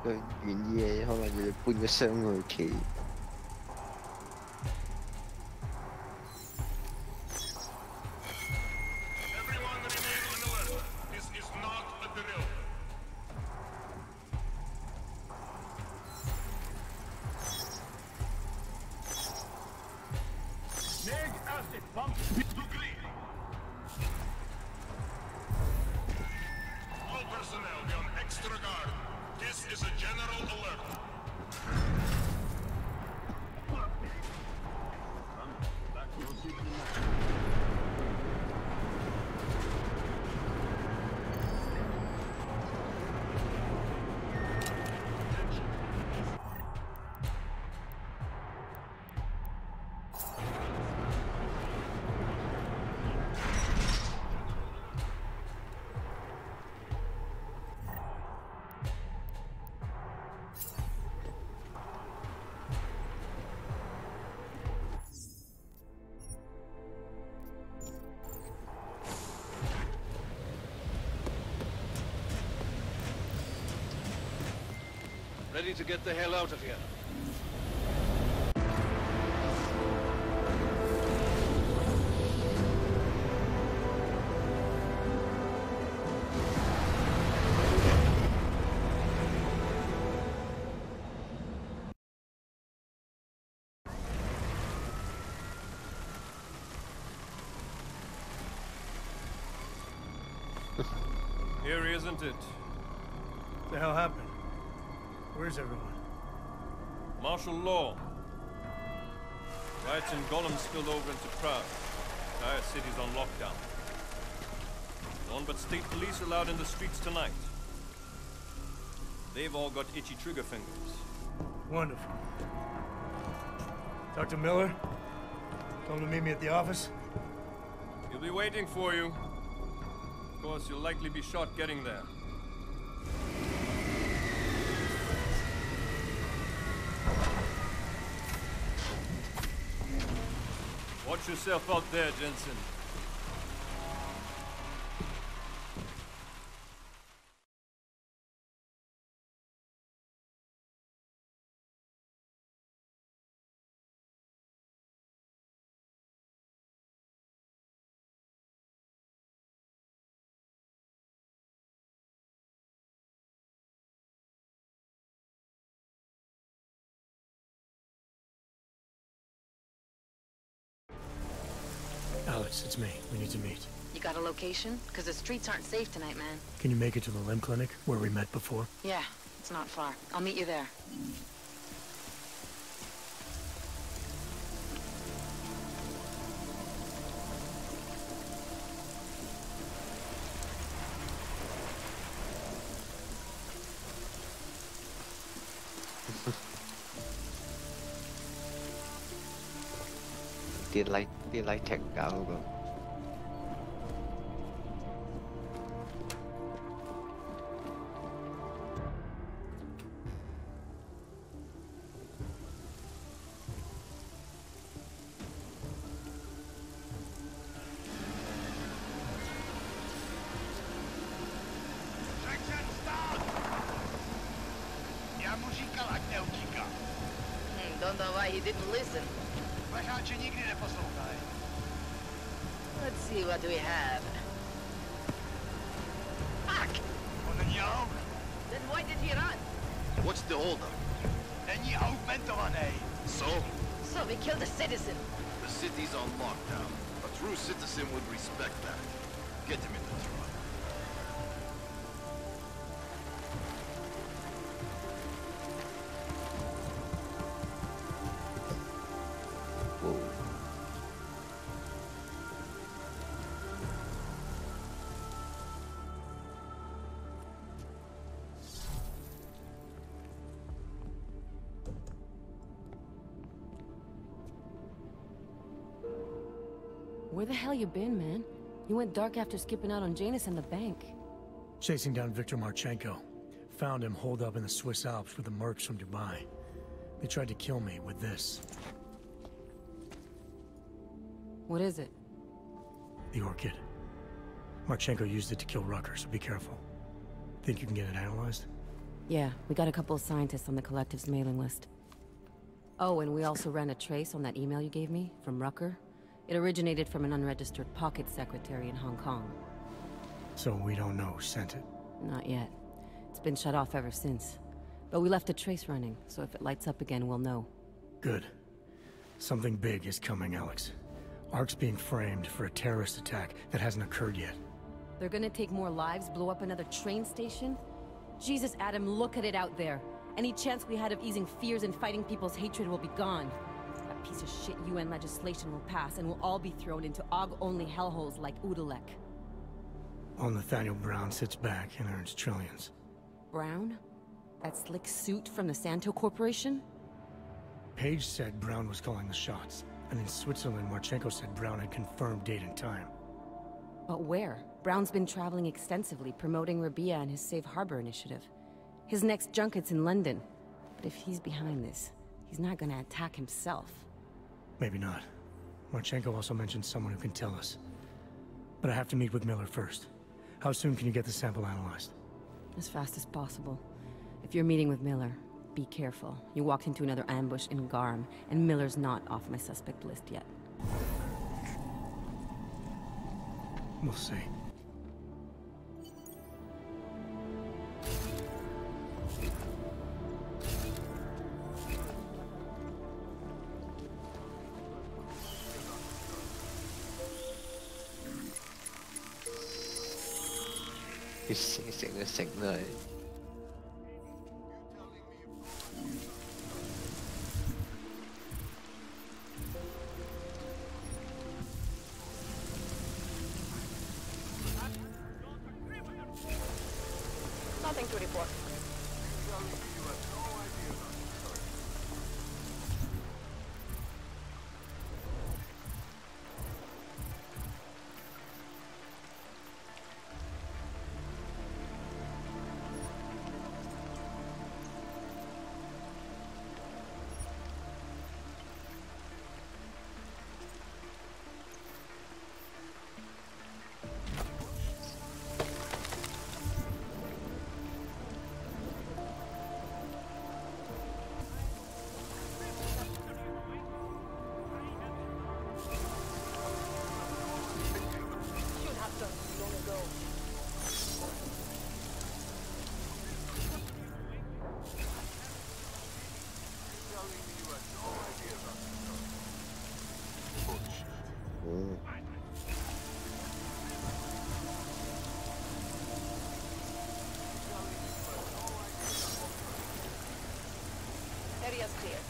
佢願意嘅可能要搬個箱去企。Ready to get the hell out of here. Eerie, isn't it? What the hell happened? Where's everyone? Martial law. Riots in Gollum spilled over into Prague. Entire city's on lockdown. No one but state police allowed in the streets tonight. They've all got itchy trigger fingers. Wonderful. Dr. Miller? Told him to meet me at the office? He'll be waiting for you. Of course, you'll likely be shot getting there. Watch yourself out there, Jensen. Alex, it's me. We need to meet. You got a location? Because the streets aren't safe tonight, man. Can you make it to the limb clinic, where we met before? Yeah, it's not far. I'll meet you there. Tiền lại thẹn cao rồi. Já mu říkal, ať neutíká. Don't know why he didn't listen. Leháče nikdy neposlouchají. Let's see what we have. Fuck! On není aut. Then why did he run? What's the holdup? Není augmentovaný. So? So we killed a citizen. The city's on lockdown. A true citizen would respect that. Get him in the truck. Where the hell you been, man? You went dark after skipping out on Janus and the bank. Chasing down Viktor Marchenko. Found him holed up in the Swiss Alps with the mercs from Dubai. They tried to kill me with this. What is it? The orchid. Marchenko used it to kill Rucker, so be careful. Think you can get it analyzed? Yeah, we got a couple of scientists on the Collective's mailing list. Oh, and we also ran a trace on that email you gave me, from Rucker. It originated from an unregistered pocket secretary in Hong Kong. So we don't know who sent it? Not yet. It's been shut off ever since. But we left a trace running, so if it lights up again, we'll know. Good. Something big is coming, Alex. Ark's being framed for a terrorist attack that hasn't occurred yet. They're gonna take more lives, blow up another train station? Jesus, Adam, look at it out there. Any chance we had of easing fears and fighting people's hatred will be gone. That piece of shit UN legislation will pass, and we'll all be thrown into AUG-only hellholes like Udalek. While Nathaniel Brown sits back and earns trillions. Brown? That slick suit from the Santo Corporation? Page said Brown was calling the shots, and in Switzerland, Marchenko said Brown had confirmed date and time. But where? Brown's been traveling extensively, promoting Rabia and his Safe Harbor initiative. His next junket's in London. But if he's behind this, he's not gonna attack himself. Maybe not. Marchenko also mentioned someone who can tell us. But I have to meet with Miller first. How soon can you get the sample analyzed? As fast as possible. If you're meeting with Miller, Be careful. You walked into another ambush in Garm, and Miller's not off my suspect list yet. We'll see. Xịn rồi. Nothing to report. Area's clear.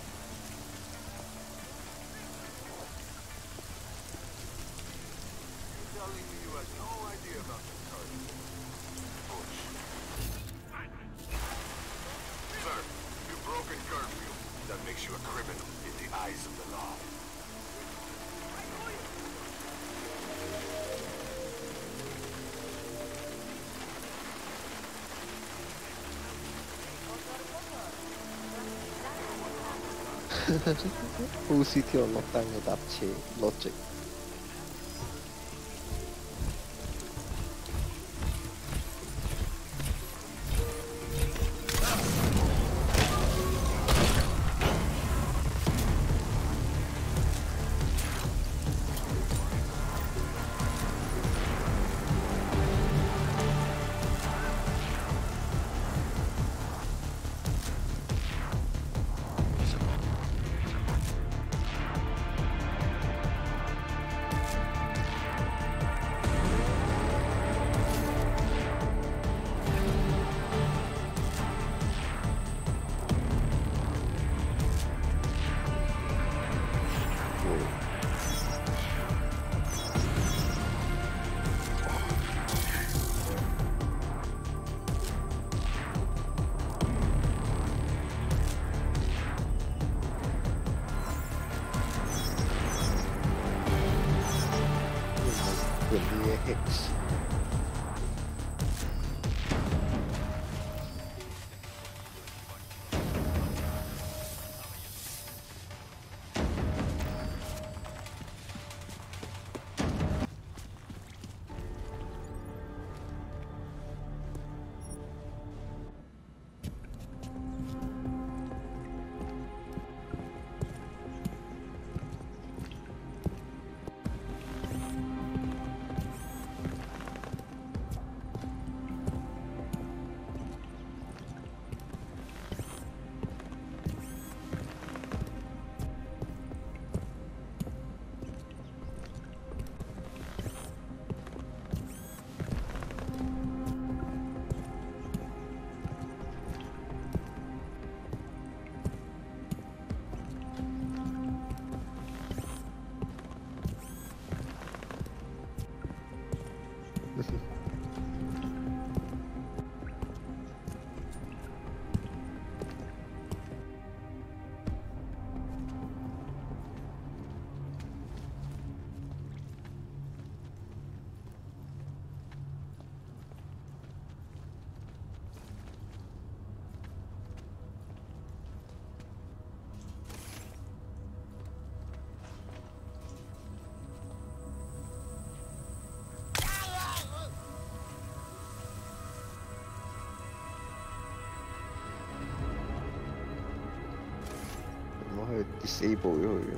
You're telling me you had no idea about the target? Bullshit. Sir, you've broken curfew. That makes you a criminal in the eyes of the law. Pussy theo lọt tay người đạp chế logic. Hicks. disable 咗佢。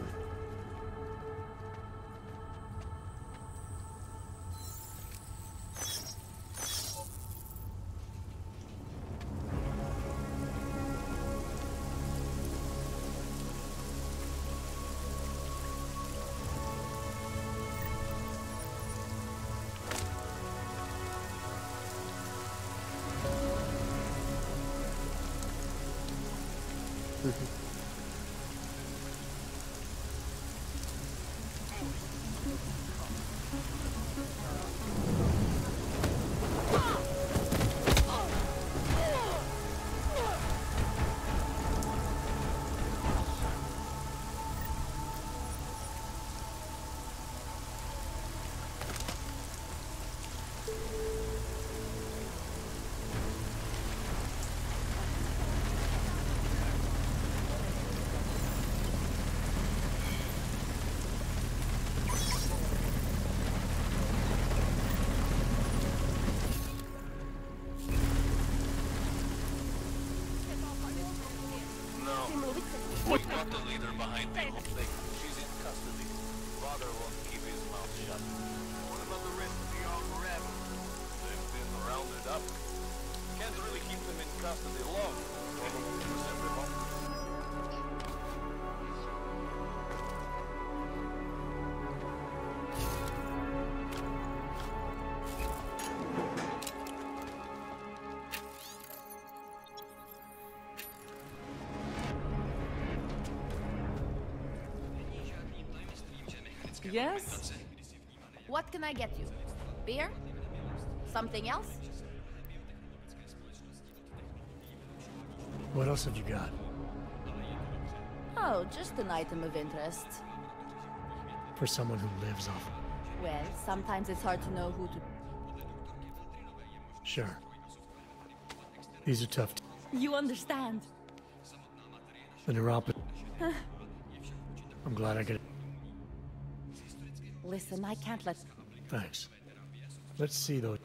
We got the leader behind the whole thing. She's in custody. Father won't keep his mouth shut. What about the rest of the armed rebels? They've been rounded up. Can't really keep them in custody long. Probably for several months. Yes? What can I get you? Beer? Something else? What else have you got? Oh, just an item of interest. For someone who lives off. Well, sometimes it's hard to know who to... Sure. These are tough. You understand. The neuropathy. I'm glad I could. Listen, I can't let... Thanks. Let's see though.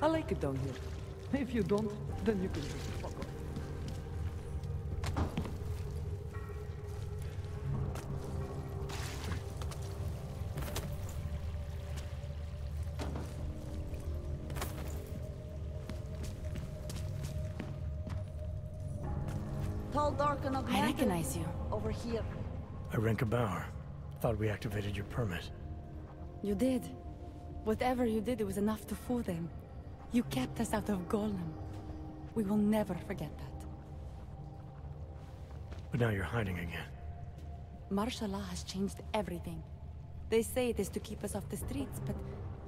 I like it down here. If you don't, then you can just fuck off. Tall, dark, and augmented. I recognize you. Over here. Irenka Bauer. Thought we activated your permit. You did. Whatever you did, it was enough to fool them. You kept us out of Golem. We will never forget that. But now you're hiding again. Martial law has changed everything. They say it is to keep us off the streets, but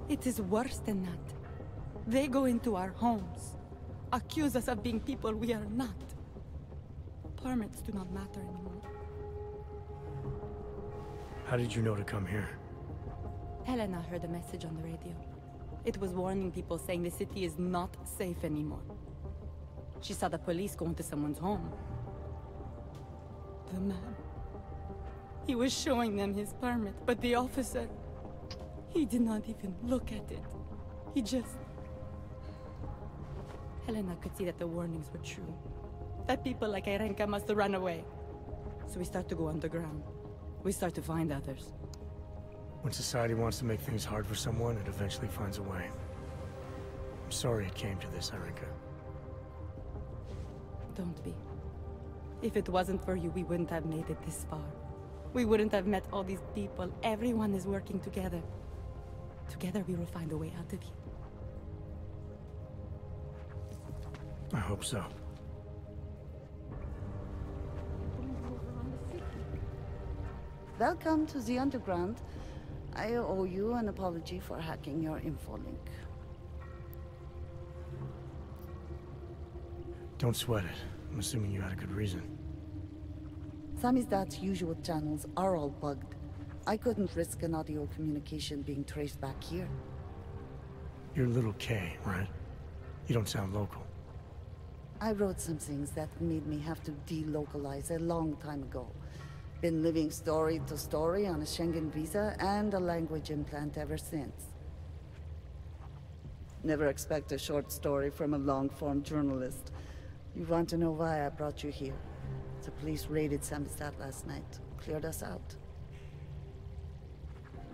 it is worse than that. They go into our homes, accuse us of being people we are not. Permits do not matter anymore. How did you know to come here? Helena heard a message on the radio. It was warning people, saying the city is not safe anymore. She saw the police go into someone's home. The man. He was showing them his permit, but the officer... he did not even look at it. He just... Helena could see that the warnings were true. That people like Erenka must run away. So we start to go underground. We start to find others. When society wants to make things hard for someone, it eventually finds a way. I'm sorry it came to this, Erenka. Don't be. If it wasn't for you, we wouldn't have made it this far. We wouldn't have met all these people. Everyone is working together. Together we will find a way out of here. I hope so. Welcome to the Underground. I owe you an apology for hacking your infolink. Don't sweat it. I'm assuming you had a good reason. Samizdat's usual channels are all bugged. I couldn't risk an audio communication being traced back here. You're little K, right? You don't sound local. I wrote some things that made me have to delocalize a long time ago. Been living story to story on a Schengen visa and a language implant ever since. Never expect a short story from a long-form journalist. You want to know why I brought you here? The police raided Samizdat last night. Cleared us out.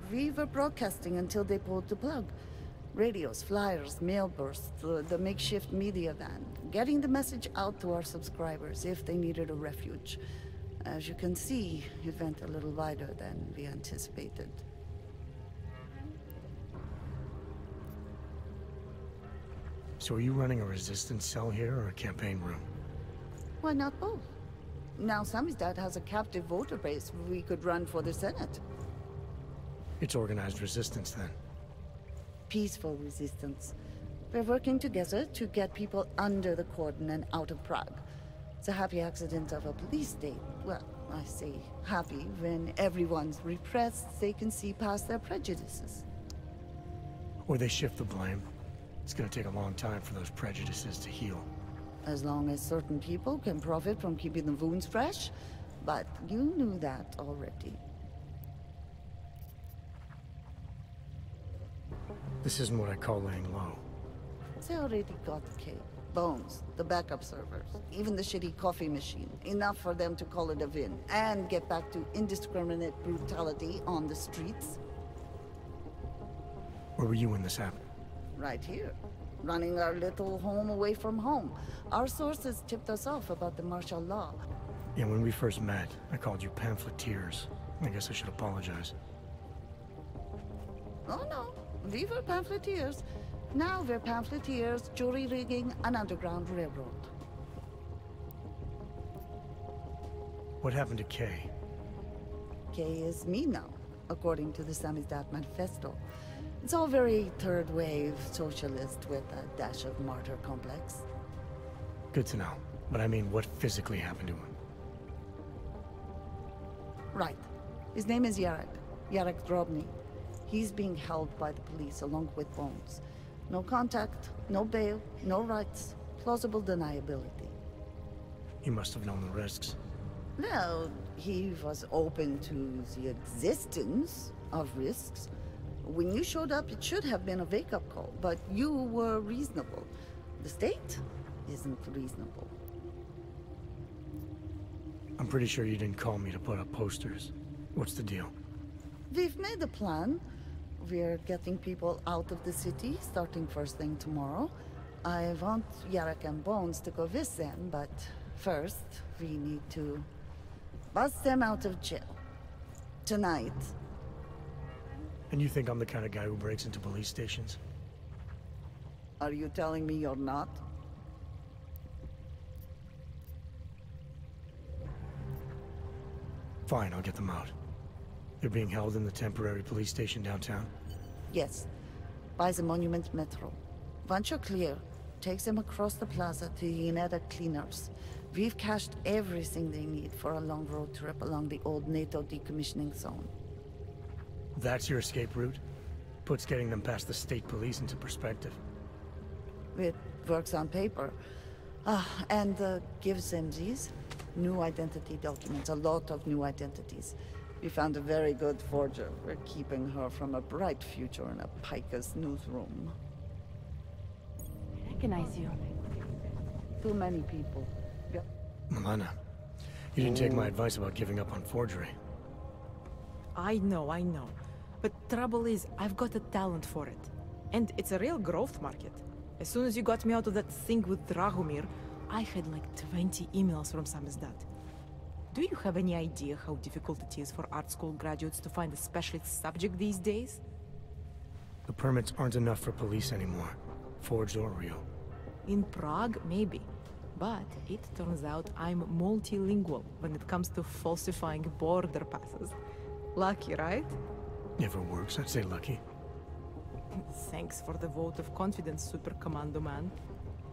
We were broadcasting until they pulled the plug. Radios, flyers, mail bursts, the makeshift media van. Getting the message out to our subscribers if they needed a refuge. As you can see, it went a little wider than we anticipated. So are you running a resistance cell here or a campaign room? Why not both? Now Samizdat has a captive voter base. We could run for the Senate. It's organized resistance then. Peaceful resistance. We're working together to get people under the cordon and out of Prague. It's a happy accident of a police state. Well, I say happy when everyone's repressed, they can see past their prejudices. Or they shift the blame. It's gonna take a long time for those prejudices to heal. As long as certain people can profit from keeping the wounds fresh. But you knew that already. This isn't what I call laying low. They already got the cake. Bones, the backup servers, even the shitty coffee machine. Enough for them to call it a win and get back to indiscriminate brutality on the streets. Where were you when this happened? Right here. Running our little home away from home. Our sources tipped us off about the martial law. Yeah, when we first met, I called you pamphleteers. I guess I should apologize. Oh no, we were pamphleteers. Now we're pamphleteers, jury rigging, an underground railroad. What happened to Kay? Kay is me now, according to the Samizdat Manifesto. It's all very third-wave socialist with a dash of martyr complex. Good to know. But I mean, what physically happened to him? Right. His name is Yarek. Yarek Drobny. He's being held by the police along with Bones. No contact, no bail, no rights. Plausible deniability. He must have known the risks. Well, he was open to the existence of risks. When you showed up, it should have been a wake-up call, but you were reasonable. The state isn't reasonable. I'm pretty sure you didn't call me to put up posters. What's the deal? We've made a plan. We're getting people out of the city, starting first thing tomorrow. I want Yarek and Bones to go with them, but first, we need to bust them out of jail. Tonight. And you think I'm the kind of guy who breaks into police stations? Are you telling me you're not? Fine, I'll get them out. They're being held in the temporary police station downtown? Yes. By the Monument Metro. Once you're clear, takes them across the plaza to the Uneda cleaners. We've cached everything they need for a long road trip along the old NATO decommissioning zone. That's your escape route? Puts getting them past the state police into perspective. It works on paper. And give them these. New identity documents, a lot of new identities. We found a very good forger. We're keeping her from a bright future in a piker's newsroom. I recognize you. Too many people. Yep. Milena, you didn't take my advice about giving up on forgery. I know. But trouble is, I've got a talent for it. And it's a real growth market. As soon as you got me out of that thing with Drahomir, I had like 20 emails from Samizdat. Do you have any idea how difficult it is for art school graduates to find a specialist subject these days? The permits aren't enough for police anymore, forged or real. In Prague, maybe. But it turns out I'm multilingual when it comes to falsifying border passes. Lucky, right? If it works, I'd say lucky. Thanks for the vote of confidence, Super Commando Man.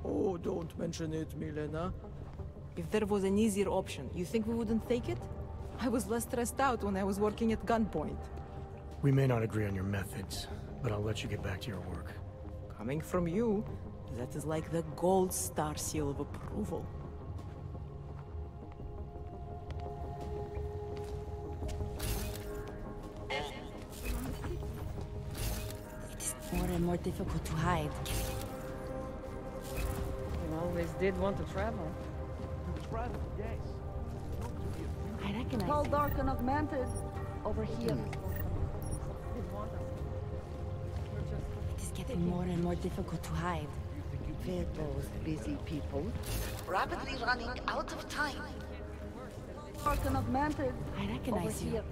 Oh, don't mention it, Milena. If there was an easier option, you think we wouldn't take it? I was less stressed out when I was working at gunpoint. We may not agree on your methods, but I'll let you get back to your work. Coming from you, that is like the gold star seal of approval. It's more and more difficult to hide. You always did want to travel. Travel, yes. I recognize Tall, you. dark, and augmented. Over here. It is getting more and more difficult to hide. We're both busy people, rapidly running out of time. Dark and augmented. I recognize Over you. here.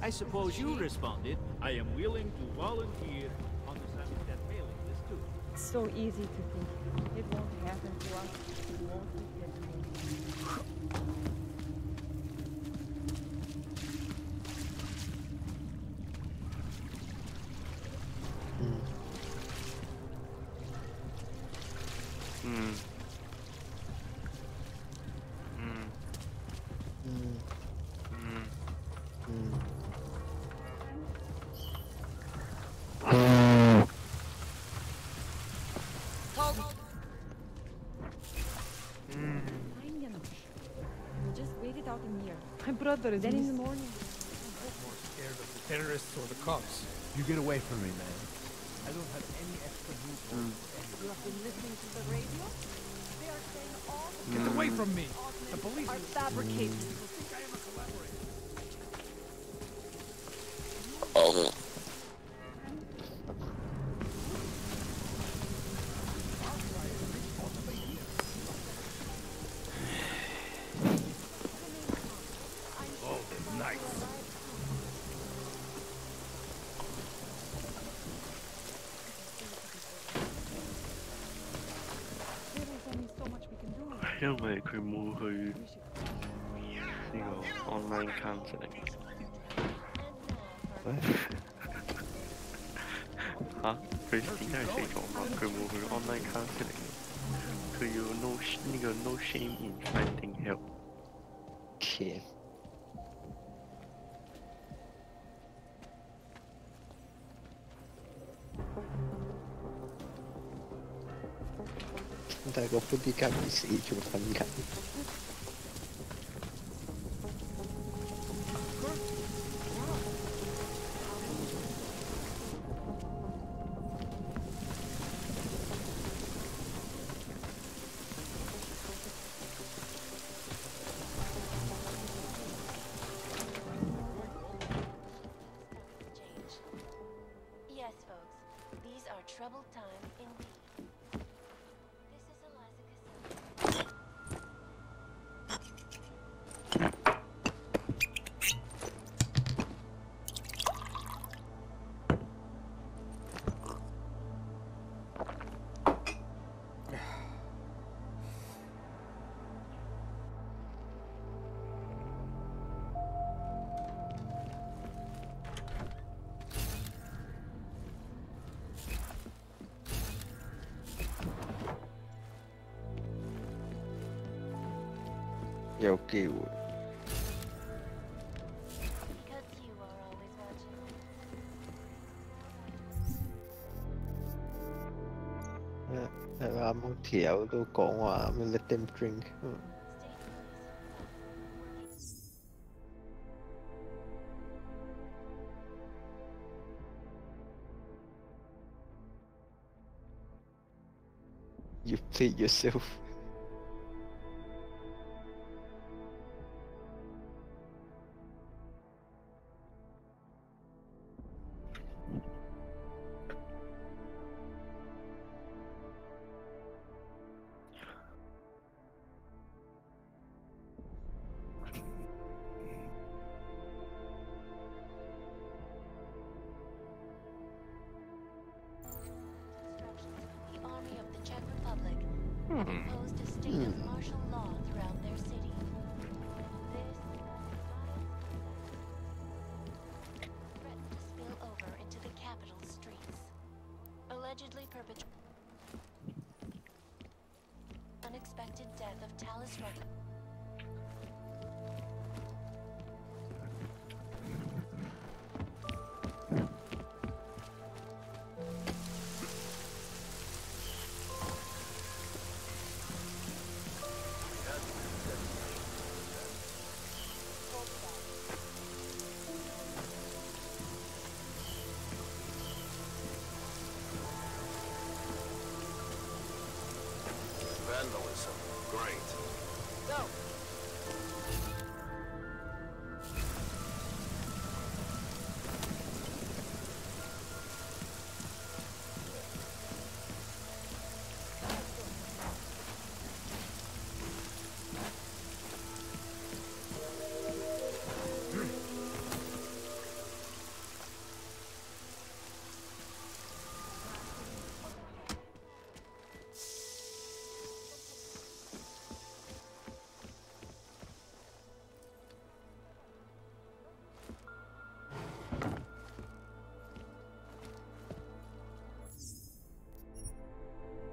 I suppose you responded. I am willing to volunteer on the Samizdat mailing list too. It's so easy to think. It won't happen to us. It won't get Just wait it out in here. My brother is Then in the morning. More scared of the terrorists or the cops. You get away from me, man. I don't have any extra news. You have been listening to the radio? They are saying all the Get away from me! The police are fabricated. People think I am a collaborator.因為佢冇去呢個 online counseling 嚇，佢點解係死咗嘛？佢冇去 online counseling，佢要 no shame in finding help。Okay. Tại có phút đi các bác sĩ chúng phân cảnh. Yes, folks. These are troubled times indeed. Yêu kiều. Yeah. Một thiểu tôi講話 mình let them drink. You played yourself. The army of the Czech Republic imposed a state of martial law throughout their city. This threatened to spill over into the capital streets. Allegedly perpetrated unexpected death of Talus Rucker. Vandalism. Great. Go.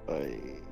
Bye.